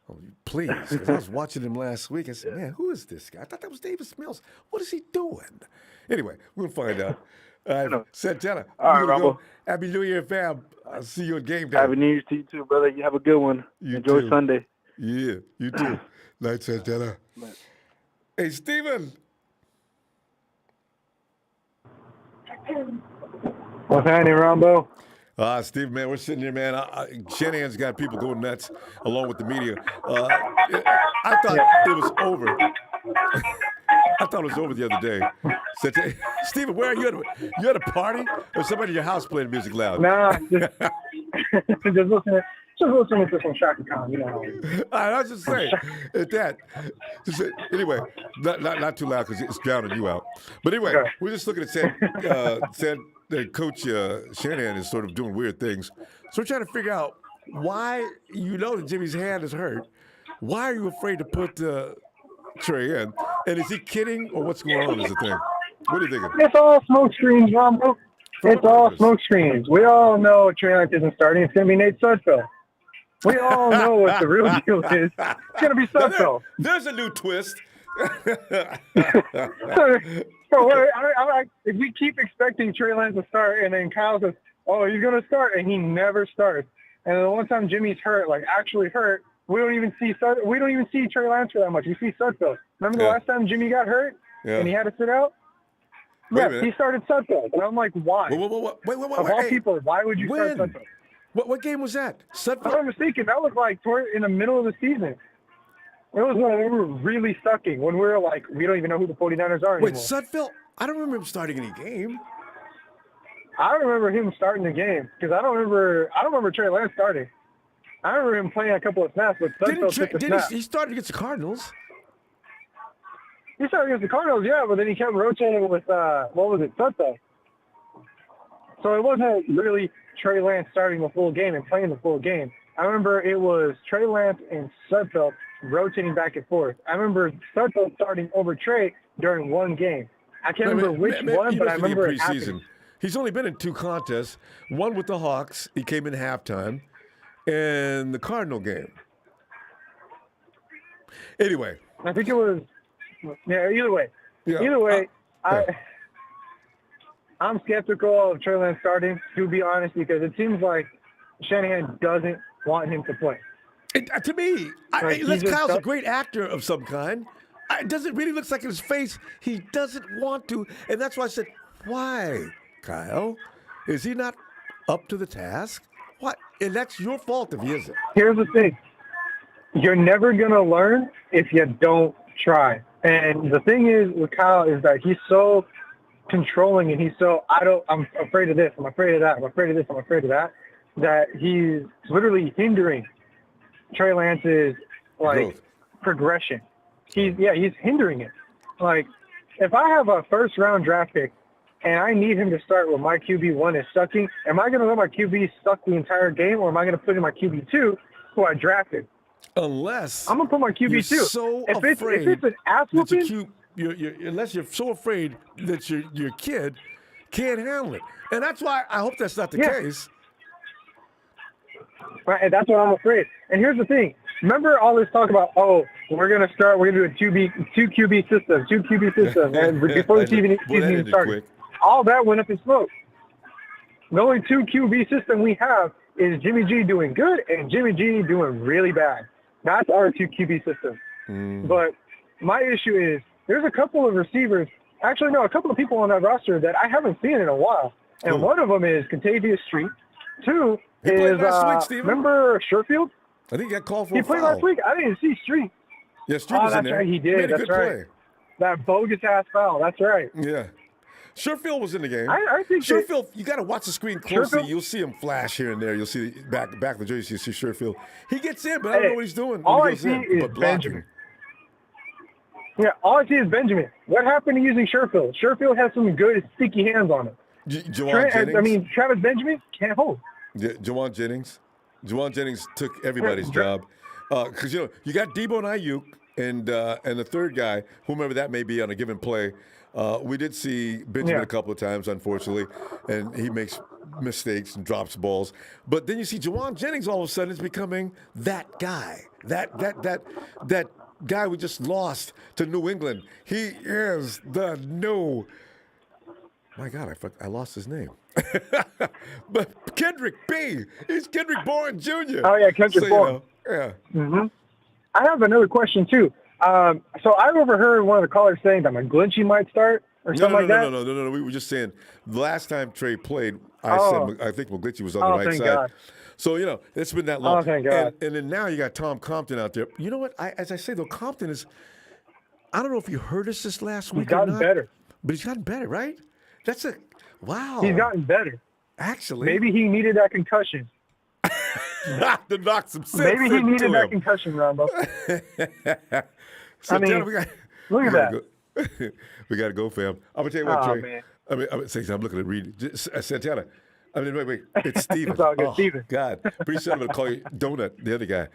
Oh, please, because I was watching him last week. I said, man, who is this guy? I thought that was Davis Mills. What is he doing? Anyway, we'll find out. Santana, all right, Ronbo. Happy New Year, fam. I'll see you on game day. Happy New Year to you too, brother. You have a good one. Enjoy Sunday. Yeah, you too. Night, Santana. Night. Hey, Steven. What's happening, Ronbo? Steve, man, we're sitting here, man. Shanahan's got people going nuts, along with the media. I thought it was over. I thought it was over the other day. Steven, where are you? You at a party or somebody in your house playing music loud? No, just listening to some Shaka Khan, I was just saying that. Anyway, not too loud because it's drowning you out. But anyway, we're just looking at said that Coach Shanahan is sort of doing weird things. So we're trying to figure out why that Jimmy's hand is hurt. Why are you afraid to put Trey in? And is he kidding or what's going on is the thing? What are you thinking? It's all smoke screens, Ronbo. It's all smoke screens. We all know Trey Lance isn't starting. It's going to be Nate Sudfeld. We all know what the real deal is. It's going to be Sudfeld. There's a new twist. If we keep expecting Trey Lance to start, and then Kyle says, "Oh, he's going to start," and he never starts, and the one time Jimmy's hurt, like actually hurt, we don't even see Trey Lance for that much. We see Sudfeld. Remember the last time Jimmy got hurt and he had to sit out? Yes, he started Sudfeld, and I'm like, why? Wait, of all people, why would you start Sudfeld? What game was that? If I'm not mistaken, that was like in the middle of the season. It was when we were really sucking, when we were like, we don't even know who the 49ers are anymore. Wait, Sudfeld? I don't remember him starting any game. I remember him starting the game because I don't remember Trey Lance starting. I remember him playing a couple of snaps, but Sudfeld took the snap. He started against the Cardinals. He started against the Cardinals, yeah, but then he kept rotating with Sudfeld. So it wasn't really Trey Lance starting the full game and playing the full game. I remember it was Trey Lance and Sudfeld rotating back and forth. I remember Sudfeld starting over Trey during one game. I can't remember which one, but I remember it happening. He's only been in 2 contests, one with the Hawks, he came in halftime, and the Cardinal game. Anyway. I think it was, either way. Either way, I'm skeptical of Trey Lance starting, to be honest, because it seems like Shanahan doesn't want him to play. To me, unless Kyle's a great actor of some kind, it doesn't really look like in his face he doesn't want to. And that's why I said, why, Kyle? Is he not up to the task? What? And that's your fault if he isn't. Here's the thing. You're never going to learn if you don't try. And the thing is with Kyle is that he's so controlling and he's so, I'm afraid of this, I'm afraid of that, I'm afraid of this, I'm afraid of that he's literally hindering Trey Lance's progression. He's hindering it. Like, if I have a first round draft pick and I need him to start with my QB1 is sucking, am I going to let my QB suck the entire game, or am I going to put in my QB2 who I drafted? Unless I'm going to put my QB2. You're so if afraid it's an ass whooping, unless you're so afraid that your kid can't handle it. And that's why I hope that's not the case. Right, and that's what I'm afraid. And here's the thing. Remember all this talk about, we're going to do a 2 QB system, and before the season even started. All that went up in smoke. The only 2 QB system we have is Jimmy G doing good and Jimmy G doing really bad. That's our 2 QB system. But my issue is there's a couple of receivers, a couple of people on that roster that I haven't seen in a while. And one of them is Contavious Street. 2 is, remember Sherfield? I think he got called for a foul. He played last week. I didn't see Street. Yeah, Street was in there. Right, he did. That's right. Play. That bogus-ass foul. That's right. Yeah. Sherfield was in the game. I think Sherfield, you got to watch the screen closely. You'll see him flash here and there. You'll see back of the jersey, you see Sherfield. He gets in, but I don't know what he's doing. All I see is Benjamin. Yeah, all I see is Benjamin. What happened to using Sherfield? Sherfield has some good sticky hands on him. Travis Benjamin can't hold. Jawan Jennings. Jawan Jennings took everybody's job. Because, you got Debo and Ayuk and the third guy, whomever that may be on a given play. We did see Benjamin a couple of times, unfortunately, and he makes mistakes and drops balls. But then you see Jawan Jennings all of a sudden is becoming that guy. That guy we just lost to New England. He is the new... My God, I lost his name. But Kendrick B. He's Kendrick Bourne Jr. Oh, yeah, Kendrick Bourne. Mm-hmm. I have another question, too. So I've overheard one of the callers saying that McGlinchey might start or something like that. No. We were just saying the last time Trey played, I think McGlinchey was on the right side. God. So, it's been that long. Oh, thank God. And then now you got Tom Compton out there. You know what? As I say, though, Compton is, I don't know if you heard us this last week or not. He's gotten better. But he's gotten better, right? Wow. He's gotten better. Actually. Maybe he needed that concussion. To knock some sense. Maybe he needed that concussion, Ronbo. So, look at that. We got to go, fam. I'm going to tell you what, Trey. Man. I'm looking at Reed. Santana. Wait. It's Steven. It's all good, Steven. God. Pretty soon I'm going to call you Donut, the other guy.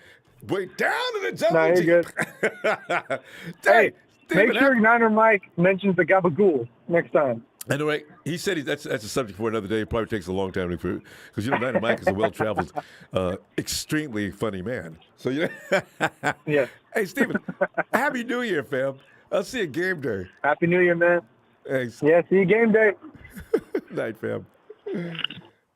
Wait, down in the jungle. No, you're good. Hey, Make sure Niner Mike mentions the gabagool next time. Anyway, he said that's a subject for another day. It probably takes a long time because Niner Mike is a well-traveled, extremely funny man. So yeah. Hey, Stephen, Happy New Year, fam. I'll see you game day. Happy New Year, man. Thanks. Yeah, see you game day. Night, fam.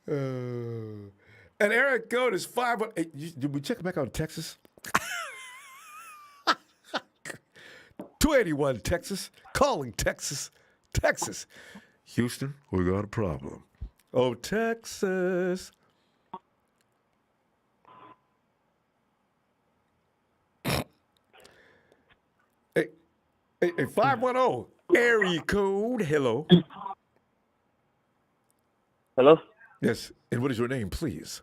And Eric Goat is 5. Hey, did we check back on Texas? 281 Texas, calling Texas. Houston, we got a problem. Oh, Texas. Hey, 510, area code, hello. Hello? Yes, and what is your name, please?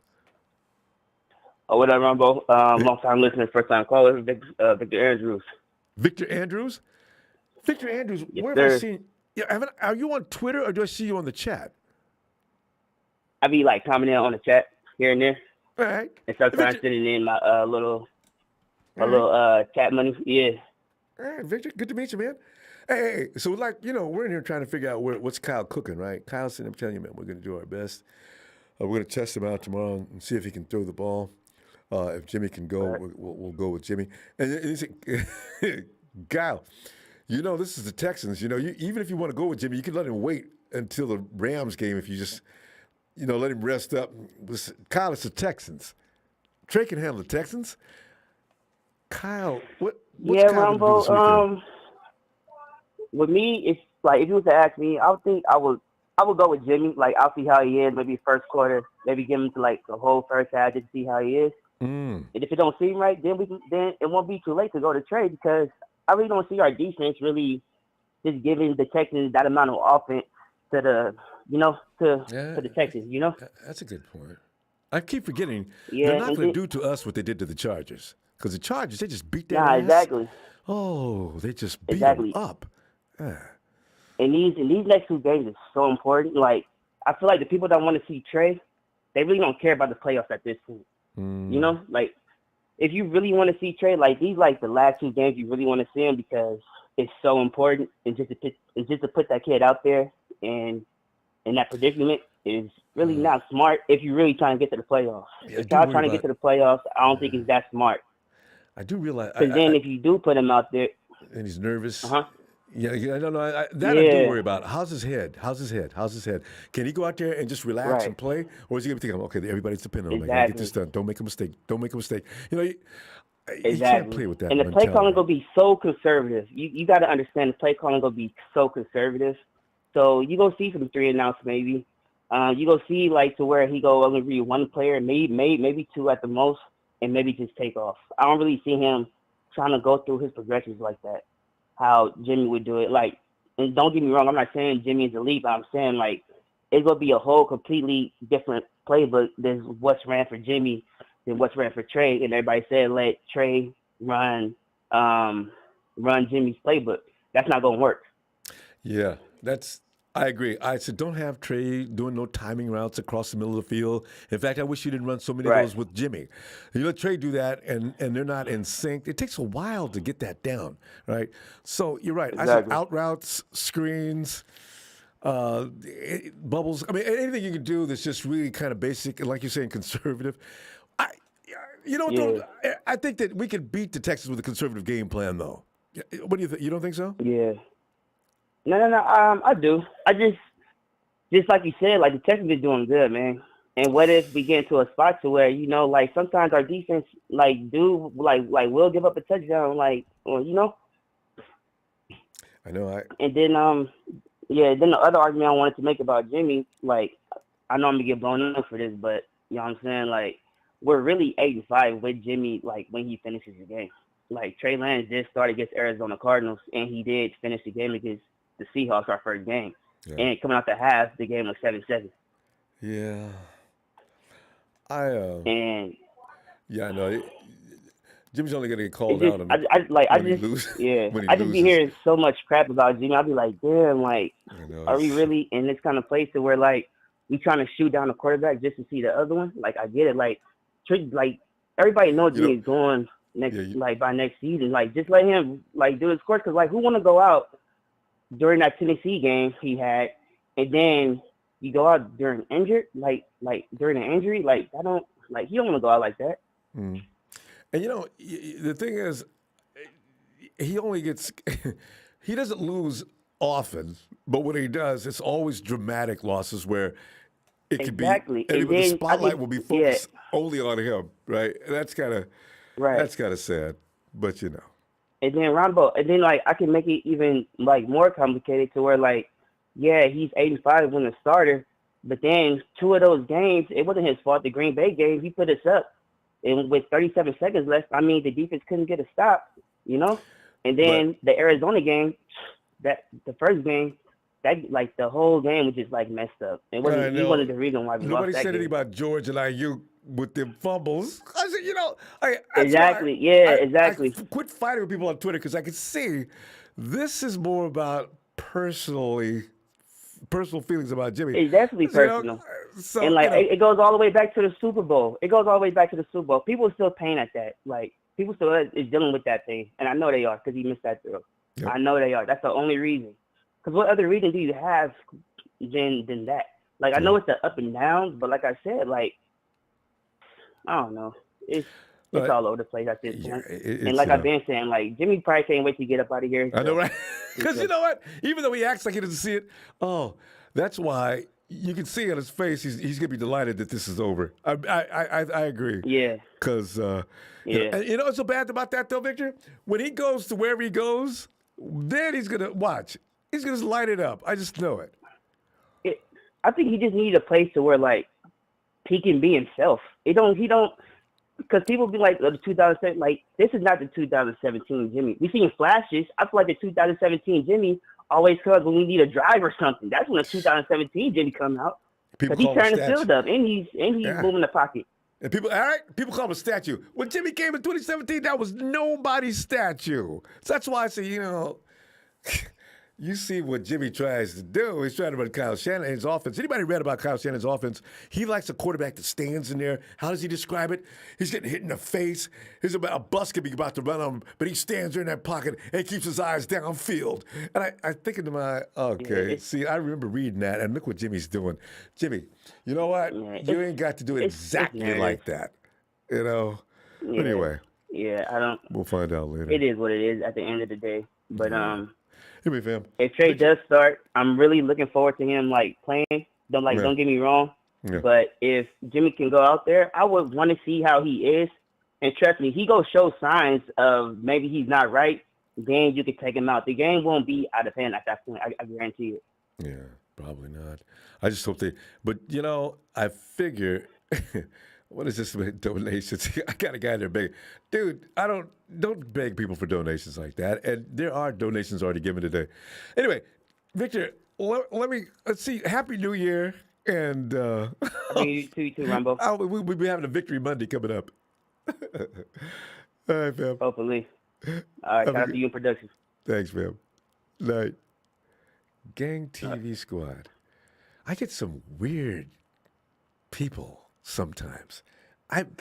Oh, what up, Ronbo? Long-time listener, first-time caller, Victor Andrews. Victor Andrews? Victor Andrews, Yes, where sir. have I seen? Yeah, are you on Twitter or do I see you on the chat? I be like commenting on the chat here and there. All right. And sometimes sending in my little chat money. Yeah. All right, Victor, good to meet you, man. Hey, so we're in here trying to figure out what's Kyle cooking, right? Kyle's saying, I'm telling you, man, we're going to do our best. We're going to test him out tomorrow and see if he can throw the ball. If Jimmy can go, right, we'll go with Jimmy. And he said, Kyle, this is the Texans. Even if you want to go with Jimmy, you can let him wait until the Rams game if you just, let him rest up. Kyle, it's the Texans. Trey can handle the Texans. Kyle, what's Kyle going to do this weekend? With me, it's like if you were to ask me, I would think I would go with Jimmy. Like I'll see how he is, maybe first quarter, maybe give him to like the whole first half just to see how he is. And if it don't seem right, then it won't be too late to go to Trey because I really don't see our defense really just giving the Texans that amount of offense to the to the Texans. That's a good point. I keep forgetting they're not going to do to us what they did to the Chargers because the Chargers, they just beat their ass. Exactly. Oh, they just beat them up. And these next two games is so important. Like I feel like the people that want to see Trey, they really don't care about the playoffs at this point. Like if you really want to see Trey, like these like the last two games, you really want to see him because it's so important. And just to put that kid out there and in that predicament is really not smart if you're really trying to get to the playoffs. If y'all trying to get to the playoffs, I don't think it's that smart. I do realize. Because then if you do put him out there, and he's nervous. Yeah, I don't know. I do worry about. How's his head? Can he go out there and just relax and play, or is he gonna be thinking, okay, everybody's depending on me. I gotta get this done. Don't make a mistake. You can't play with that. And the play calling gonna be so conservative. You got to understand the play calling gonna be so conservative. So you gonna see some 3 and outs maybe. You gonna see like to where he go only read one player, maybe 2 at the most, and maybe just take off. I don't really see him trying to go through his progressions like that. How Jimmy would do it. Like, and don't get me wrong, I'm not saying Jimmy is elite, but I'm saying like it's gonna be a whole completely different playbook than what's ran for Jimmy than what's ran for Trey. And everybody said let Trey run Jimmy's playbook. That's not gonna work. Yeah, I agree. I said don't have Trey doing no timing routes across the middle of the field. In fact, I wish you didn't run so many of those with Jimmy. You let Trey do that, and they're not in sync. It takes a while to get that down, right? So you're right. Exactly. I said out routes, screens, bubbles. I mean, anything you can do that's just really kind of basic and, like you're saying, conservative. I think that we could beat the Texans with a conservative game plan, though. What do you think? You don't think so? Yeah. No. I do. I just like you said, like the Texans are doing good, man. And what if we get into a spot to where like sometimes our defense like will give up a touchdown, like or I know. And then then the other argument I wanted to make about Jimmy, like I know I'm gonna get blown up for this, but you know what I'm saying, like we're really 8-5 with Jimmy, like when he finishes the game. Like Trey Lance just started against Arizona Cardinals, and he did finish the game against the Seahawks, our first game. Yeah. And coming out the half, the game was 7-7. Yeah. I know. Jimmy's only gonna get called out. I just be hearing so much crap about Jimmy. I'll be like, damn, like, are we really in this kind of place to where like we trying to shoot down the quarterback just to see the other one? Like, I get it. Like everybody knows Jimmy's going by next season. Like, just let him like do his course. Because like, who want to go out during that Tennessee game he had, and then you go out during injured, like during an injury, like I don't like. You don't want to go out like that. Mm. And the thing is, he only gets he doesn't lose often, but when he does, it's always dramatic losses where it could be the spotlight will be focused only on him, right? And that's kind of sad, but And then Ronbo, and then like I can make it even like more complicated to where like, yeah, he's 8-5 when a starter, but then 2 of those games, it wasn't his fault. The Green Bay game, he put us up, and with 37 seconds left, I mean the defense couldn't get a stop, And then the Arizona game, that the first game, that like the whole game was just like messed up. It wasn't. He wasn't the reason why we lost that Nobody said anything game. about George and Ayuk with them fumbles. I said, Exactly. I quit fighting with people on Twitter because I could see this is more about personal feelings about Jimmy. It's definitely personal. And like it goes all the way back to the Super Bowl. People are still paying at that. Like people still is dealing with that thing, and I know they are because he missed that throw. Yep. I know they are. That's the only reason. Because what other reason do you have than that? Like I know it's the up and downs, but like I said, like I don't know. It's all over the place at this point. And like I've been saying, like Jimmy probably can't wait to get up out of here. I know, right? Because you know what? Even though he acts like he doesn't see it, that's why you can see on his face he's gonna be delighted that this is over. I agree. Yeah. Because what's so bad about that though, Victor? When he goes to wherever he goes, then he's gonna watch. He's gonna light it up. I just know it. I think he just needs a place to where like he can be himself. He don't because people be like the 2007, like this is not the 2017 Jimmy. We seen flashes. I feel like the 2017 Jimmy always comes when we need a drive or something. That's when the 2017 Jimmy come out because he's turning the field up and he's moving the pocket. And people call him a statue. When Jimmy came in 2017, that was nobody's statue. So that's why I say, you see what Jimmy tries to do. He's trying to run Kyle Shanahan's offense. Anybody read about Kyle Shanahan's offense? He likes a quarterback that stands in there. How does he describe it? He's getting hit in the face. A bus could be about to run on him, but he stands there in that pocket and keeps his eyes downfield. And I think into my, see, I remember reading that, and look what Jimmy's doing. Jimmy, you know what? You ain't got to do it exactly like that. Yeah. Anyway. Yeah, I don't. We'll find out later. It is what it is at the end of the day. But Anyway, fam. If Trey does start, I'm really looking forward to him like playing. Don't get me wrong. Yeah. But if Jimmy can go out there, I would want to see how he is. And trust me, he go show signs of maybe he's not right. Then you can take him out. The game won't be out of hand at that point. I guarantee it. Yeah, probably not. I just hope but I figure what is this with donations? I got a guy there begging. Dude, don't beg people for donations like that. And there are donations already given today. Anyway, Victor, let's see. Happy New Year. And Happy New Year too, Ronbo. We'll be having a Victory Monday coming up. All right, fam. Hopefully. All right, shout out to you in production. Thanks, fam. Night. Gang TV Squad. I get some weird people sometimes.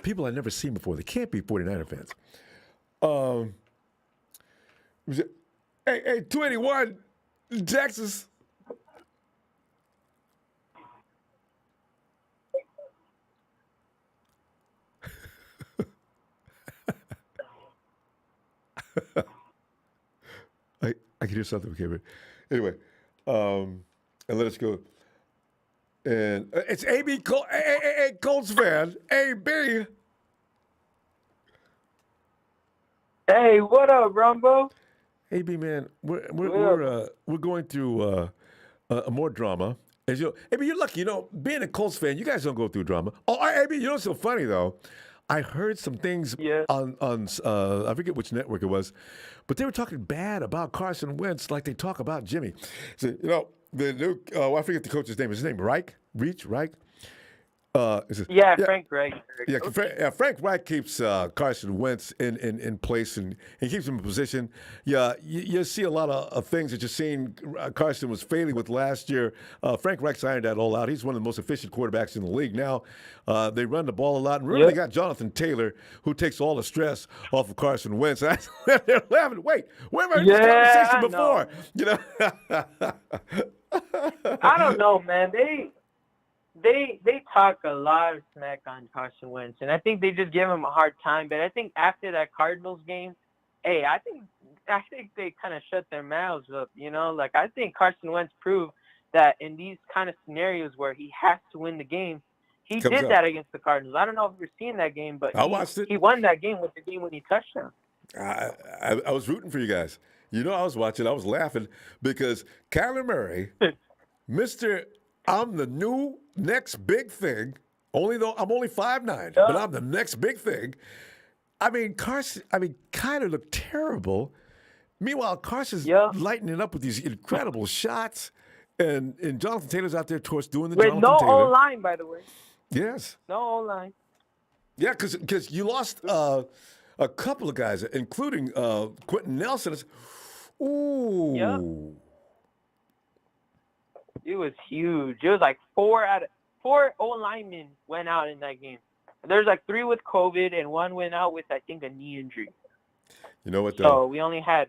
People I've never seen before. They can't be 49er fans. Hey, 281, Texas. I can hear something. Okay, but anyway, and let us go. And it's AB Colts fan. AB. Hey, what up, Ronbo? AB man, we're going through more drama. As AB, you're lucky. Being a Colts fan, you guys don't go through drama. Oh, AB, what's so funny though? I heard some things on I forget which network it was, but they were talking bad about Carson Wentz like they talk about Jimmy. So, the new I forget the coach's name. Is his name Reich? Yeah, Frank Reich. Frank Reich keeps Carson Wentz in place and he keeps him in position. Yeah, you see a lot of things that you're seeing Carson was failing with last year. Frank Reich's ironed that all out. He's one of the most efficient quarterbacks in the league now. They run the ball a lot. And remember, they got Jonathan Taylor, who takes all the stress off of Carson Wentz. They're laughing. Wait have I heard this conversation before? I don't know, man. They talk a lot of smack on Carson Wentz, and I think they just give him a hard time. But I think after that Cardinals game, I think they kind of shut their mouths up. Like I think Carson Wentz proved that in these kind of scenarios where he has to win the game, he did that against the Cardinals. I don't know if you're seeing that game, but I watched it. He won that game with the game-winning touchdown. I was rooting for you guys. I was watching. I was laughing because Kyler Murray, Mr. I'm the new next big thing, though I'm only 5'9", but I'm the next big thing. I mean, Kyler looked terrible. Meanwhile, Carson's lighting it up with these incredible shots. And Jonathan Taylor's out there, of course, doing the Jonathan Taylor. With no O-line, by the way. Yes. No O-line. Yeah, because you lost a couple of guys, including Quentin Nelson. Ooh. Yep. It was huge. It was like four O-linemen went out in that game. There's like 3 with COVID, and 1 went out with, I think, a knee injury. You know what, though? So we only had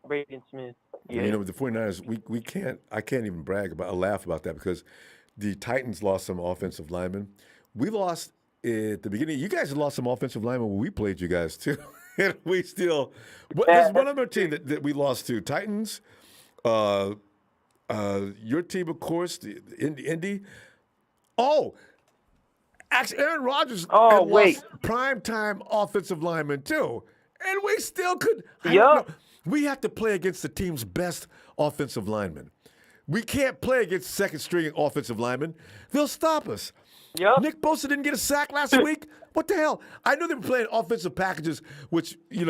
Braden Smith. Yeah. With the 49ers, I can't even laugh about that because the Titans lost some offensive linemen. We lost at the beginning. You guys had lost some offensive linemen when we played you guys, too. And we still, there's one other team that we lost to. Titans, your team, of course, the Indy. Oh, actually, Aaron Rodgers lost primetime offensive lineman, too. And we still could. We have to play against the team's best offensive linemen. We can't play against second-string offensive linemen. They'll stop us. Nick Bosa didn't get a sack last week. What the hell? I know they were playing offensive packages, which, I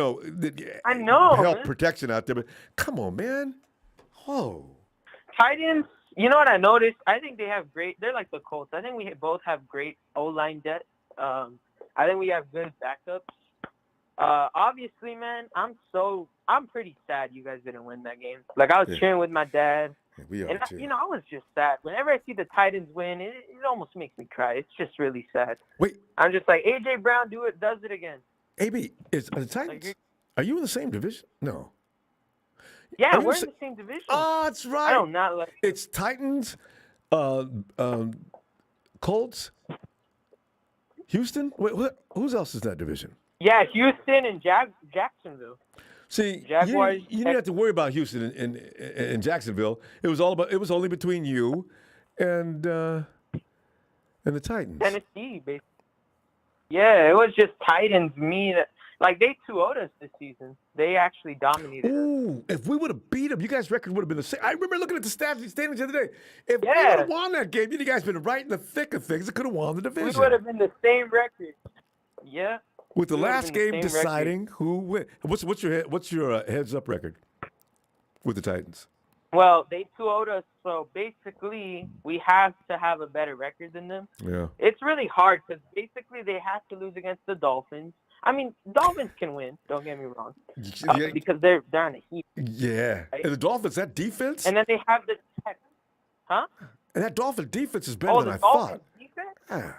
know, help protection out there. But come on, man. Whoa. Titans, you know what I noticed? I think they have they're like the Colts. I think we both have great O-line depth. I think we have good backups. Obviously, man, I'm pretty sad you guys didn't win that game. Like, I was cheering with my dad. Yeah, we are, and too. I was just sad. Whenever I see the Titans win, it almost makes me cry. It's just really sad. Wait. I'm just like, AJ Brown does it again. AB, are the Titans, are you in the same division? No. Yeah, we're in the same division. Oh, that's right. I don't not like it's Titans, Colts, Houston. Wait, who's else is that division? Yeah, Houston and Jacksonville. See, Jaguars, you didn't have to worry about Houston in Jacksonville. It was only between you and the Titans. Tennessee, basically. Yeah, it was just Titans. Like, they 2-0'd us this season. They actually dominated. Ooh, if we would have beat them, you guys' record would have been the same. I remember looking at the standings the other day. If we would have won that game, you guys been right in the thick of things. It could have won the division. We would have been the same record. Yeah. With the last game deciding who wins. What's your heads up record with the Titans? Well, they 2-0'd us, so basically we have to have a better record than them. Yeah. It's really hard because basically they have to lose against the Dolphins. I mean, Dolphins can win. Don't get me wrong, because they're on the heat. Yeah, right? And the Dolphins, that defense. And then they have the Texans, huh? And that Dolphin defense is better than I thought. Defense?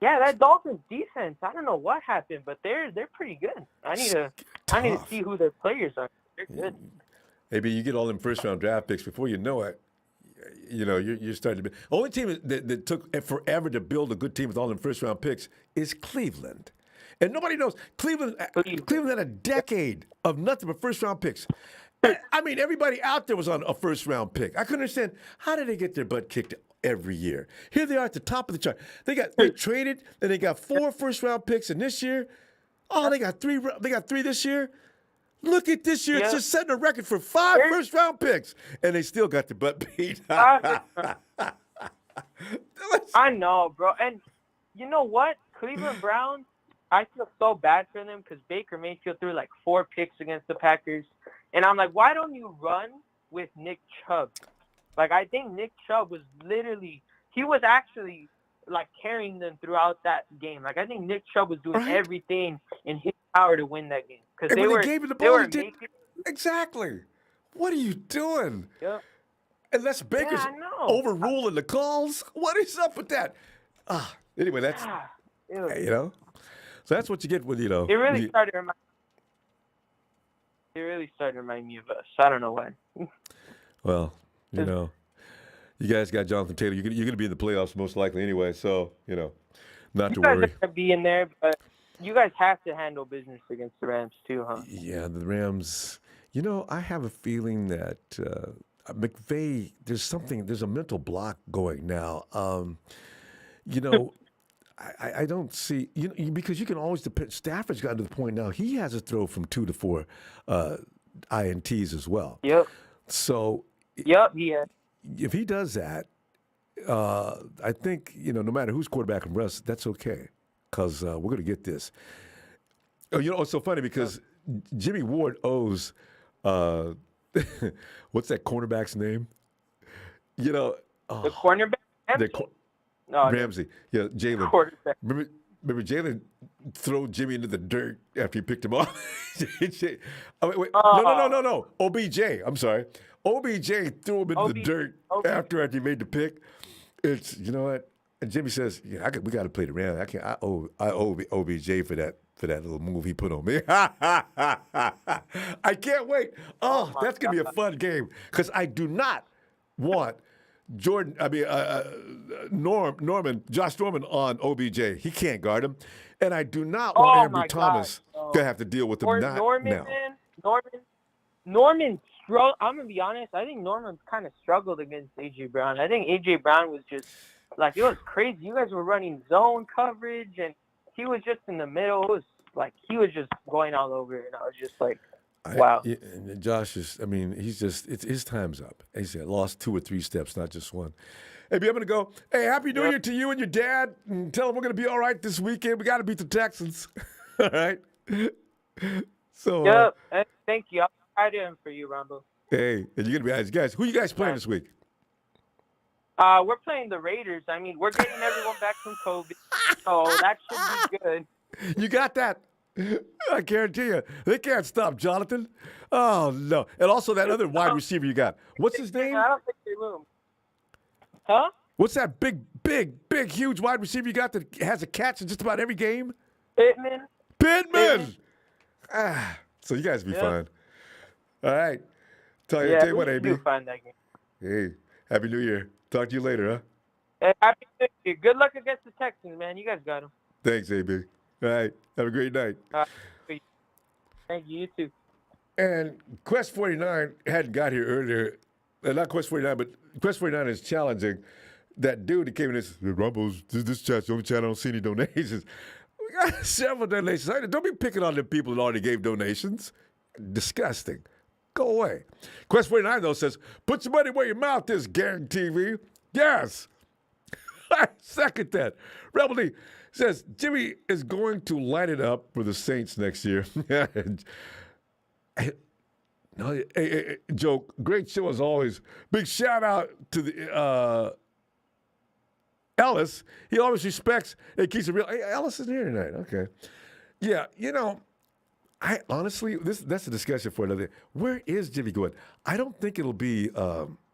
Yeah, that Dolphins defense. I don't know what happened, but they're pretty good. I need to see who their players are. They're good. Maybe you get all them first-round draft picks before you know it. You're starting to be. Only team that took forever to build a good team with all them first-round picks is Cleveland. And nobody knows. Cleveland had a decade of nothing but first-round picks. I mean, everybody out there was on a first-round pick. I couldn't understand, how did they get their butt kicked every year? Here they are at the top of the chart. They traded, and they got 4 first-round picks, and this year, they got 3. They got 3 this year. Look at this year. It's just setting a record for 5 first-round picks, and they still got their butt beat. I know, bro. And you know what? Cleveland Browns, I feel so bad for them because Baker Mayfield threw like 4 picks against the Packers. And I'm like, why don't you run with Nick Chubb? Like, I think Nick Chubb was actually like carrying them throughout that game. Like I think Nick Chubb was doing everything in his power to win that game because they gave him the ball. He did exactly. What are you doing? Yep. Unless Baker's overruling the calls, what is up with that? Anyway, that's you know. So that's what you get with It really started to remind me of us. I don't know why. Well, you know, you guys got Jonathan Taylor. You're going to be in the playoffs most likely anyway. So not to worry. You guys are going to be in there, but you guys have to handle business against the Rams too, huh? Yeah, the Rams. I have a feeling that McVay. There's a mental block going now. I don't see, because you can always depend. Stafford's gotten to the point now he has a throw from 2 to 4 INTs as well. Yep. So. Yep. Yeah. If he does that, I think no matter who's quarterback and Russ, that's okay, because we're going to get this. It's so funny because Jimmy Ward owes what's that cornerback's name? The cornerback. Ramsey. Yeah, Jalen. Remember Jalen threw Jimmy into the dirt after he picked him up? Wait. No. OBJ. I'm sorry. OBJ threw him into the dirt after he made the pick. It's, you know what? And Jimmy says, we got to play the Rams. I owe OBJ for that little move he put on me. I can't wait. That's going to be a fun game because I do not want Josh Norman on OBJ. He can't guard him. And I do not want Ambry Thomas to have to deal with him now. Norman I'm going to be honest. I think Norman kind of struggled against A.J. Brown. I think A.J. Brown was just, it was crazy. You guys were running zone coverage, and he was just in the middle. It was he was just going all over it. And I was just wow. And Josh his time's up. He said, lost 2 or 3 steps, not just one. Hey, I'm going to go. Hey, Happy New Year to you and your dad. And tell them we're going to be all right this weekend. We got to beat the Texans. All right? So. Thank you. I did for you, Ronbo. Hey, and you're going to be honest. Guys, who you guys playing this week? We're playing the Raiders. We're getting everyone back from COVID, so that should be good. You got that? I guarantee you. They can't stop Jonathan. Oh, no. And also that other wide receiver you got. What's his name? I don't think they will. Huh? What's that big, huge wide receiver you got that has a catch in just about every game? Pittman! So you guys be fine. All right. Tell you what, AB. Find that game. Hey, Happy New Year. Talk to you later, huh? Hey, Happy New Year. Good luck against the Texans, man. You guys got them. Thanks, AB. All right. Have a great night. Thank you. You too. And Quest 49 hadn't got here earlier. Not Quest 49, but Quest 49 is challenging that dude that came in and said, Rumbles, this chat's the only chat I don't see any donations. We got several donations. Don't be picking on the people that already gave donations. Disgusting. Go away. Quest 49, though, says, put your money where your mouth is, Gang TV. Yes. I second that. Rebel D says, Jimmy is going to light it up for the Saints next year. Hey, Joe, great show as always. Big shout out to the Ellis. He always respects and keeps it real. Hey, Ellis is here tonight. Okay. Yeah, I honestly, that's a discussion for another day. Where is Jimmy going? I don't think it'll be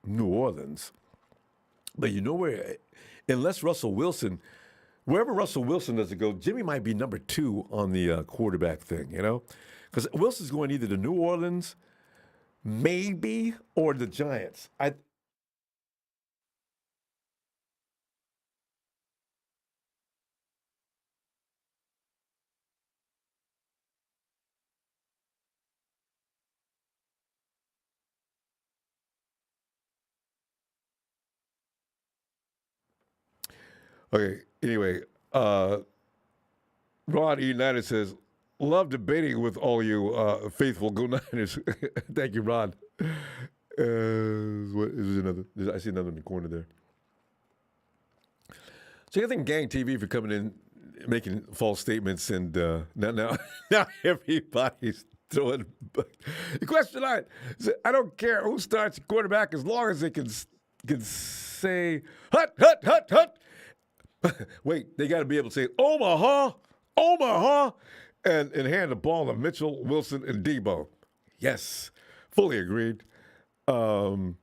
New Orleans. But you know where? Unless Russell Wilson, wherever Russell Wilson doesn't go, Jimmy might be number 2 on the quarterback thing, Because Wilson's going either to New Orleans, maybe, or the Giants. Okay, anyway, Ron E. Niners says, love debating with all you faithful Go Niners. Thank you, Ron. What is another? I see another in the corner there. So I think Gang TV for coming in, making false statements, and now everybody's throwing. The question I don't care who starts the quarterback as long as they can say hut. Wait, they got to be able to say Omaha, and hand the ball to Mitchell, Wilson, and Debo. Yes, fully agreed. And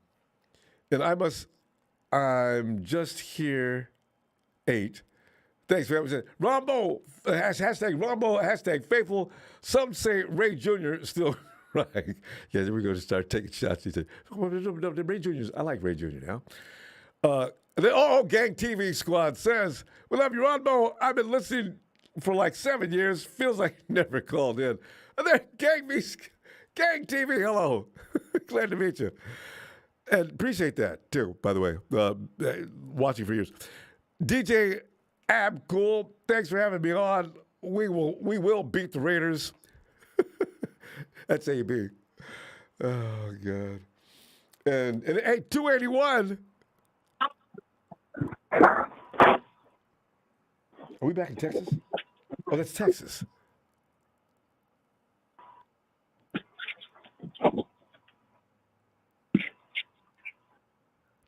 I'm just here 8. Thanks for having me. Ronbo, hashtag Ronbo, hashtag faithful. Some say Ray Jr. still right. Yeah, then we're going to start taking shots. He said, Ray Jr. I like Ray Jr. now. The Gang TV squad says, we love you, Ronbo. I've been listening for like 7 years. Feels like I never called in. And then Gang TV, hello. Glad to meet you. And appreciate that, too, by the way. Watching for years. DJ Abcool, thanks for having me on. We will beat the Raiders. That's AB. Oh, God. And hey, 281. Are we back in Texas? Oh, that's Texas.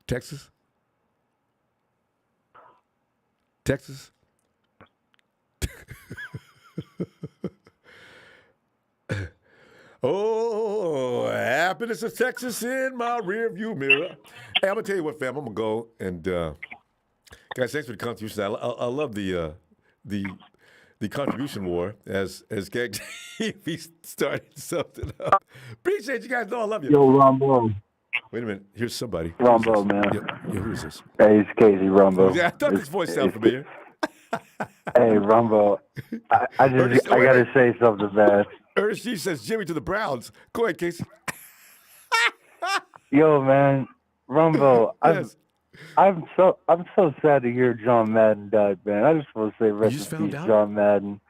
Texas? Texas? Oh, happiness of Texas in my rearview mirror. Hey, I'm going to tell you what, fam. I'm going to go and, guys, thanks for the contribution. I love the contribution war as Gang TV started something up. Appreciate you guys. Know I love you. Yo, Ronbo. Wait a minute. Here's somebody. Ronbo, man. Yo, who is this? Hey, it's Casey, Ronbo. Yeah, I thought this voice sounded familiar. Hey, Ronbo. I gotta say something, man. Ernest G says Jimmy to the Browns. Go ahead, Casey. Yo, man, Ronbo. Yes. I'm so sad to hear John Madden died, man. I just want to say rest in peace, John Madden.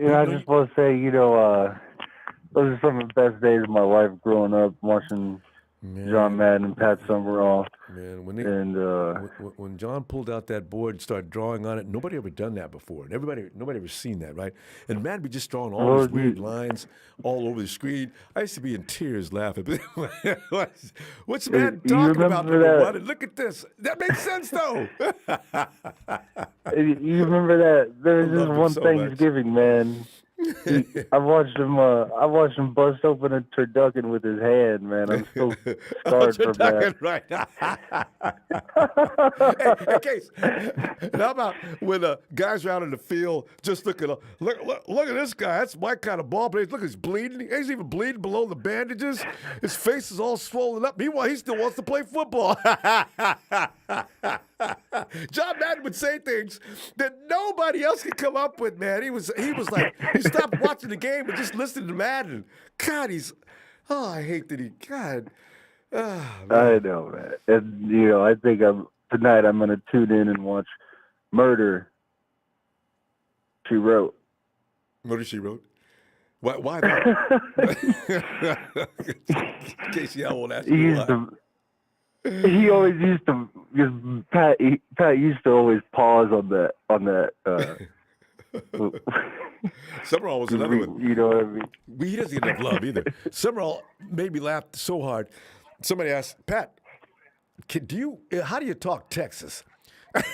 I just want to say, those are some of the best days of my life growing up, watching John Madden and Pat Summerall. Man, when John pulled out that board and started drawing on it, nobody ever done that before. And nobody ever seen that, right? And Madden be just drawing all these weird lines all over the screen. I used to be in tears laughing. What's Madden talking about? Look at this. That makes sense, though. You remember that? There was this one Thanksgiving, man. I watched him bust open a turducken with his hand, man. I'm so scarred from that. Right. hey, Case. How about when guys are out in the field just look at this guy? That's my kind of ball player. Look, he's bleeding. He's even bleeding below the bandages. His face is all swollen up. Meanwhile, he still wants to play football. John Madden would say things that nobody else could come up with, man. He was like, he stopped watching the game and just listened to Madden. God, I hate that God. I know, man. And, I think tonight I'm going to tune in and watch Murder, She Wrote. Murder, She Wrote? Why that? Casey, I won't ask you why. He always used to, because Pat used to always pause on that. Summerall was another one. You know what I mean? He doesn't get enough love either. Summerall made me laugh so hard. Somebody asked, Pat, how do you talk Texas?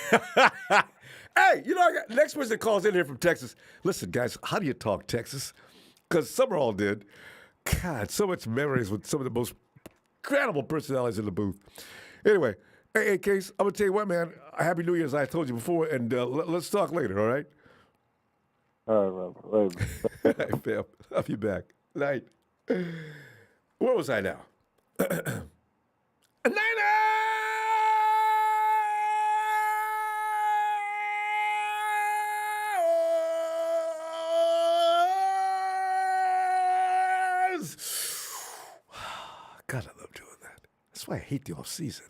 Hey, next person that calls in here from Texas. Listen, guys, how do you talk Texas? Because Summerall did. God, so much memories with some of the most incredible personalities in the booth. Anyway, hey, Case, I'm going to tell you what, man. Happy New Year, as I told you before, and let's talk later, all right? All right, Hey, fam. I'll be back. Night. Where was I now? God, I love doing that. That's why I hate the off season.